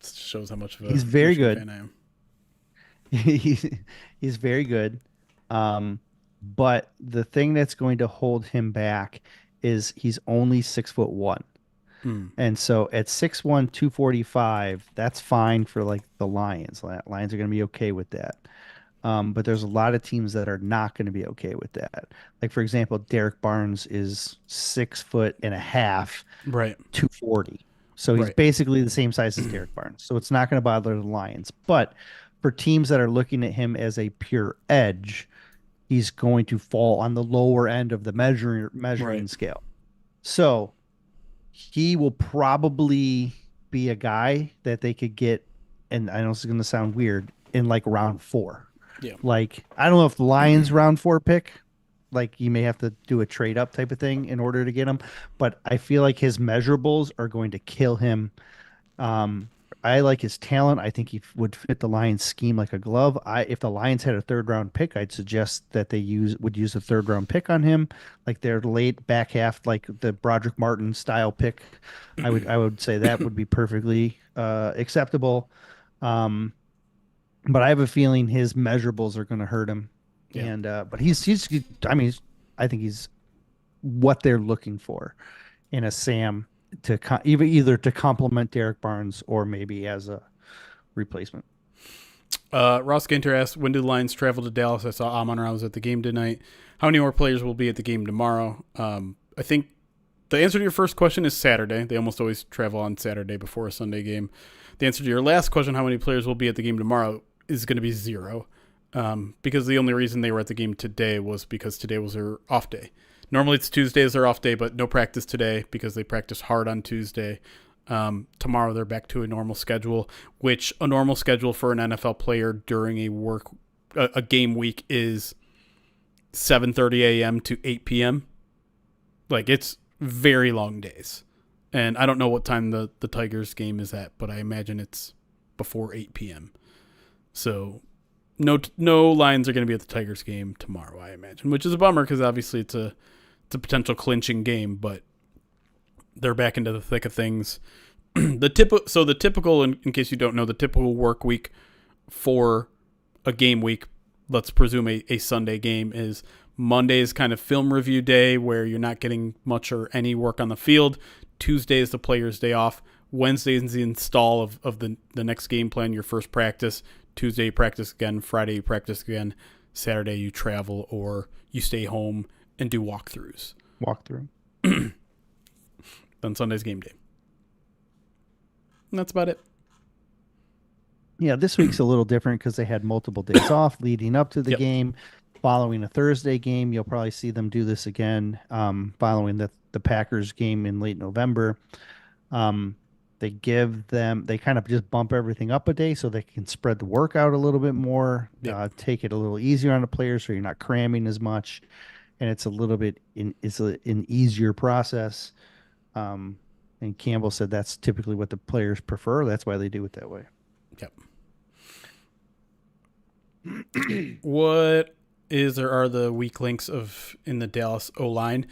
[SPEAKER 1] Shows how much of a
[SPEAKER 2] he's very
[SPEAKER 1] Michigan
[SPEAKER 2] good.
[SPEAKER 1] fan I am.
[SPEAKER 2] He's very good. But the thing that's going to hold him back is he's only 6'1". And so at 6'1", 245, that's fine for like the Lions. Lions are going to be okay with that. But there's a lot of teams that are not going to be okay with that. Like, for example, Derek Barnes is 6'1.5",
[SPEAKER 1] right,
[SPEAKER 2] 240. So he's basically the same size as Derek Barnes. So it's not going to bother the Lions. But for teams that are looking at him as a pure edge, he's going to fall on the lower end of the
[SPEAKER 1] Right.
[SPEAKER 2] measuring scale. So he will probably be a guy that they could get, and I know this is going to sound weird, in like round four.
[SPEAKER 1] Yeah.
[SPEAKER 2] Like, I don't know if the Lions round four pick, like you may have to do a trade up type of thing in order to get him, but I feel like his measurables are going to kill him. um, I like his talent. I think he would fit the Lions scheme like a glove. If the Lions had a third round pick, I'd suggest that they use a third round pick on him, like their late back half, like the Broderick Martin style pick. I would say that would be perfectly acceptable. Um, but I have a feeling his measurables are going to hurt him.
[SPEAKER 1] Yeah.
[SPEAKER 2] And but he's I mean I think he's what they're looking for in a Sam to either to complement Derek Barnes or maybe as a replacement.
[SPEAKER 1] Ross Gaynter asked, when do the Lions travel to Dallas? I saw Amon Ra was at the game tonight. How many more players will be at the game tomorrow? I think the answer to your first question is Saturday. They almost always travel on Saturday before a Sunday game. The answer to your last question, how many players will be at the game tomorrow, is going to be zero. Because the only reason they were at the game today was because today was their off day. Normally it's Tuesday is their off day, but no practice today because they practice hard on Tuesday. Tomorrow they're back to a normal schedule, which a normal schedule for an NFL player during a game week is 7:30 a.m. to 8 p.m. Like, it's very long days. And I don't know what time the Tigers game is at, but I imagine it's before 8 p.m. So no Lions are going to be at the Tigers game tomorrow, I imagine, which is a bummer because obviously it's a potential clinching game, but they're back into the thick of things. The typical, in case you don't know, the typical work week for a game week, let's presume a Sunday game, is Monday is kind of film review day where you're not getting much or any work on the field. Tuesday is the player's day off. Wednesday is the install of the next game plan, your first practice. Tuesday you practice again. Friday you practice again. Saturday you travel or you stay home and do walkthroughs.
[SPEAKER 2] Walkthrough.
[SPEAKER 1] Then Sunday's game day. And that's about it.
[SPEAKER 2] Yeah, this week's a little different because they had multiple days off leading up to the
[SPEAKER 1] Yep.
[SPEAKER 2] game. Following a Thursday game, you'll probably see them do this again. Following the Packers game in late November, they kind of just bump everything up a day so they can spread the work out a little bit more,
[SPEAKER 1] Yep.
[SPEAKER 2] take it a little easier on the players so you're not cramming as much, and it's a little bit an easier process. And Campbell said that's typically what the players prefer. That's why they do it that way.
[SPEAKER 1] Yep. What are the weak links in the Dallas O line?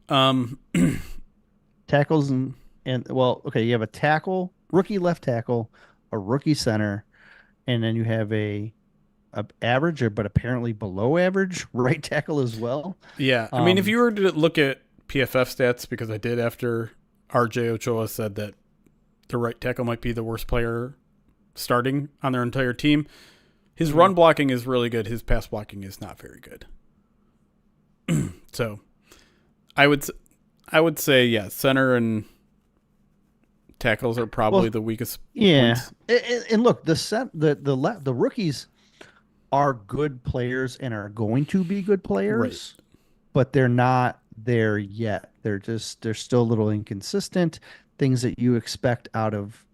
[SPEAKER 1] Um,
[SPEAKER 2] Tackles and well, okay, you have a tackle, rookie left tackle, a rookie center, and then you have a average but apparently below average right tackle as well.
[SPEAKER 1] yeah, I mean, if you were to look at PFF stats, because I did after RJ Ochoa said that the right tackle might be the worst player starting on their entire team. His run blocking is really good. His pass blocking is not very good. So, I would say yeah, center and tackles are probably the weakest
[SPEAKER 2] Yeah,
[SPEAKER 1] points.
[SPEAKER 2] and look, the rookies are good players and are going to be good
[SPEAKER 1] Right.
[SPEAKER 2] players, but they're not there yet. They're still a little inconsistent. Things that you expect out of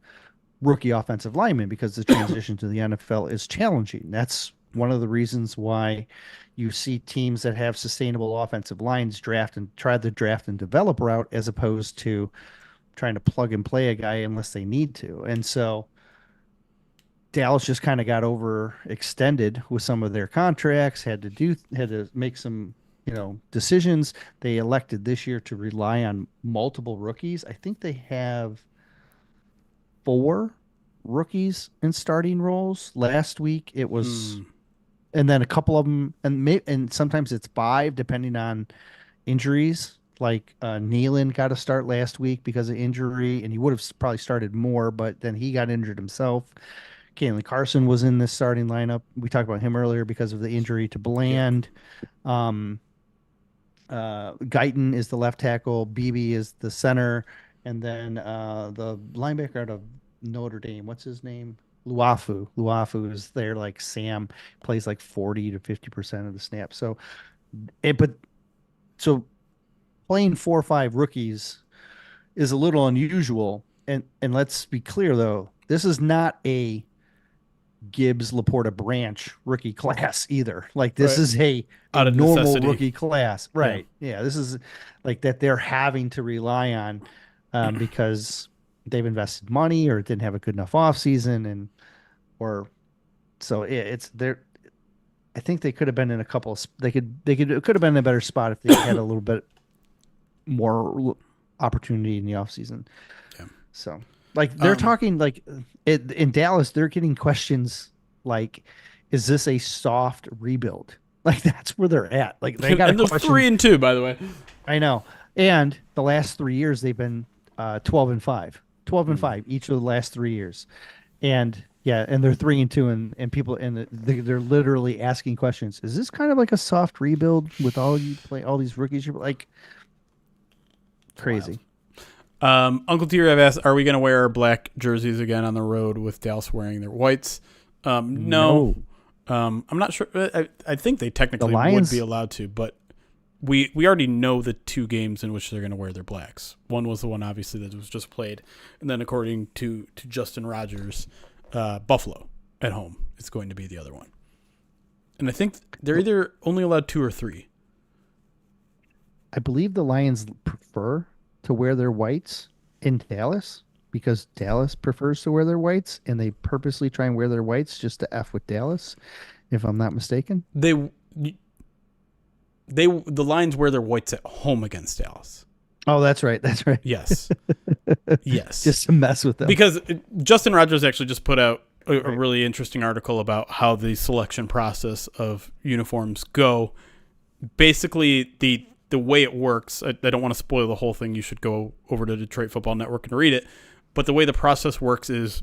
[SPEAKER 2] rookie offensive linemen because the transition to the NFL is challenging. That's one of the reasons why you see teams that have sustainable offensive lines try the draft and develop route as opposed to trying to plug and play a guy unless they need to. And so Dallas just kind of got overextended with some of their contracts, had to make some, decisions. They elected this year to rely on multiple rookies. I think they have four rookies in starting roles. Last week it was,
[SPEAKER 1] Hmm.
[SPEAKER 2] and then a couple of them, and sometimes it's five depending on injuries. Like Nealon got a start last week because of injury, and he would have probably started more, but then he got injured himself. Kalen Carson was in this starting lineup. We talked about him earlier because of the injury to
[SPEAKER 1] Yeah.
[SPEAKER 2] Bland. Um, Guyton is the left tackle. Beebe is the center, and then the linebacker out of Notre Dame. What's his name? Luafu is there. Like Sam plays like 40 to 50% of the snaps. But so playing 4 or 5 rookies is a little unusual. And let's be clear though, this is not a Gibbs Laporta Branch rookie class either. Like this
[SPEAKER 1] Right.
[SPEAKER 2] is a
[SPEAKER 1] Out of
[SPEAKER 2] normal
[SPEAKER 1] necessity.
[SPEAKER 2] rookie class,
[SPEAKER 1] Yeah.
[SPEAKER 2] right? Yeah, this is like that they're having to rely on because they've invested money or didn't have a good enough off season and or so it's there. I think they could have been in a couple of they could it could have been in a better spot if they had a little bit more opportunity in the off season.
[SPEAKER 1] Yeah.
[SPEAKER 2] So, like, they're talking like in Dallas, they're getting questions like, "Is this a soft rebuild?" Like, that's where they're at. Like, they got a
[SPEAKER 1] And they're
[SPEAKER 2] question.
[SPEAKER 1] 3-2, by the way.
[SPEAKER 2] I know. And the last 3 years, they've been 12-5, 12-5 each of the last 3 years. And yeah, and they're 3-2, and people and they're literally asking questions. Is this kind of like a soft rebuild with all you play all these rookies? You're like crazy.
[SPEAKER 1] Uncle T have asked, are we going to wear our black jerseys again on the road with Dallas wearing their whites? No. I'm not sure. I think they technically would be allowed to, but we already know the 2 games in which they're going to wear their blacks. One was the one, obviously, that was just played. And then according to Justin Rogers, Buffalo at home is going to be the other one. And I think they're either only allowed 2 or 3.
[SPEAKER 2] I believe the Lions prefer to wear their whites in Dallas because Dallas prefers to wear their whites, and they purposely try and wear their whites just to F with Dallas, if I'm not mistaken.
[SPEAKER 1] The Lions wear their whites at home against Dallas.
[SPEAKER 2] Oh, that's right. That's right.
[SPEAKER 1] Yes. Yes.
[SPEAKER 2] Just to mess with them.
[SPEAKER 1] Because Justin Rogers actually just put out a really interesting article about how the selection process of uniforms go. Basically, the way it works, I don't want to spoil the whole thing. You should go over to Detroit Football Network and read it. But the way the process works is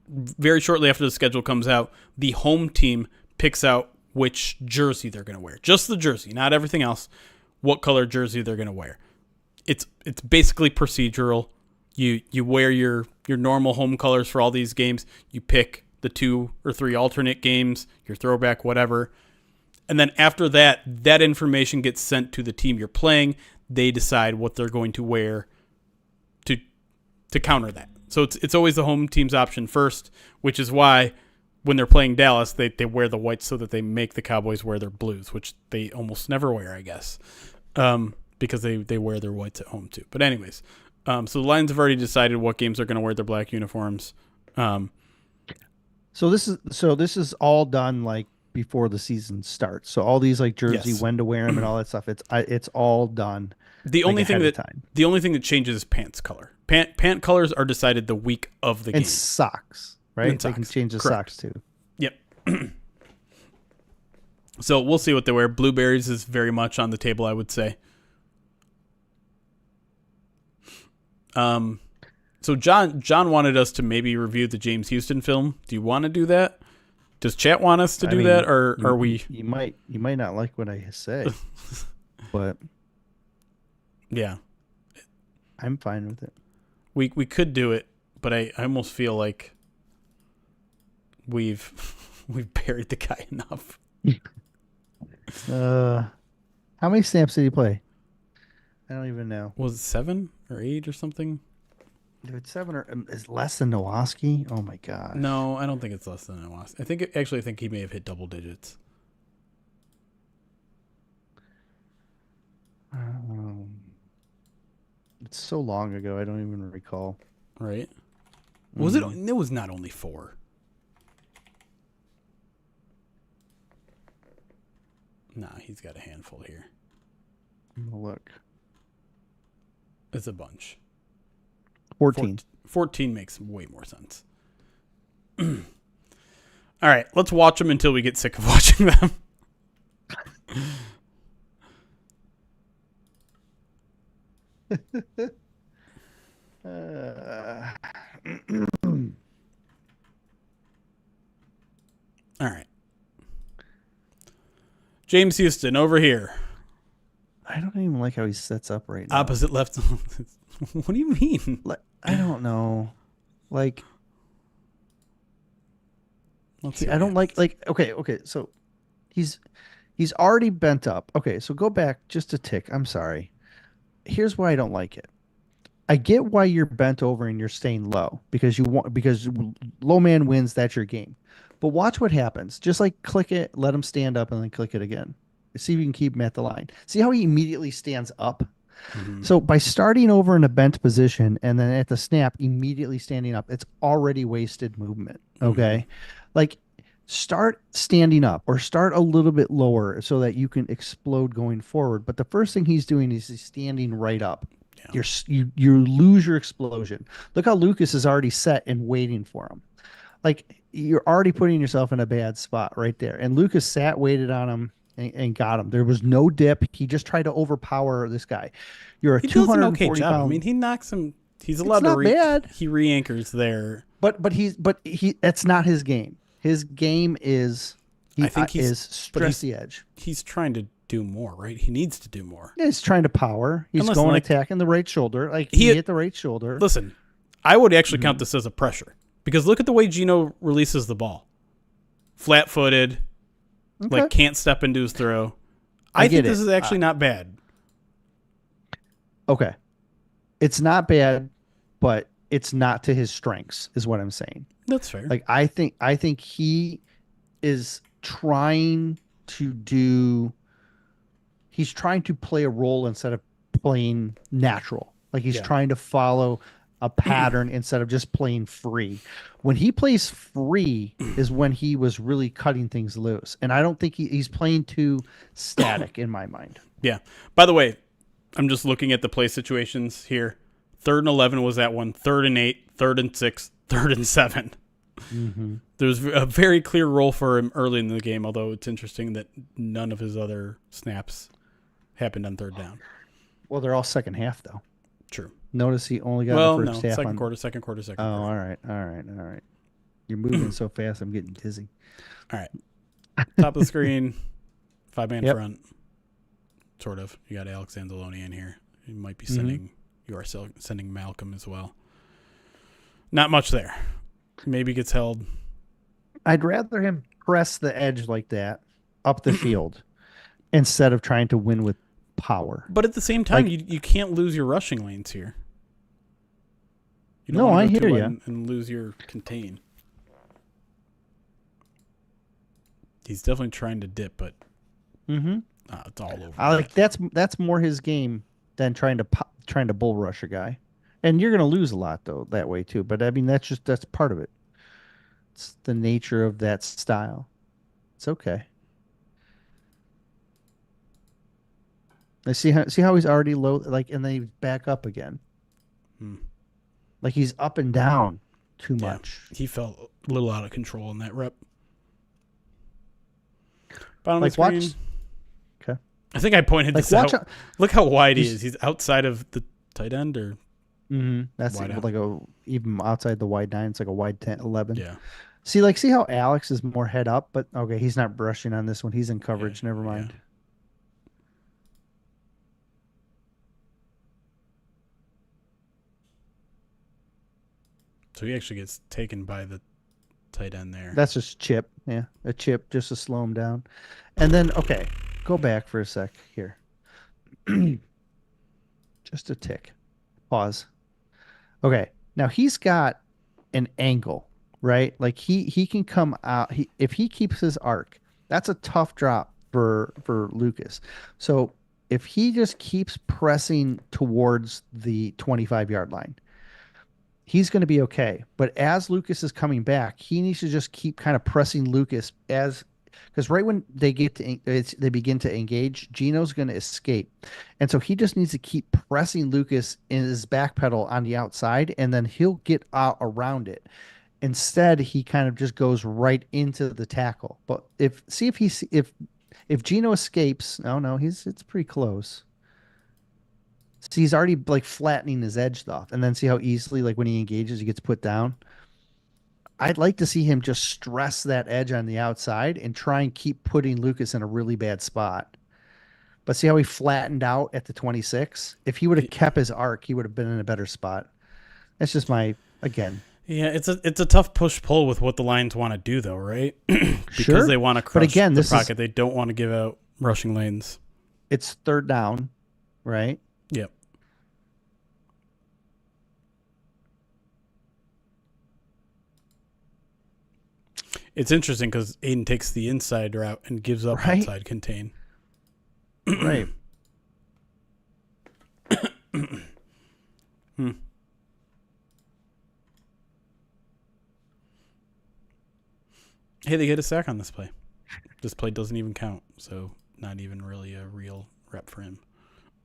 [SPEAKER 1] very shortly after the schedule comes out, the home team picks out which jersey they're going to wear. Just the jersey, not everything else. What color jersey they're going to wear. It's basically procedural. You wear your normal home colors for all these games. You pick the 2 or 3 alternate games, your throwback, whatever. And then after that information gets sent to the team you're playing. They decide what they're going to wear to counter that. So it's always the home team's option first, which is why when they're playing Dallas, they wear the whites so that they make the Cowboys wear their blues, which they almost never wear, I guess, because they wear their whites at home too. But anyways, so the Lions have already decided what games they're going to wear their black uniforms.
[SPEAKER 2] So this is all done like before the season starts. So all these like jersey,
[SPEAKER 1] Yes.
[SPEAKER 2] when to wear them, and all that stuff. It's all done.
[SPEAKER 1] The only thing
[SPEAKER 2] ahead
[SPEAKER 1] that
[SPEAKER 2] of time.
[SPEAKER 1] the only thing that changes is pants color. Pant colors are decided the week of the game.
[SPEAKER 2] And socks, right?
[SPEAKER 1] And
[SPEAKER 2] They can
[SPEAKER 1] socks.
[SPEAKER 2] change the
[SPEAKER 1] Correct.
[SPEAKER 2] socks too.
[SPEAKER 1] Yep. So we'll see what they wear. Blueberries is very much on the table, I would say. So John wanted us to maybe review the James Houston film. Do you want to do that? Does chat want us to do that, or are we?
[SPEAKER 2] You might not like what I say, but
[SPEAKER 1] Yeah,
[SPEAKER 2] I'm fine with it.
[SPEAKER 1] we could do it, but I almost feel like we've buried the guy enough.
[SPEAKER 2] How many snaps did he play? I don't even know.
[SPEAKER 1] Was it 7 or 8 or something?
[SPEAKER 2] If it's 7 or is less than Nowoski? Oh my god.
[SPEAKER 1] No, I don't think it's less than I was. I think he may have hit double digits.
[SPEAKER 2] It's so long ago. I don't even recall.
[SPEAKER 1] Right? Was it? It was not only 4. Nah, he's got a handful here.
[SPEAKER 2] I'm gonna look.
[SPEAKER 1] It's a bunch.
[SPEAKER 2] 14.
[SPEAKER 1] 14 makes way more sense. All right, let's watch them until we get sick of watching them. All right. James Houston over here.
[SPEAKER 2] I don't even like how he sets up right now.
[SPEAKER 1] Opposite left. What do you mean?
[SPEAKER 2] I don't know. Like,
[SPEAKER 1] Let's see
[SPEAKER 2] I
[SPEAKER 1] what
[SPEAKER 2] don't
[SPEAKER 1] happens.
[SPEAKER 2] okay. So he's he's already bent up. Okay, so go back just a tick. I'm sorry. Here's why I don't like it. I get why you're bent over and you're staying low because low man wins. That's your game. But watch what happens. Just like click it, let him stand up, and then click it again. See if you can keep him at the line. See how he immediately stands up.
[SPEAKER 1] Hmm.
[SPEAKER 2] So by starting over in a bent position and then at the snap immediately standing up, it's already wasted movement.
[SPEAKER 1] Hmm.
[SPEAKER 2] Okay, like start standing up or start a little bit lower so that you can explode going forward. But the first thing he's doing is he's standing right up.
[SPEAKER 1] Yeah.
[SPEAKER 2] You lose your explosion. Look how Lucas is already set and waiting for him. Like you're already putting yourself in a bad spot right there. And Lucas sat, waited on him, and got him. There was no dip. He just tried to overpower this guy. You're a
[SPEAKER 1] He does an
[SPEAKER 2] 240
[SPEAKER 1] okay job. I mean,
[SPEAKER 2] pound.
[SPEAKER 1] he knocks him. He's
[SPEAKER 2] It's
[SPEAKER 1] allowed to
[SPEAKER 2] not bad,
[SPEAKER 1] he re-anchors there.
[SPEAKER 2] but he that's not his game. His game is
[SPEAKER 1] I
[SPEAKER 2] he
[SPEAKER 1] think
[SPEAKER 2] is
[SPEAKER 1] but
[SPEAKER 2] stress the edge.
[SPEAKER 1] he's trying to do more, right? He needs to do more.
[SPEAKER 2] He's trying to power.
[SPEAKER 1] And
[SPEAKER 2] He's
[SPEAKER 1] listen,
[SPEAKER 2] going
[SPEAKER 1] like
[SPEAKER 2] attacking the right shoulder. Like he
[SPEAKER 1] he
[SPEAKER 2] hit the right shoulder.
[SPEAKER 1] listen, I would actually count
[SPEAKER 2] Hmm.
[SPEAKER 1] this as a pressure because look at the way Gino releases the ball, flat-footed,
[SPEAKER 2] Okay,
[SPEAKER 1] like can't step into his throw.
[SPEAKER 2] I
[SPEAKER 1] I think
[SPEAKER 2] get
[SPEAKER 1] this
[SPEAKER 2] it.
[SPEAKER 1] is actually not bad.
[SPEAKER 2] Okay, it's not bad, but it's not to his strengths, is what I'm saying.
[SPEAKER 1] That's fair.
[SPEAKER 2] Like I think he is trying to do he's trying to play a role instead of playing natural. Like he's
[SPEAKER 1] Yeah.
[SPEAKER 2] trying to follow a pattern instead of just playing free. When he plays free is when he was really cutting things loose. And I don't think he's playing too static in my mind.
[SPEAKER 1] Yeah. By the way, I'm just looking at the play situations here. 3rd and 11 was that one. 3rd and 8, 3rd and 6, 3rd and 7.
[SPEAKER 2] Mm-hmm.
[SPEAKER 1] There's a very clear role for him early in the game, although it's interesting that none of his other snaps happened on 3rd down.
[SPEAKER 2] Well, they're all second half though.
[SPEAKER 1] True.
[SPEAKER 2] Notice he only got
[SPEAKER 1] Well,
[SPEAKER 2] the
[SPEAKER 1] no.
[SPEAKER 2] first half
[SPEAKER 1] Second
[SPEAKER 2] on.
[SPEAKER 1] quarter, second quarter,
[SPEAKER 2] Oh,
[SPEAKER 1] second quarter.
[SPEAKER 2] all right. You're moving so fast, I'm getting dizzy.
[SPEAKER 1] All right. Top of the screen, 5-man
[SPEAKER 2] Yep.
[SPEAKER 1] front. Sort of. You got Alex Anzalone in here. You might be
[SPEAKER 2] Mm-hmm.
[SPEAKER 1] you are sending Malcolm as well. Not much there. Maybe gets held.
[SPEAKER 2] I'd rather him press the edge like that up the field instead of trying to win with power.
[SPEAKER 1] But at the same time,
[SPEAKER 2] Like,
[SPEAKER 1] you can't lose your rushing lanes here. You don't
[SPEAKER 2] no,
[SPEAKER 1] want
[SPEAKER 2] I
[SPEAKER 1] to go
[SPEAKER 2] hear
[SPEAKER 1] too
[SPEAKER 2] you.
[SPEAKER 1] wide and lose your contain. He's definitely trying to dip, but
[SPEAKER 2] Mm-hmm.
[SPEAKER 1] it's all over.
[SPEAKER 2] I like that's more his game than trying to bull rush a guy. And you're gonna lose a lot though that way too. But I mean that's part of it. It's the nature of that style. It's okay. I see how he's already low like and then he's back up again.
[SPEAKER 1] Hmm.
[SPEAKER 2] Like he's up and down too
[SPEAKER 1] Yeah,
[SPEAKER 2] much.
[SPEAKER 1] he felt a little out of control in that rep. Bottom of
[SPEAKER 2] Like
[SPEAKER 1] the screen.
[SPEAKER 2] watch okay.
[SPEAKER 1] I think I pointed
[SPEAKER 2] Like
[SPEAKER 1] this
[SPEAKER 2] watch
[SPEAKER 1] out. Look how wide he
[SPEAKER 2] he's-
[SPEAKER 1] is. He's outside of the tight end, or
[SPEAKER 2] That's
[SPEAKER 1] wide out.
[SPEAKER 2] like a even outside the wide 9, it's like a wide 10, 11.
[SPEAKER 1] Yeah,
[SPEAKER 2] See how Alex is more head up, but okay, he's not brushing on this one. He's in coverage. Never
[SPEAKER 1] yeah.
[SPEAKER 2] mind.
[SPEAKER 1] So he actually gets taken by the tight end there.
[SPEAKER 2] That's just chip. Yeah, a chip just to slow him down. And then okay, go back for a sec here. Just a tick. Pause. Okay, now he's got an angle, right? Like he can come out. If he keeps his arc, that's a tough drop for Lucas. So if he just keeps pressing towards the 25-yard line, he's going to be okay. But as Lucas is coming back, he needs to just keep kind of pressing Lucas as because right when they they begin to engage, Gino's going to escape, and so he just needs to keep pressing Lucas in his back pedal on the outside, and then he'll get out around it. Instead, he kind of just goes right into the tackle. But if Gino escapes, no, it's pretty close. See, he's already like flattening his edge off, and then see how easily, like when he engages, he gets put down. I'd like to see him just stress that edge on the outside and try and keep putting Lucas in a really bad spot. But see how he flattened out at the 26? If he would have kept his arc, he would have been in a better spot. That's just my again.
[SPEAKER 1] Yeah, it's a tough push pull with what the Lions want to do, though, right? Because
[SPEAKER 2] Sure.
[SPEAKER 1] they want to crush
[SPEAKER 2] But again,
[SPEAKER 1] the
[SPEAKER 2] this
[SPEAKER 1] pocket. They don't want to give out rushing lanes.
[SPEAKER 2] It's third down, right?
[SPEAKER 1] Yep. It's interesting because Aiden takes the inside route and gives up outside contain.
[SPEAKER 2] Right.
[SPEAKER 1] Hey, they get a sack on this play. This play doesn't even count, so not even really a real rep for him.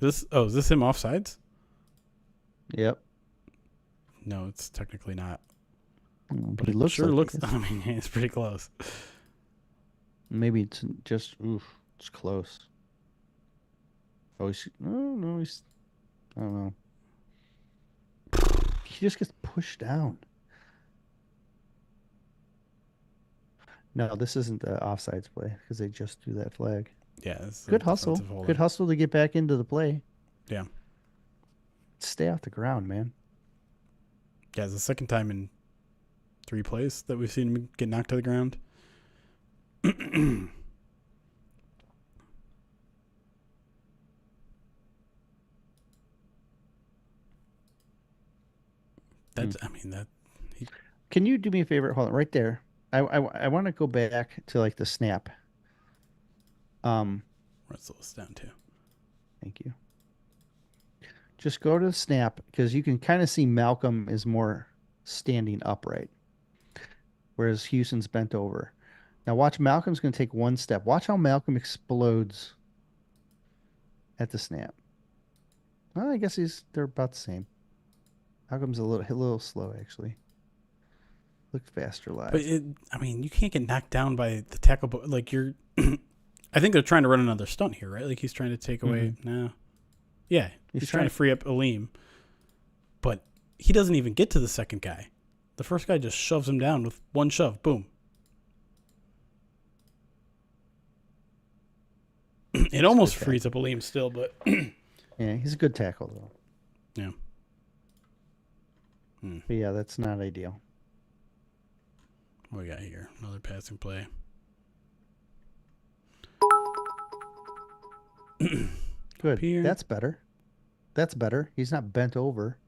[SPEAKER 1] Is this him offsides?
[SPEAKER 2] Yep.
[SPEAKER 1] No, it's technically not.
[SPEAKER 2] But it looks
[SPEAKER 1] I mean, it's pretty close.
[SPEAKER 2] Maybe it's just it's close. Oh, no, he's I don't know. He just gets pushed down. No, this isn't the offsides play because they just do that flag.
[SPEAKER 1] Yeah,
[SPEAKER 2] good hustle. Good hustle to get back into the play.
[SPEAKER 1] Yeah.
[SPEAKER 2] Stay off the ground, man.
[SPEAKER 1] Yeah, it's the second time in 3 plays that we've seen him get knocked to the ground.
[SPEAKER 2] Can you do me a favor? Hold on, right there. I want to go back to like the snap.
[SPEAKER 1] Let's slow this down too.
[SPEAKER 2] Thank you. Just go to the snap because you can kind of see Malcolm is more standing upright, whereas Houston's bent over. Now watch, Malcolm's going to take one step. Watch how Malcolm explodes at the snap. Well, I guess they're about the same. Malcolm's a little slow actually. Look faster live.
[SPEAKER 1] But you can't get knocked down by the tackle. Like you're, I think they're trying to run another stunt here, right? Like he's trying to take away. No, yeah, he's trying to free up Aleem, but he doesn't even get to the second guy. The first guy just shoves him down with one shove. Boom. It almost frees up Aleem still, but
[SPEAKER 2] yeah, he's a good tackle though.
[SPEAKER 1] Yeah.
[SPEAKER 2] But yeah, that's not ideal.
[SPEAKER 1] What we got here? Another passing play.
[SPEAKER 2] Good. That's better. That's better. He's not bent over.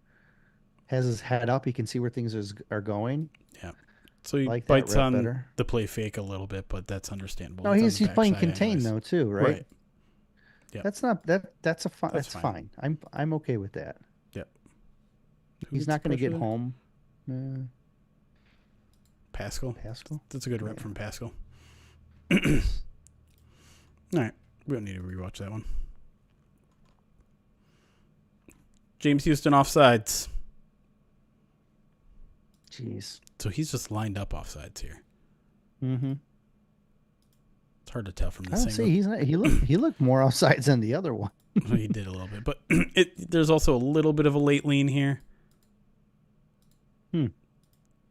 [SPEAKER 2] Has his head up. He can see where things are going.
[SPEAKER 1] Yeah. So he bites on the play fake a little bit, but that's understandable.
[SPEAKER 2] No, he's playing contain though too, right?
[SPEAKER 1] Yeah.
[SPEAKER 2] That's fine. That's fine. I'm okay with that.
[SPEAKER 1] Yep.
[SPEAKER 2] He's not going to get home.
[SPEAKER 1] Pascal. That's a good rep from Pascal. All right. We don't need to rewatch that one. James Houston offsides.
[SPEAKER 2] Jeez.
[SPEAKER 1] So he's just lined up offsides here.
[SPEAKER 2] Mm-hmm.
[SPEAKER 1] It's hard to tell from the
[SPEAKER 2] single. He's not, he looked more offsides than the other one.
[SPEAKER 1] Well, he did a little bit, but there's also a little bit of a late lean here.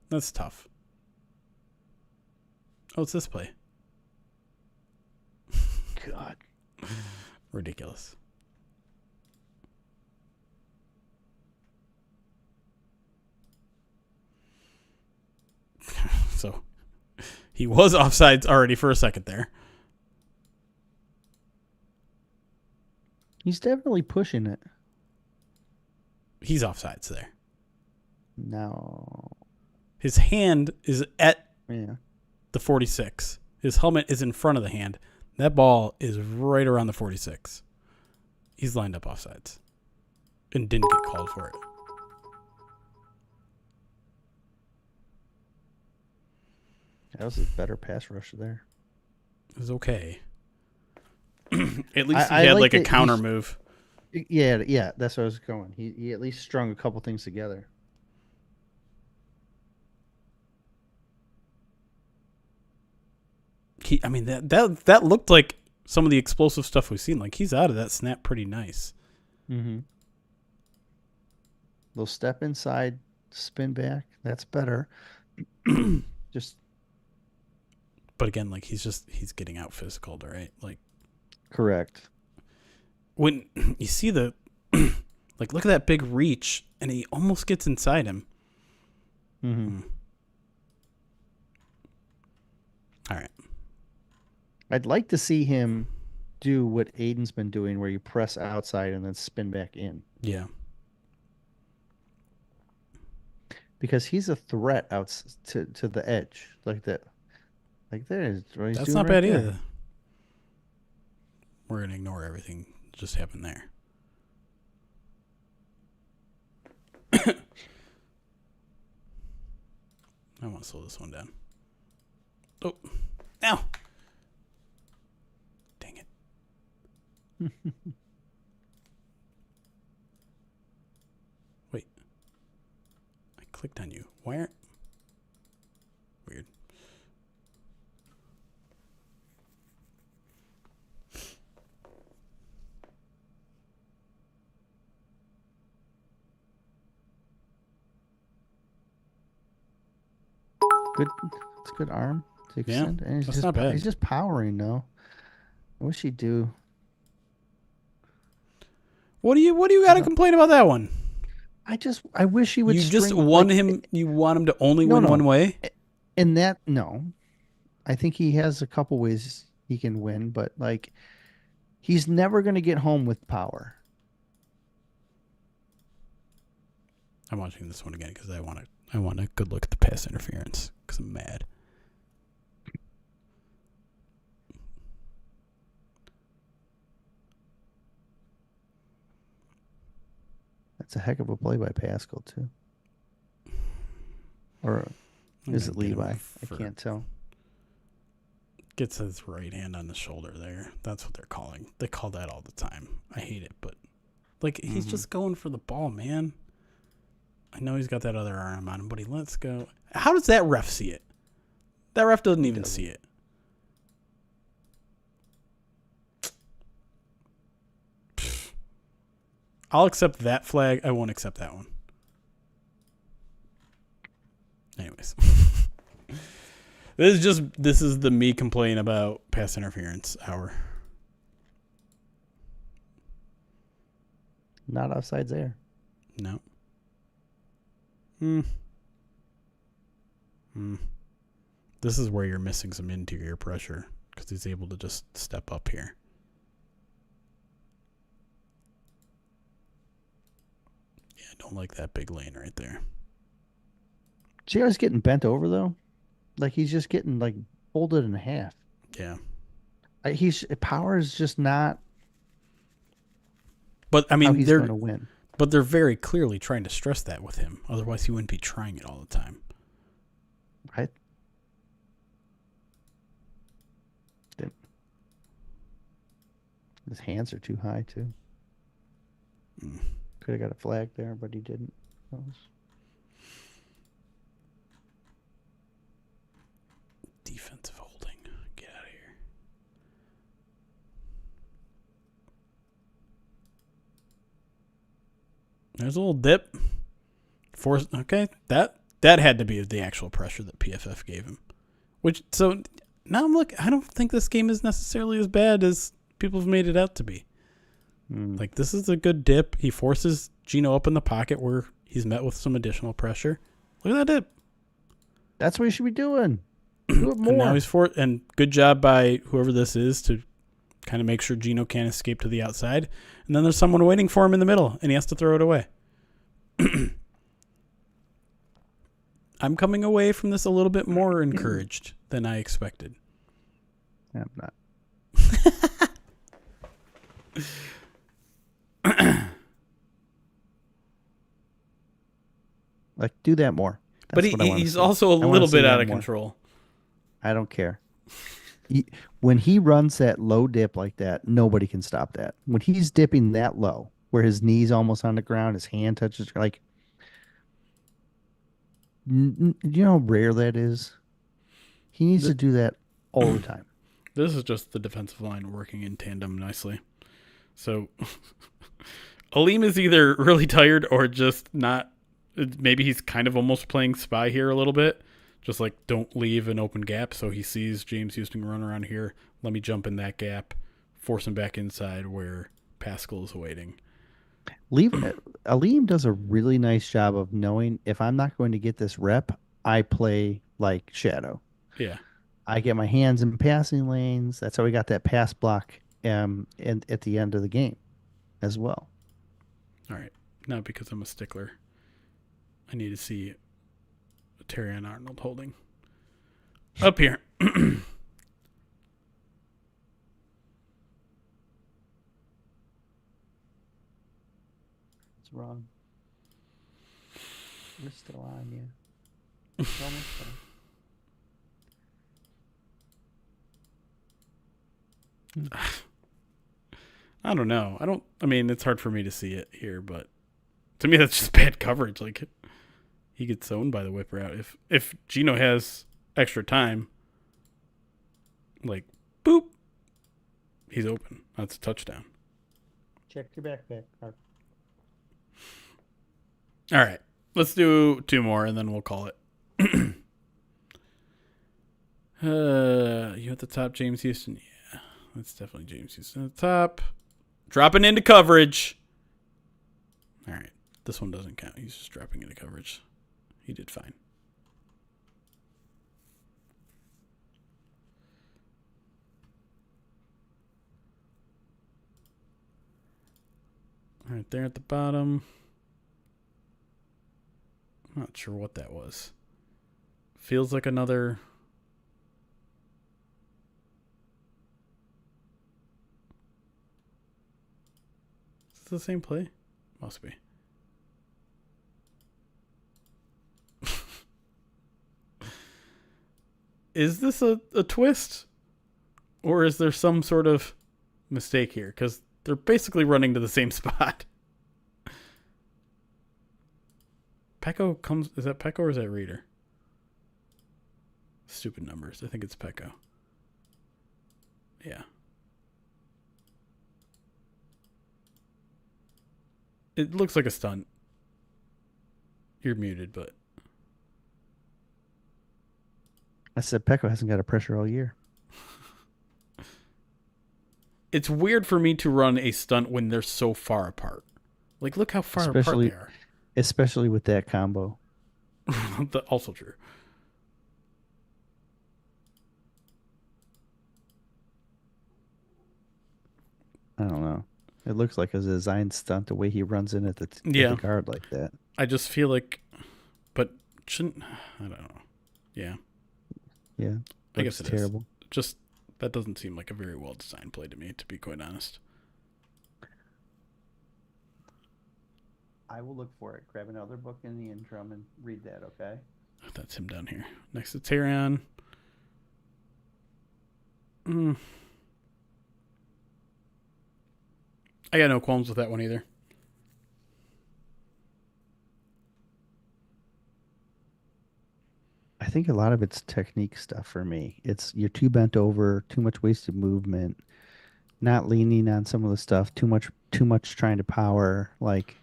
[SPEAKER 1] That's tough. Oh, it's this play.
[SPEAKER 2] God.
[SPEAKER 1] Ridiculous. So he was offsides already for a second there.
[SPEAKER 2] He's definitely pushing it.
[SPEAKER 1] He's offsides there.
[SPEAKER 2] No.
[SPEAKER 1] His hand is at the 46. His helmet is in front of the hand. That ball is right around the 46. He's lined up offsides and didn't get called for it.
[SPEAKER 2] That was a better pass rush there.
[SPEAKER 1] It was okay. At least he had like a counter move.
[SPEAKER 2] Yeah, that's where I was going. He at least strung a couple things together.
[SPEAKER 1] That looked like some of the explosive stuff we've seen. Like he's out of that snap pretty nice.
[SPEAKER 2] Mm-hmm. Little step inside, spin back. That's better.
[SPEAKER 1] But again, like he's getting out physical, right? Like,
[SPEAKER 2] correct.
[SPEAKER 1] When you see look at that big reach, and he almost gets inside him.
[SPEAKER 2] Mm-hmm.
[SPEAKER 1] All right.
[SPEAKER 2] I'd like to see him do what Aiden's been doing, where you press outside and then spin back in,
[SPEAKER 1] Yeah.
[SPEAKER 2] because he's a threat out to the edge like that. Like that is what he's
[SPEAKER 1] That's
[SPEAKER 2] doing
[SPEAKER 1] not
[SPEAKER 2] right
[SPEAKER 1] bad
[SPEAKER 2] there.
[SPEAKER 1] either. We're going to ignore everything that just happened there. I want to slow this one down. Oh. Ow. Dang it. Wait. I clicked on you. Why aren't... Weird.
[SPEAKER 2] Good, it's a good arm to
[SPEAKER 1] Yeah,
[SPEAKER 2] extend, and
[SPEAKER 1] that's not bad.
[SPEAKER 2] he's just powering though. I wish he'd do.
[SPEAKER 1] What do you got to complain about that one?
[SPEAKER 2] I wish he would.
[SPEAKER 1] You just
[SPEAKER 2] string,
[SPEAKER 1] want
[SPEAKER 2] like,
[SPEAKER 1] him. You want him to only win one way.
[SPEAKER 2] And that no, I think he has a couple ways he can win, but like he's never going to get home with power.
[SPEAKER 1] I'm watching this one again because I want a good look at the pass interference because I'm mad.
[SPEAKER 2] That's a heck of a play by Pascal too. Or is it Levi? I can't tell.
[SPEAKER 1] Gets his right hand on the shoulder there. That's what they're calling. They call that all the time. I hate it, but like he's just going for the ball, man. I know he's got that other arm on him, but he lets go. How does that ref see it? That ref doesn't even see it. I'll accept that flag. I won't accept that one. Anyways. This is the me complaining about pass interference hour.
[SPEAKER 2] Not offsides there.
[SPEAKER 1] No. This is where you're missing some interior pressure because he's able to just step up here. Yeah, I don't like that big lane right there.
[SPEAKER 2] See how he's getting bent over though? Like he's just getting like folded in half.
[SPEAKER 1] Yeah.
[SPEAKER 2] Power is just not.
[SPEAKER 1] But I mean,
[SPEAKER 2] how he's going to win.
[SPEAKER 1] But they're very clearly trying to stress that with him. Otherwise, he wouldn't be trying it all the time.
[SPEAKER 2] Right. His hands are too high too. Could have got a flag there, but he didn't.
[SPEAKER 1] Defensive holding. Get out of here. There's a little dip. Okay, that had to be the actual pressure that PFF gave him. So now I'm looking. I don't think this game is necessarily as bad as people have made it out to be. Like this is a good dip. He forces Gino up in the pocket where he's met with some additional pressure. Look at that dip.
[SPEAKER 2] That's what you should be doing. Do it more.
[SPEAKER 1] And now he's and good job by whoever this is to kind of make sure Gino can't escape to the outside. And then there's someone waiting for him in the middle, and he has to throw it away. I'm coming away from this a little bit more encouraged than I expected.
[SPEAKER 2] I'm not. Like, do that more.
[SPEAKER 1] That's but he's also a little bit out of control.
[SPEAKER 2] I don't care. When he runs that low dip like that, nobody can stop that. When he's dipping that low, where his knee's almost on the ground, his hand touches, like, you know how rare that is? He needs to do that all the time.
[SPEAKER 1] This is just the defensive line working in tandem nicely. So, Aleem is either really tired or just not. Maybe he's kind of almost playing spy here a little bit. Just like, don't leave an open gap. So he sees James Houston run around here. Let me jump in that gap, force him back inside where Pascal is waiting.
[SPEAKER 2] Aleem does a really nice job of knowing if I'm not going to get this rep, I play like shadow.
[SPEAKER 1] Yeah.
[SPEAKER 2] I get my hands in passing lanes. That's how we got that pass block and at the end of the game as well.
[SPEAKER 1] All right. Now, because I'm a stickler, I need to see Terry and Arnold holding up here.
[SPEAKER 2] It's wrong. We're still on you. It's almost done.
[SPEAKER 1] I don't know. I mean, it's hard for me to see it here, but to me, that's just bad coverage. Like, he gets owned by the whip route. If Gino has extra time, like, boop, he's open. That's a touchdown.
[SPEAKER 2] Check your backpack.
[SPEAKER 1] All right. Let's do 2 more, and then we'll call it. You at the top, James Houston? Yeah, that's definitely James Houston at the top. Dropping into coverage. All right. This one doesn't count. He's just dropping into coverage. He did fine. All right, there at the bottom. I'm not sure what that was. Feels like another... Is this the same play? Must be. Is this a twist? Or is there some sort of mistake here? Because they're basically running to the same spot. Pecco comes... Is that Pecco or is that Reader? Stupid numbers. I think it's Pecco. Yeah. It looks like a stunt. You're muted, but...
[SPEAKER 2] I said Pecco hasn't got a pressure all year.
[SPEAKER 1] It's weird for me to run a stunt when they're so far apart. Like, look how far apart they are.
[SPEAKER 2] Especially with that combo.
[SPEAKER 1] Also true.
[SPEAKER 2] I don't know. It looks like a design stunt the way he runs in at the guard like that.
[SPEAKER 1] I just feel like... But shouldn't... I don't know. Yeah.
[SPEAKER 2] Yeah.
[SPEAKER 1] I guess it's
[SPEAKER 2] terrible.
[SPEAKER 1] Just... That doesn't seem like a very well-designed play to me, to be quite honest.
[SPEAKER 2] I will look for it. Grab another book in the interim and read that, okay?
[SPEAKER 1] Oh, that's him down here. Next to Tyrion. I got no qualms with that one either.
[SPEAKER 2] I think a lot of it's technique stuff for me. It's you're too bent over, too much wasted movement, not leaning on some of the stuff, too much trying to power. Like,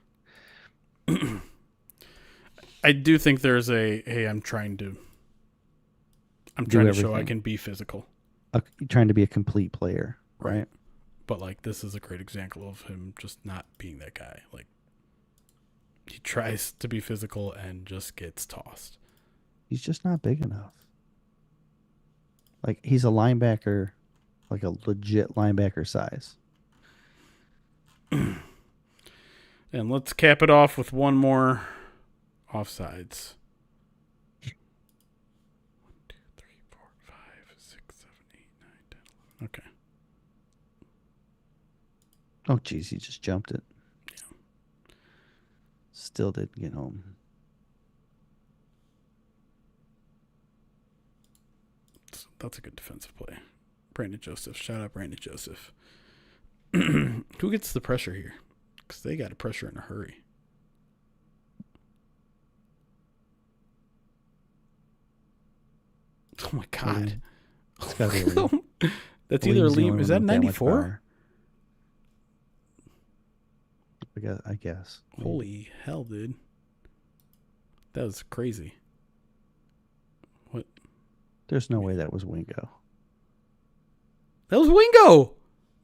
[SPEAKER 1] I do think there's hey, I'm trying to show I can be physical.
[SPEAKER 2] Trying to be a complete player, right?
[SPEAKER 1] But like, this is a great example of him just not being that guy. Like, he tries to be physical and just gets tossed.
[SPEAKER 2] He's just not big enough. Like, he's a linebacker, like a legit linebacker size.
[SPEAKER 1] And let's cap it off with one more offsides. 1, 2, 3, 4, 5, 6, 7, 8, 9, 10, 11. Okay.
[SPEAKER 2] Oh, geez, he just jumped it.
[SPEAKER 1] Yeah.
[SPEAKER 2] Still didn't get home.
[SPEAKER 1] That's a good defensive play. Brandon Joseph. Shout out Brandon Joseph. Who gets the pressure here? Because they got a pressure in a hurry. Oh, my God.
[SPEAKER 2] It's gotta be Liam.
[SPEAKER 1] That's either Liam. Is that 94?
[SPEAKER 2] I guess. Maybe.
[SPEAKER 1] Holy hell, dude. That was crazy. What?
[SPEAKER 2] There's no way that was Wingo.
[SPEAKER 1] That was Wingo!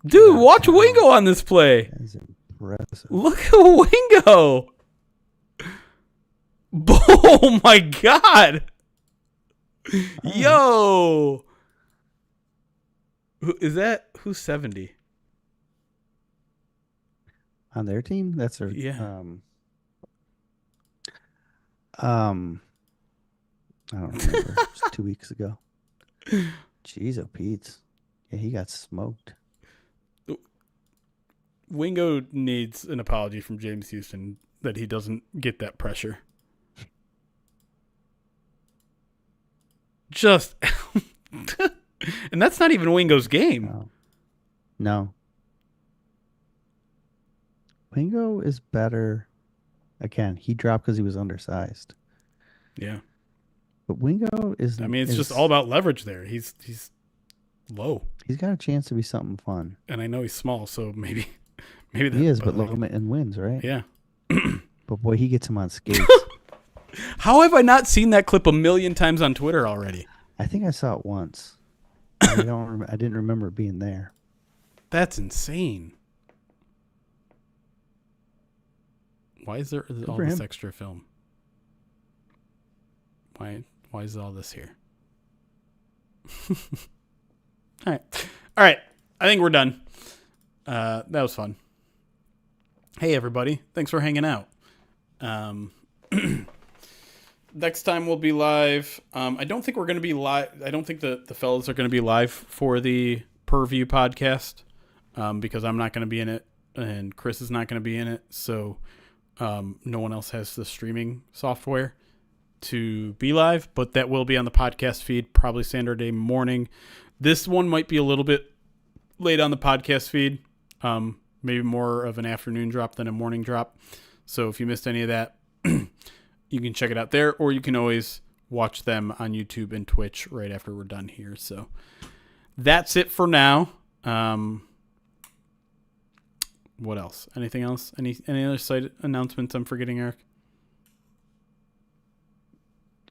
[SPEAKER 1] Dude, watch Wingo on this play.
[SPEAKER 2] That is impressive.
[SPEAKER 1] Look at Wingo. Oh my God. Yo. Who's 70?
[SPEAKER 2] On their team? That's their I don't remember. It was 2 weeks ago. Jeez, oh Pete. Yeah, he got smoked.
[SPEAKER 1] Wingo needs an apology from James Houston that he doesn't get that pressure. Just and that's not even Wingo's game.
[SPEAKER 2] No. Wingo is better. Again, he dropped because he was undersized.
[SPEAKER 1] Yeah.
[SPEAKER 2] But Wingo is...
[SPEAKER 1] I mean, it's just all about leverage there. He's low.
[SPEAKER 2] He's got a chance to be something fun.
[SPEAKER 1] And I know he's small, so maybe
[SPEAKER 2] that, he is, but low and wins, right?
[SPEAKER 1] Yeah.
[SPEAKER 2] But boy, he gets him on skates.
[SPEAKER 1] How have I not seen that clip a million times on Twitter already?
[SPEAKER 2] I think I saw it once. I didn't remember it being there.
[SPEAKER 1] That's insane. Why is there all this extra film? Why is all this here? All right. I think we're done. That was fun. Hey, everybody. Thanks for hanging out. Next time we'll be live. I don't think we're going to be live. I don't think the fellas are going to be live for the Purview podcast because I'm not going to be in it and Chris is not going to be in it. So no one else has the streaming software to be live, but that will be on the podcast feed probably Saturday morning. This one might be a little bit late on the podcast feed, maybe more of an afternoon drop than a morning drop. So if you missed any of that, you can check it out there, or you can always watch them on YouTube and Twitch right after we're done here. So that's it for now. What else? Anything else? Any other site announcements I'm forgetting, Eric?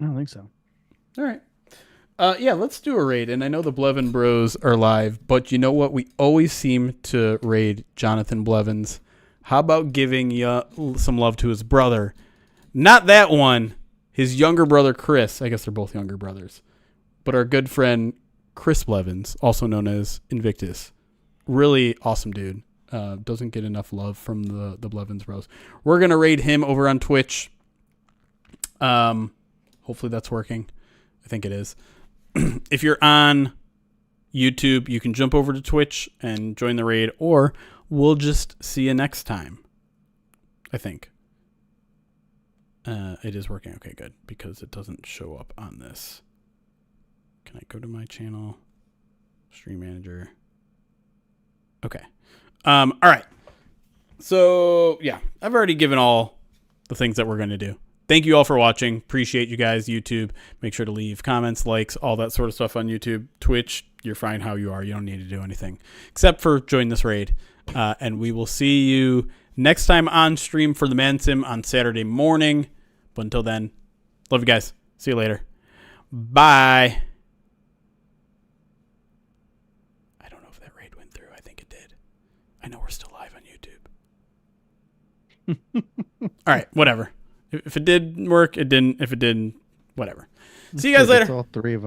[SPEAKER 2] I don't think so.
[SPEAKER 1] All right. Yeah, let's do a raid. And I know the Blevin Bros are live, but you know what? We always seem to raid Jonathan Blevins. How about giving some love to his brother? Not that one. His younger brother, Chris. I guess they're both younger brothers. But our good friend, Chris Blevins, also known as Invictus. Really awesome dude. Doesn't get enough love from the Blevins Bros. We're going to raid him over on Twitch. Hopefully that's working. I think it is. If you're on YouTube, you can jump over to Twitch and join the raid, or we'll just see you next time. I think. It is working. Okay, good. Because it doesn't show up on this. Can I go to my channel? Stream manager. Okay. All right. So, yeah. I've already given all the things that we're going to do. Thank you all for watching. Appreciate you guys. YouTube, make sure to leave comments, likes, all that sort of stuff on YouTube. Twitch, you're fine how you are. You don't need to do anything except for join this raid. And we will see you next time on stream for the Man Sim on Saturday morning. But until then, love you guys. See you later. Bye. I don't know if that raid went through. I think it did. I know we're still live on YouTube. All right, whatever. If it did work, it didn't. If it didn't, whatever. See you guys later.
[SPEAKER 2] All three of them.